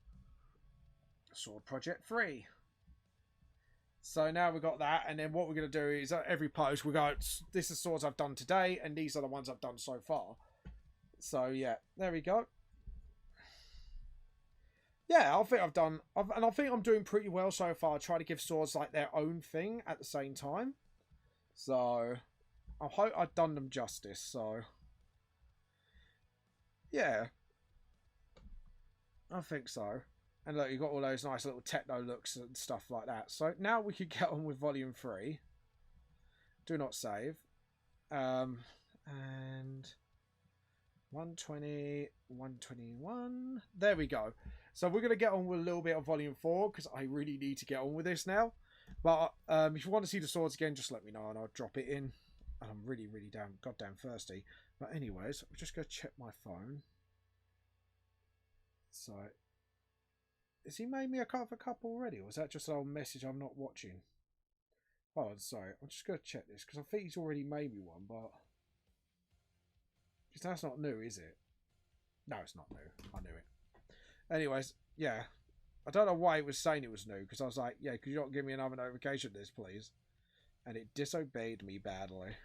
Sword Project 3. So now we've got that, and then what we're going to do is every post we go, this is swords I've done today, and these are the ones I've done so far. So yeah, there we go. Yeah, I think I think I'm doing pretty well so far. I try to give swords like their own thing at the same time. So I hope I've done them justice. So yeah, I think so. And look, you've got all those nice little techno looks and stuff like that. So now we could get on with volume 3. Do not save. And 120, 121. There we go. So we're going to get on with a little bit of volume 4 because I really need to get on with this now. But if you want to see the swords again, just let me know and I'll drop it in. And I'm really, really goddamn thirsty. But anyways, I'm just going to check my phone. So, has he made me a cup already? Or is that just an old message I'm not watching? Oh, sorry. I'm just going to check this because I think he's already made me one, but because that's not new, is it? No, it's not new. I knew it. Anyways, yeah. I don't know why it was saying it was new, because I was like, yeah, could you not give me another notification of this, please? And it disobeyed me badly.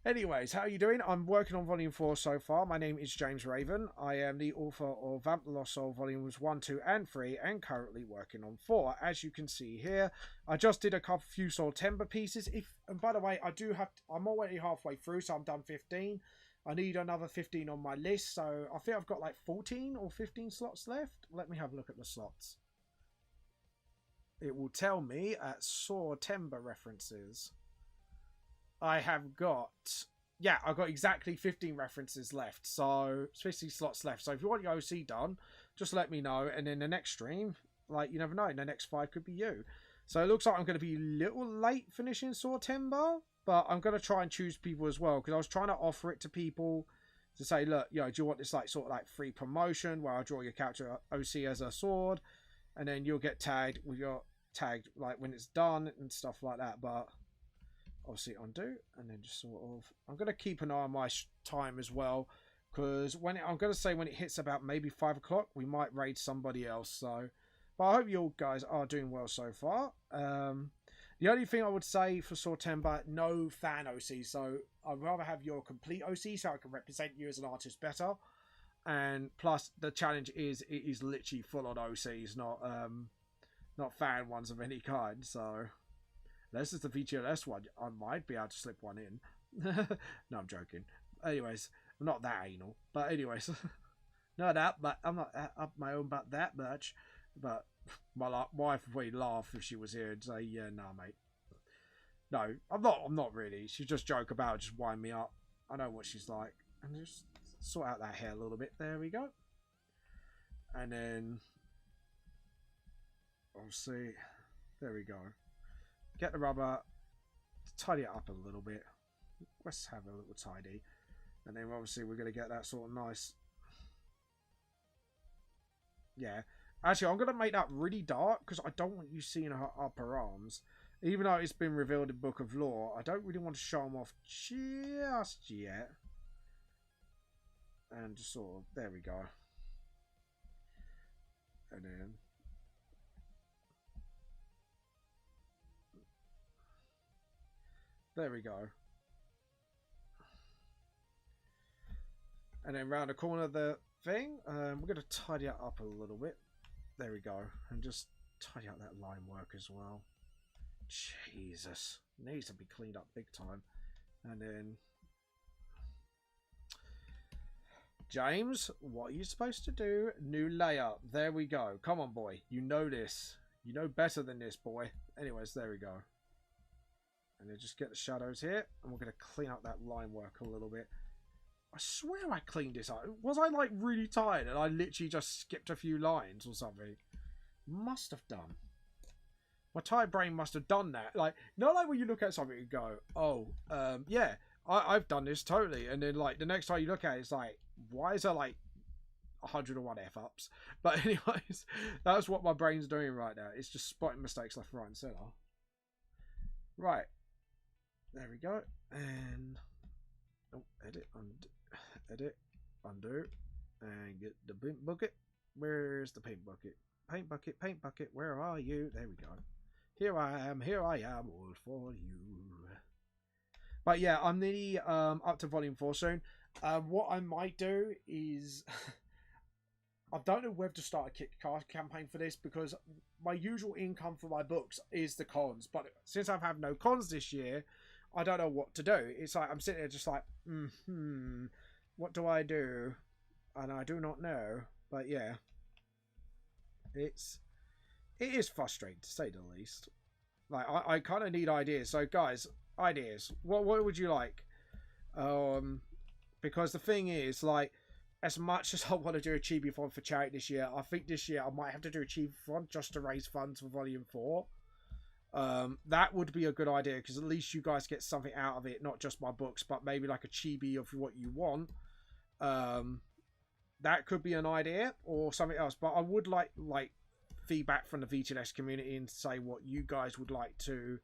Anyways, how are you doing? I'm working on Volume 4 so far. My name is James Raven. I am the author of Vamp the Lost Soul Volumes 1, 2, and 3, and currently working on 4. As you can see here, I just did a few September pieces. And by the way, I'm already halfway through, so I'm done 15. I need another 15 on my list, so I think I've got like 14 or 15 slots left. Let me have a look at the slots. It will tell me at September references. I have got yeah, I've got exactly 15 references left. So 50 slots left. So if you want your OC done, just let me know. And in the next stream, like, you never know, the next 5 could be you. So it looks like I'm going to be a little late finishing September, but I'm going to try and choose people as well, because I was trying to offer it to people to say, look, do you want this like sort of like free promotion where I draw your character OC as a sword, and then you'll get tagged with your tagged like when it's done and stuff like that. But obviously undo, and then just sort of, I'm going to keep an eye on my time as well, because I'm going to say when it hits about maybe 5 o'clock, we might raid somebody else. So, but I hope you guys are doing well so far. The only thing I would say for September, no fan OC. So I'd rather have your complete OC so I can represent you as an artist better. And plus, the challenge is it is literally full on OCs, not fan ones of any kind. So this is the VGLS one. I might be able to slip one in. No, I'm joking. Anyways, I'm not that anal. But anyways, no, that. But I'm not up my own butt that much. But my wife would laugh if she was here and say, "Yeah, nah, mate." No, I'm not. I'm not really. She just joke about, just wind me up. I know what she's like, and just sort out that hair a little bit. There we go. And then obviously, there we go. Get the rubber, tidy it up a little bit. Let's have a little tidy, and then obviously we're gonna get that sort of nice. Yeah. Actually, I'm going to make that really dark because I don't want you seeing her upper arms. Even though it's been revealed in Book of Lore, I don't really want to show them off just yet. And just sort of, there we go. And then there we go. And then round the corner of the thing, we're going to tidy it up a little bit. There we go. And just tidy out that line work as well. Jesus. Needs to be cleaned up big time. And then James, what are you supposed to do? New layout. There we go. Come on, boy. You know this. You know better than this, boy. Anyways, there we go. And then just get the shadows here. And we're going to clean up that line work a little bit. I swear I cleaned this up. Was I like really tired and I literally just skipped a few lines or something? Must have done. My tired brain must have done that. Like, not like when you look at something and go, oh, yeah, I've done this totally. And then like the next time you look at it, it's like, why is there like 101 F-ups? But anyways, that's what my brain's doing right now. It's just spotting mistakes left, right and center. Right. There we go. And oh, edit, undo, and get the paint bucket. Where's the paint bucket? Paint bucket, where are you? There we go. Here I am, all for you. But yeah, I'm nearly up to volume 4 soon. What I might do is I don't know whether to start a Kickstarter campaign for this, because my usual income for my books is the cons. But since I've had no cons this year, I don't know what to do. It's like I'm sitting there just like, what do I do? And I do not know. But yeah, it is frustrating to say the least. Like I kind of need ideas. So guys, ideas. What would you like? Because the thing is, like, as much as I want to do a chibi-thon for charity this year, I think this year I might have to do a chibi-thon just to raise funds for Volume 4. That would be a good idea, because at least you guys get something out of it, not just my books, but maybe like a chibi of what you want. That could be an idea, or something else. But I would like feedback from the VTLS community and say what you guys would like to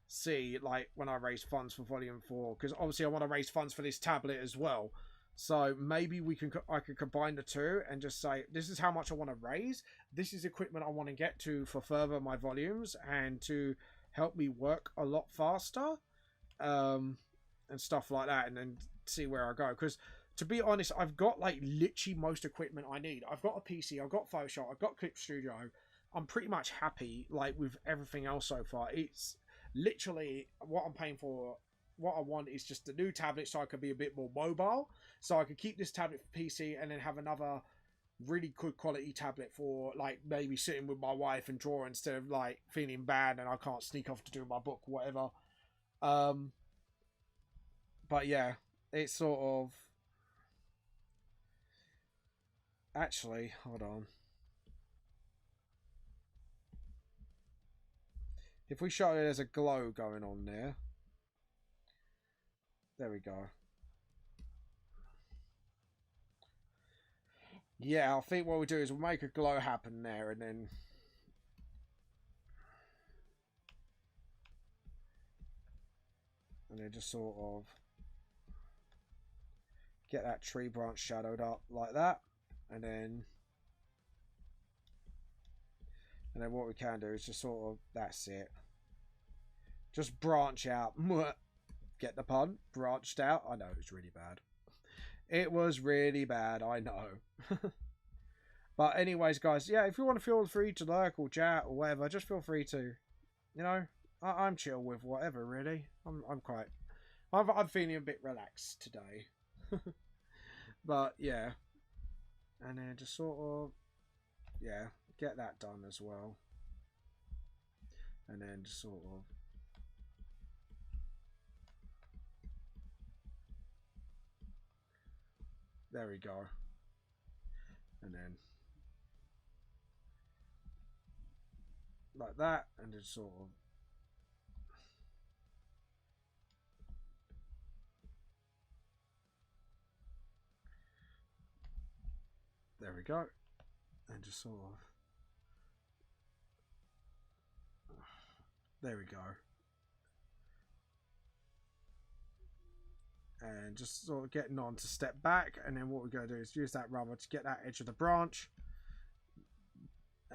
see, like when I raise funds for Volume 4, because obviously I want to raise funds for this tablet as well. So maybe I could combine the two and just say, this is how much I want to raise. This is equipment I want to get to for further my volumes and to help me work a lot faster, and stuff like that, and then see where I go. Because to be honest, I've got like literally most equipment I need. I've got a PC, I've got Photoshop, I've got Clip Studio. I'm pretty much happy like with everything else so far. It's literally what I'm paying for. What I want is just a new tablet so I can be a bit more mobile. So I could keep this tablet for PC and then have another really good quality tablet for like maybe sitting with my wife and draw instead of like feeling bad and I can't sneak off to do my book or whatever. But yeah, it's sort of... Actually, hold on. If we show there's a glow going on there. There we go. Yeah, I think what we do is we'll make a glow happen there, and then just sort of get that tree branch shadowed up like that, and then what we can do is just sort of, that's it, just branch out. Get the pun? Branched out. I know it was really bad. It was really bad, I know. But anyways, guys, yeah, if you want to feel free to lurk or chat or whatever, just feel free to. You know, I'm chill with whatever, really. I'm feeling a bit relaxed today. But yeah, and then just sort of, yeah, get that done as well, and then just sort of, there we go, and then like that, and just sort of, there we go, and just sort of, there we go, and just sort of getting on to step back, and then what we're going to do is use that rubber to get that edge of the branch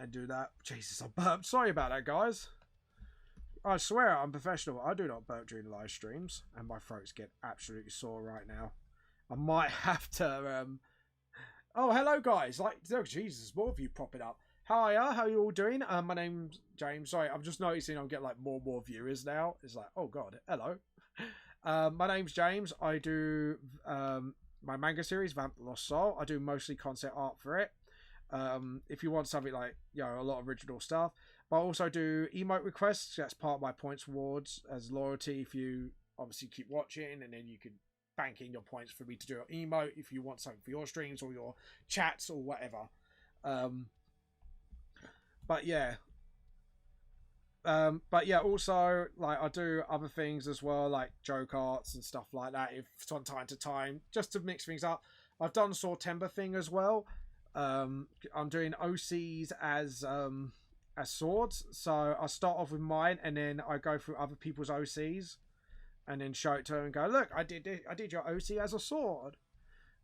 and do that. Jesus, I burped. Sorry about that, guys. I swear I'm professional. I do not burp during live streams, and my throat's getting absolutely sore right now. I might have to oh, hello guys. Like, oh Jesus, more of you popping up. Hiya, how are you all doing? My name's James. Sorry, I'm just noticing I'm getting like more and more viewers now. It's like, oh god, hello. My name's James. I do my manga series, Vamp the Lost Soul. I do mostly concept art for it. If you want something like, you know, a lot of original stuff. But I also do emote requests. That's part of my points rewards as loyalty. If you obviously keep watching, and then you can bank in your points for me to do an emote if you want something for your streams or your chats or whatever. But yeah. Also, like, I do other things as well, like joke arts and stuff like that, if from time to time, just to mix things up. I've done Sortember thing as well. I'm doing OCs as swords, so I start off with mine, and then I go through other people's OCs, and then show it to them and go, look, I did your OC as a sword,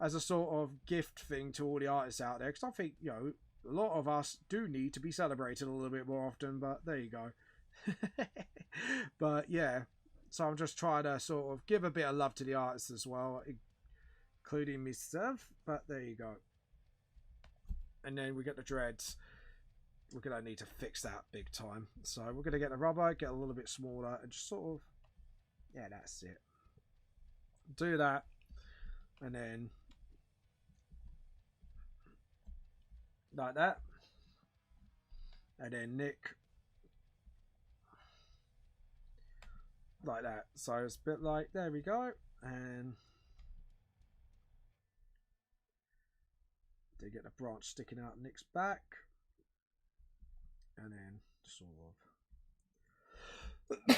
as a sort of gift thing to all the artists out there, because I think, you know, a lot of us do need to be celebrated a little bit more often, but there you go. But yeah, so I'm just trying to sort of give a bit of love to the artists as well, including myself, but there you go. And then we get the dreads. We're going to need to fix that big time. So we're going to get the rubber, get a little bit smaller, and just sort of, yeah, that's it. Do that. And then, like that. And then nick. Like that. So it's a bit like, there we go. And they get the branch sticking out Nick's back. And then sort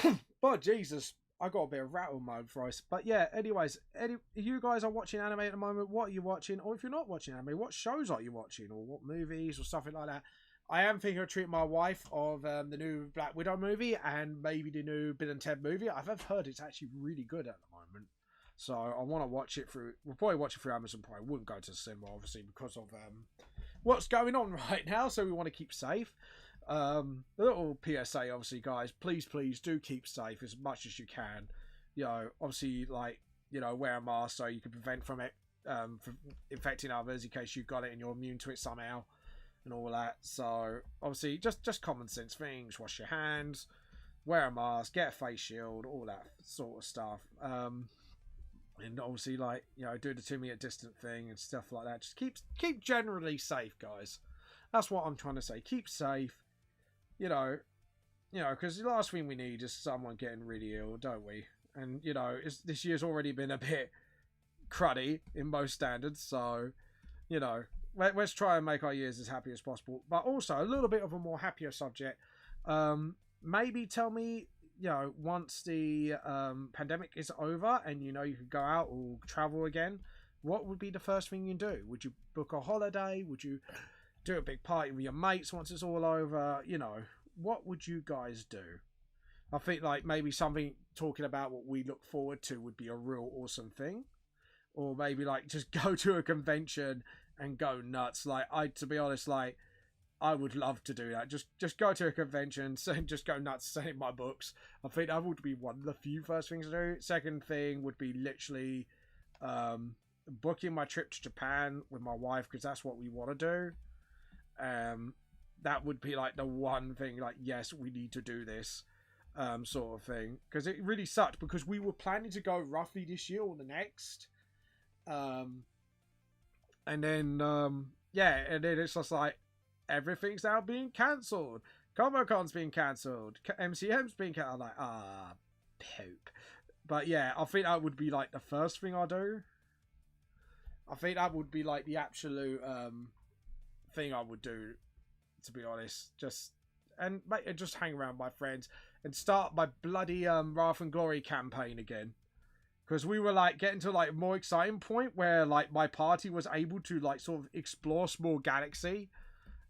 of oh Jesus, I got a bit of rattle mode for us. But yeah, anyways, if you guys are watching anime at the moment, what are you watching? Or if you're not watching anime, what shows are you watching? Or what movies or something like that? I am thinking of treating my wife of the new Black Widow movie, and maybe the new Bill and Ted movie. I've heard it's actually really good at the moment, so I want to watch it through. We'll probably watch it through Amazon Prime. Wouldn't go to the cinema, obviously, because of what's going on right now. So we want to keep safe. A little PSA, obviously, guys. Please do keep safe as much as you can. You know, obviously, like, you know, wear a mask so you can prevent from it from infecting others in case you've got it and you're immune to it somehow. And all that. So obviously just common sense things. Wash your hands, wear a mask, get a face shield, all that sort of stuff. And obviously, like, you know, do the 2 meter distant thing and stuff like that. Just keep generally safe, guys. That's what I'm trying to say. Keep safe. You know, because the last thing we need is someone getting really ill, don't we? And, you know, this year's already been a bit cruddy in most standards. So, you know, let's try and make our years as happy as possible. But also, a little bit of a more happier subject. Maybe tell me, you know, once the pandemic is over and, you know, you could go out or travel again, what would be the first thing you do? Would you book a holiday? Would you do a big party with your mates once it's all over? You know, what would you guys do? I think like maybe something talking about what we look forward to would be a real awesome thing. Or maybe like just go to a convention and go nuts. Like to be honest, like I would love to do that. Just go to a convention and just go nuts selling my books. I think that would be one of the few first things to do. Second thing would be literally booking my trip to Japan with my wife because that's what we want to do. That would be like the one thing. Like yes, we need to do this. Sort of thing, because it really sucked because we were planning to go roughly this year or the next, and then and then it's just like everything's now being cancelled. Comic-Con's being cancelled, MCM's being cancelled. I'm like poop. But yeah, I think that would be like the first thing I do. I think that would be like the absolute thing I would do, to be honest. Just hang around with my friends and start my bloody Wrath and Glory campaign again, because we were like getting to like a more exciting point where like my party was able to like sort of explore small galaxy,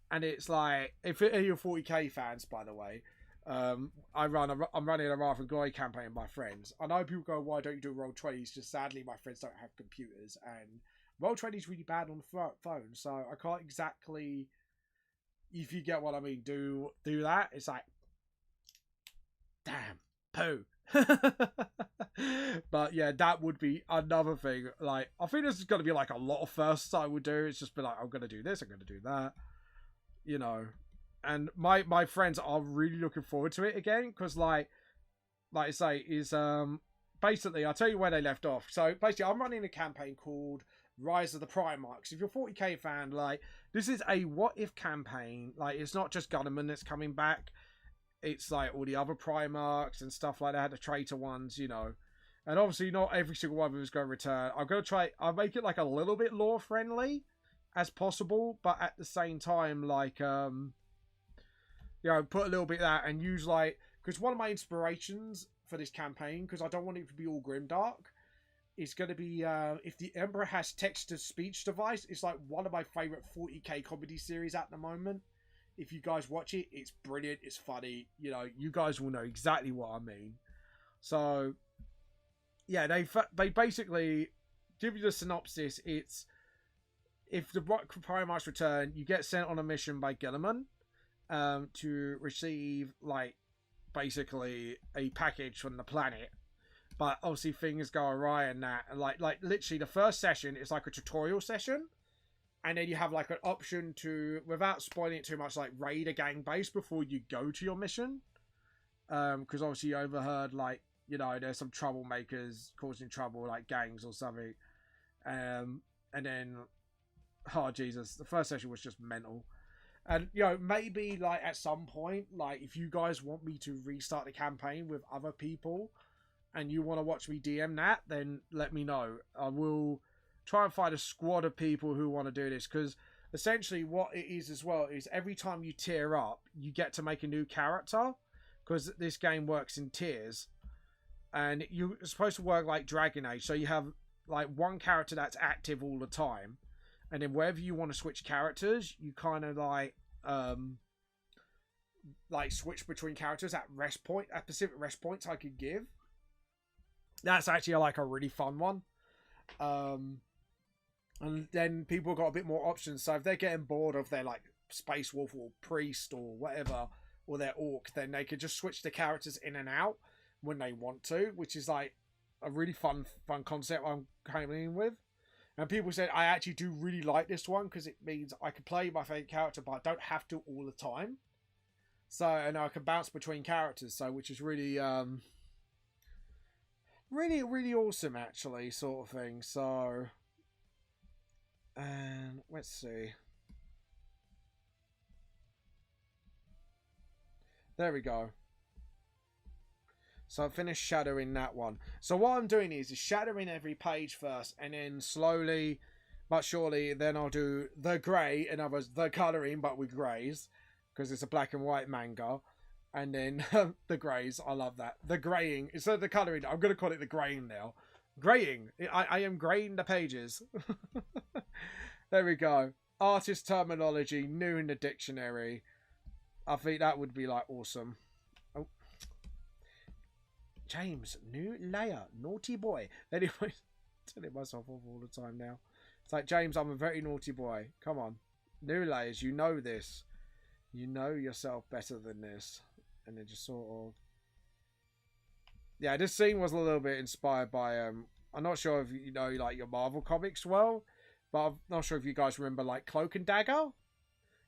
and it's like if you're 40k fans, by the way, I'm running a Wrath and Glory campaign with my friends. I know people go, why don't you do Roll20s? Just sadly my friends don't have computers, and Roll20 is really bad on the phone, so I can't exactly, if you get what I mean, do that. It's like, damn, poo. But yeah, that would be another thing. Like, I think this is going to be like a lot of firsts I would do. It's just be like, I'm going to do this, I'm going to do that, you know. And my friends are really looking forward to it again, because like I say, is basically, I'll tell you where they left off. So basically, I'm running a campaign called Rise of the Primarchs. If you're a 40k fan, like, this is a what if campaign. Like, it's not just Gunnerman that's coming back. It's like all the other Primarchs and stuff like that, the traitor ones, you know. And obviously not every single one of them is going to return. I'll make it like a little bit lore friendly as possible, but at the same time, like, you know, put a little bit of that and use like, because one of my inspirations for this campaign, because I don't want it to be all grimdark, is going to be if the Emperor has text-to-speech device. It's like one of my favorite 40k comedy series at the moment. If you guys watch it, it's brilliant, it's funny, you know, you guys will know exactly what I mean. So yeah, they basically give you the synopsis. It's if the Primarchs return, you get sent on a mission by Gilliman to receive like basically a package from the planet. But obviously things go awry in that, and like literally the first session is like a tutorial session, and then you have like an option to, without spoiling it too much, like raid a gang base before you go to your mission, because obviously you overheard like, you know, there's some troublemakers causing trouble, like gangs or something, and then, oh Jesus, the first session was just mental. And, you know, maybe like at some point, like if you guys want me to restart the campaign with other people and you want to watch me DM that, then let me know. I will try and find a squad of people who want to do this, because essentially what it is as well is every time you tier up, you get to make a new character, because this game works in tiers, and you're supposed to work like Dragon Age, so you have like one character that's active all the time, and then wherever you want to switch characters, you kind of like switch between characters at specific rest points I could give. That's actually like a really fun one. And then people got a bit more options. So if they're getting bored of their like Space Wolf or Priest or whatever, or their Orc, then they could just switch the characters in and out when they want to, which is like a really fun concept I'm coming in with. And people said I actually do really like this one, because it means I can play my favorite character, but I don't have to all the time. So, and I can bounce between characters, so which is really really awesome actually, sort of thing. So, and let's see. There we go. So I finished shadowing that one. So what I'm doing is shadowing every page first, and then slowly but surely then I'll do the grey, in other words, the colouring but with greys, because it's a black and white manga. And then the greys, I love that. The greying, instead of the colouring, I'm going to call it the greying now. Greying. I am greying the pages. There we go. Artist terminology, new in the dictionary. I think that would be like awesome. Oh, James, new layer, naughty boy. Anyway, telling myself off all the time now. It's like, James, I'm a very naughty boy. Come on, new layers. You know this. You know yourself better than this. And then just sort of, yeah. This scene was a little bit inspired by I'm not sure if you know like your Marvel comics well, but I'm not sure if you guys remember like Cloak and Dagger.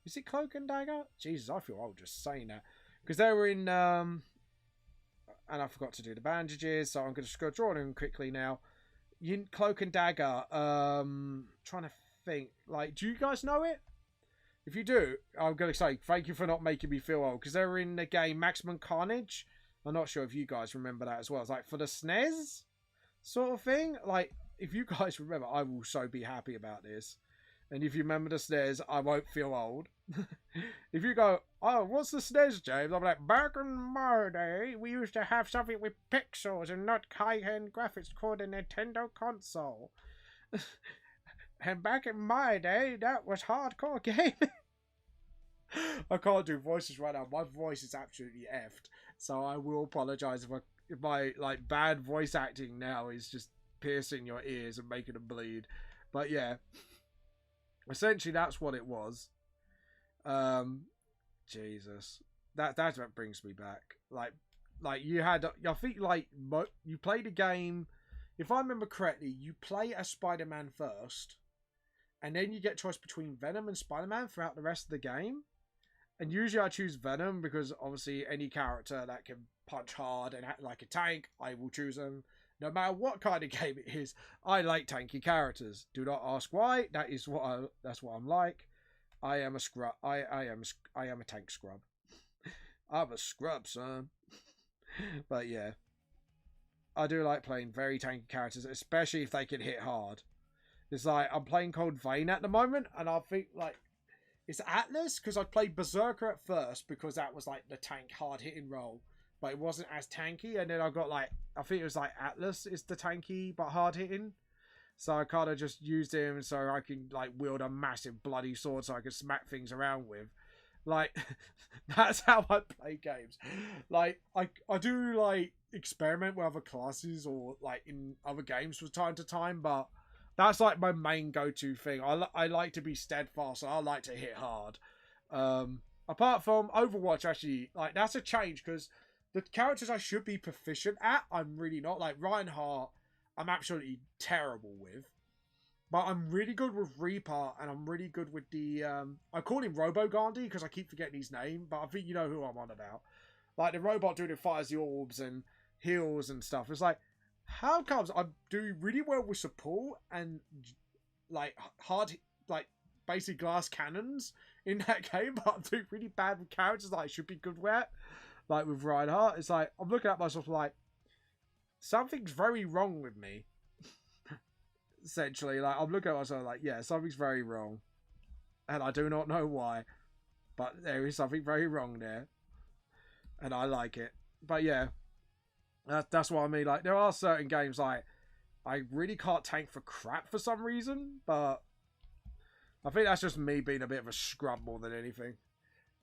Is it Cloak and Dagger? Jesus, I feel old just saying that. Because they were in, and I forgot to do the bandages, so I'm going to go draw them quickly now. Cloak and Dagger, trying to think, like, do you guys know it? If you do, I'm going to say, thank you for not making me feel old, because they were in the game Maximum Carnage. I'm not sure if you guys remember that as well. It's like for the SNES sort of thing. Like, if you guys remember, I will so be happy about this. And if you remember the SNES, I won't feel old. If you go, oh, what's the SNES, James? I'm like, back in my day, we used to have something with pixels and not high-end graphics called a Nintendo console. And back in my day, that was hardcore gaming. I can't do voices right now. My voice is absolutely effed. So I will apologise if my like bad voice acting now is just piercing your ears and making them bleed. But yeah, essentially that's what it was. Jesus, that's what brings me back. Like you had, I think like you played a game. If I remember correctly, you play as Spider-Man first, and then you get choice between Venom and Spider-Man throughout the rest of the game. And usually I choose Venom because obviously any character that can punch hard and act like a tank, I will choose them. No matter what kind of game it is, I like tanky characters. Do not ask why. That's what I'm like. I am a scrub. I am a tank scrub. I'm a scrub, son. But yeah, I do like playing very tanky characters, especially if they can hit hard. It's like I'm playing Cold Vein at the moment, and I think like it's Atlas because I played Berserker at first because that was like the tank hard hitting role, but it wasn't as tanky. And then I got like I think it was like Atlas is the tanky but hard hitting. So I kind of just used him so I can like wield a massive bloody sword so I can smack things around with. Like that's how I play games. Like I do like experiment with other classes or like in other games from time to time, but that's like my main go-to thing. I like to be steadfast. I like to hit hard. Apart from Overwatch, actually, like that's a change because the characters I should be proficient at, I'm really not. Like Reinhardt, I'm absolutely terrible with. But I'm really good with Reaper, and I'm really good with the... I call him Robo Gandhi because I keep forgetting his name, but I think you know who I'm on about. Like the robot dude who fires the orbs and heals and stuff. It's like, how comes I do really well with support and like hard, like basic glass cannons in that game, but I'm doing really bad with characters that I should be good with, like with Reinhardt. It's like I'm looking at myself like something's very wrong with me. Essentially, like I'm looking at myself like, yeah, something's very wrong, and I do not know why, but there is something very wrong there, and I like it. But yeah. That's what I mean. Like, there are certain games like I really can't tank for crap for some reason, but I think that's just me being a bit of a scrub more than anything.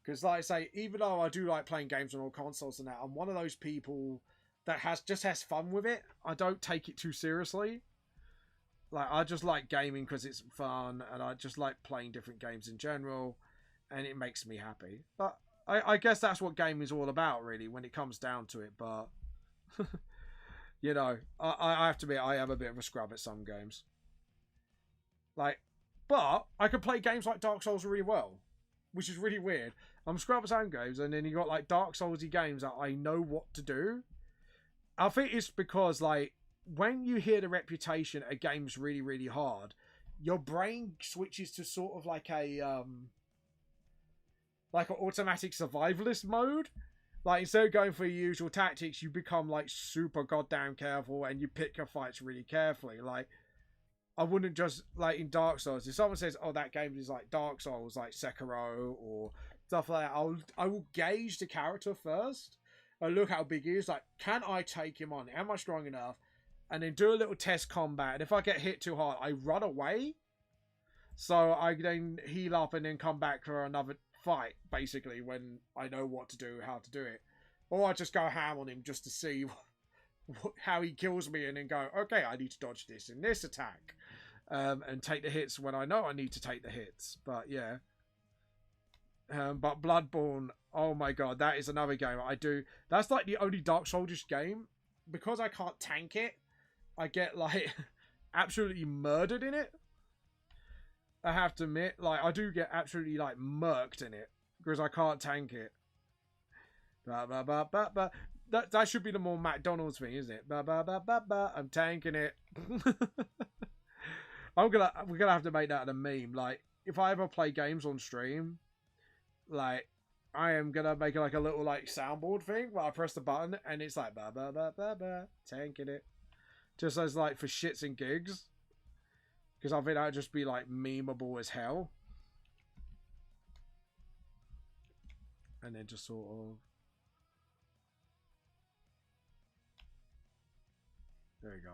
Because, like I say, even though I do like playing games on all consoles and that, I'm one of those people that just has fun with it. I don't take it too seriously. Like, I just like gaming because it's fun, and I just like playing different games in general, and it makes me happy. But I guess that's what gaming is all about, really, when it comes down to it. But you know, I have to admit, I am a bit of a scrub at some games. Like, but I can play games like Dark Souls really well, which is really weird. I'm scrub at some games, and then you got like Dark Soulsy games that I know what to do. I think it's because like when you hear the reputation a game's really, really hard, your brain switches to sort of like a like an automatic survivalist mode. Like, instead of going for your usual tactics, you become, like, super goddamn careful and you pick your fights really carefully. Like, I wouldn't just, like, in Dark Souls, if someone says, oh, that game is like Dark Souls, like Sekiro or stuff like that, I will gauge the character first and look how big he is. Like, can I take him on? Am I strong enough? And then do a little test combat. And if I get hit too hard, I run away. So I then heal up and then come back for another fight, basically, when I know what to do, how to do it. Or I just go ham on him just to see how he kills me and then go, okay, I need to dodge this in this attack. And take the hits when I know I need to take the hits. But yeah. But Bloodborne, oh my god, that is another game I do. That's like the only Dark Souls game. Because I can't tank it, I get like absolutely murdered in it. I have to admit, like, I do get absolutely like murked in it because I can't tank it. That should be the more McDonald's thing, isn't it? I'm tanking it. We're gonna have to make that a meme. Like, if I ever play games on stream, like, I am gonna make like a little like soundboard thing where I press the button and it's like tanking it, just as like for shits and gigs, because I think that would just be like memeable as hell. And then just sort of, there you go.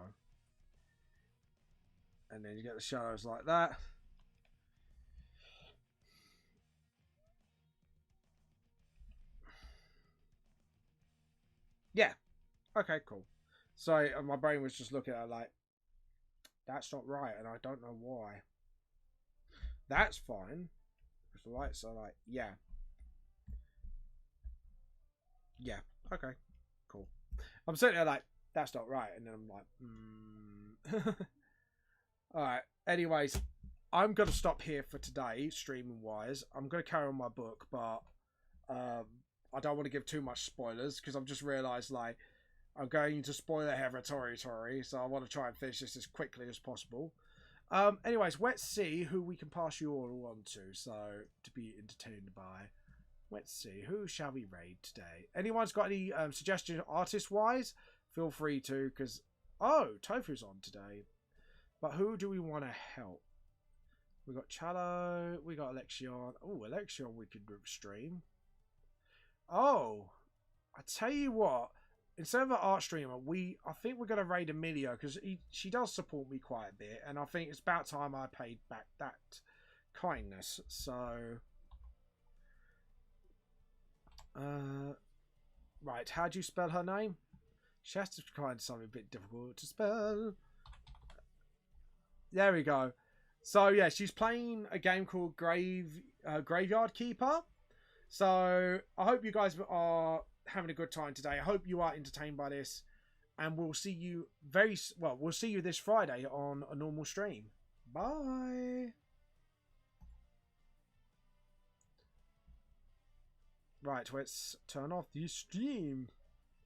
And then you get the shadows like that. Yeah. Okay, cool. So my brain was just looking at it like, that's not right, and I don't know why. That's fine. Because the lights are like, yeah. Yeah. Okay. Cool. I'm sitting there like, that's not right. And then I'm like, Alright. Anyways, I'm going to stop here for today, streaming wise. I'm going to carry on my book, but I don't want to give too much spoilers because I've just realised, like, I'm going into spoiler heavy territory, so I want to try and finish this as quickly as possible. Anyways, let's see who we can pass you all on to, so to be entertained by. Let's see, who shall we raid today? Anyone's got any suggestions artist-wise? Feel free to, because, oh, Tofu's on today. But who do we want to help? We got Chalo, we got Alexion. Oh, Alexion we could stream. Oh, I tell you what, instead of an art streamer, I think we're going to raid Emilio because she does support me quite a bit, and I think it's about time I paid back that kindness. So, right, how do you spell her name? She has to find something a bit difficult to spell. There we go. So yeah, she's playing a game called Graveyard Keeper. So I hope you guys are having a good time today. I hope you are entertained by this, and we'll see you we'll see you this Friday on a normal stream. Bye. Right, let's turn off the stream.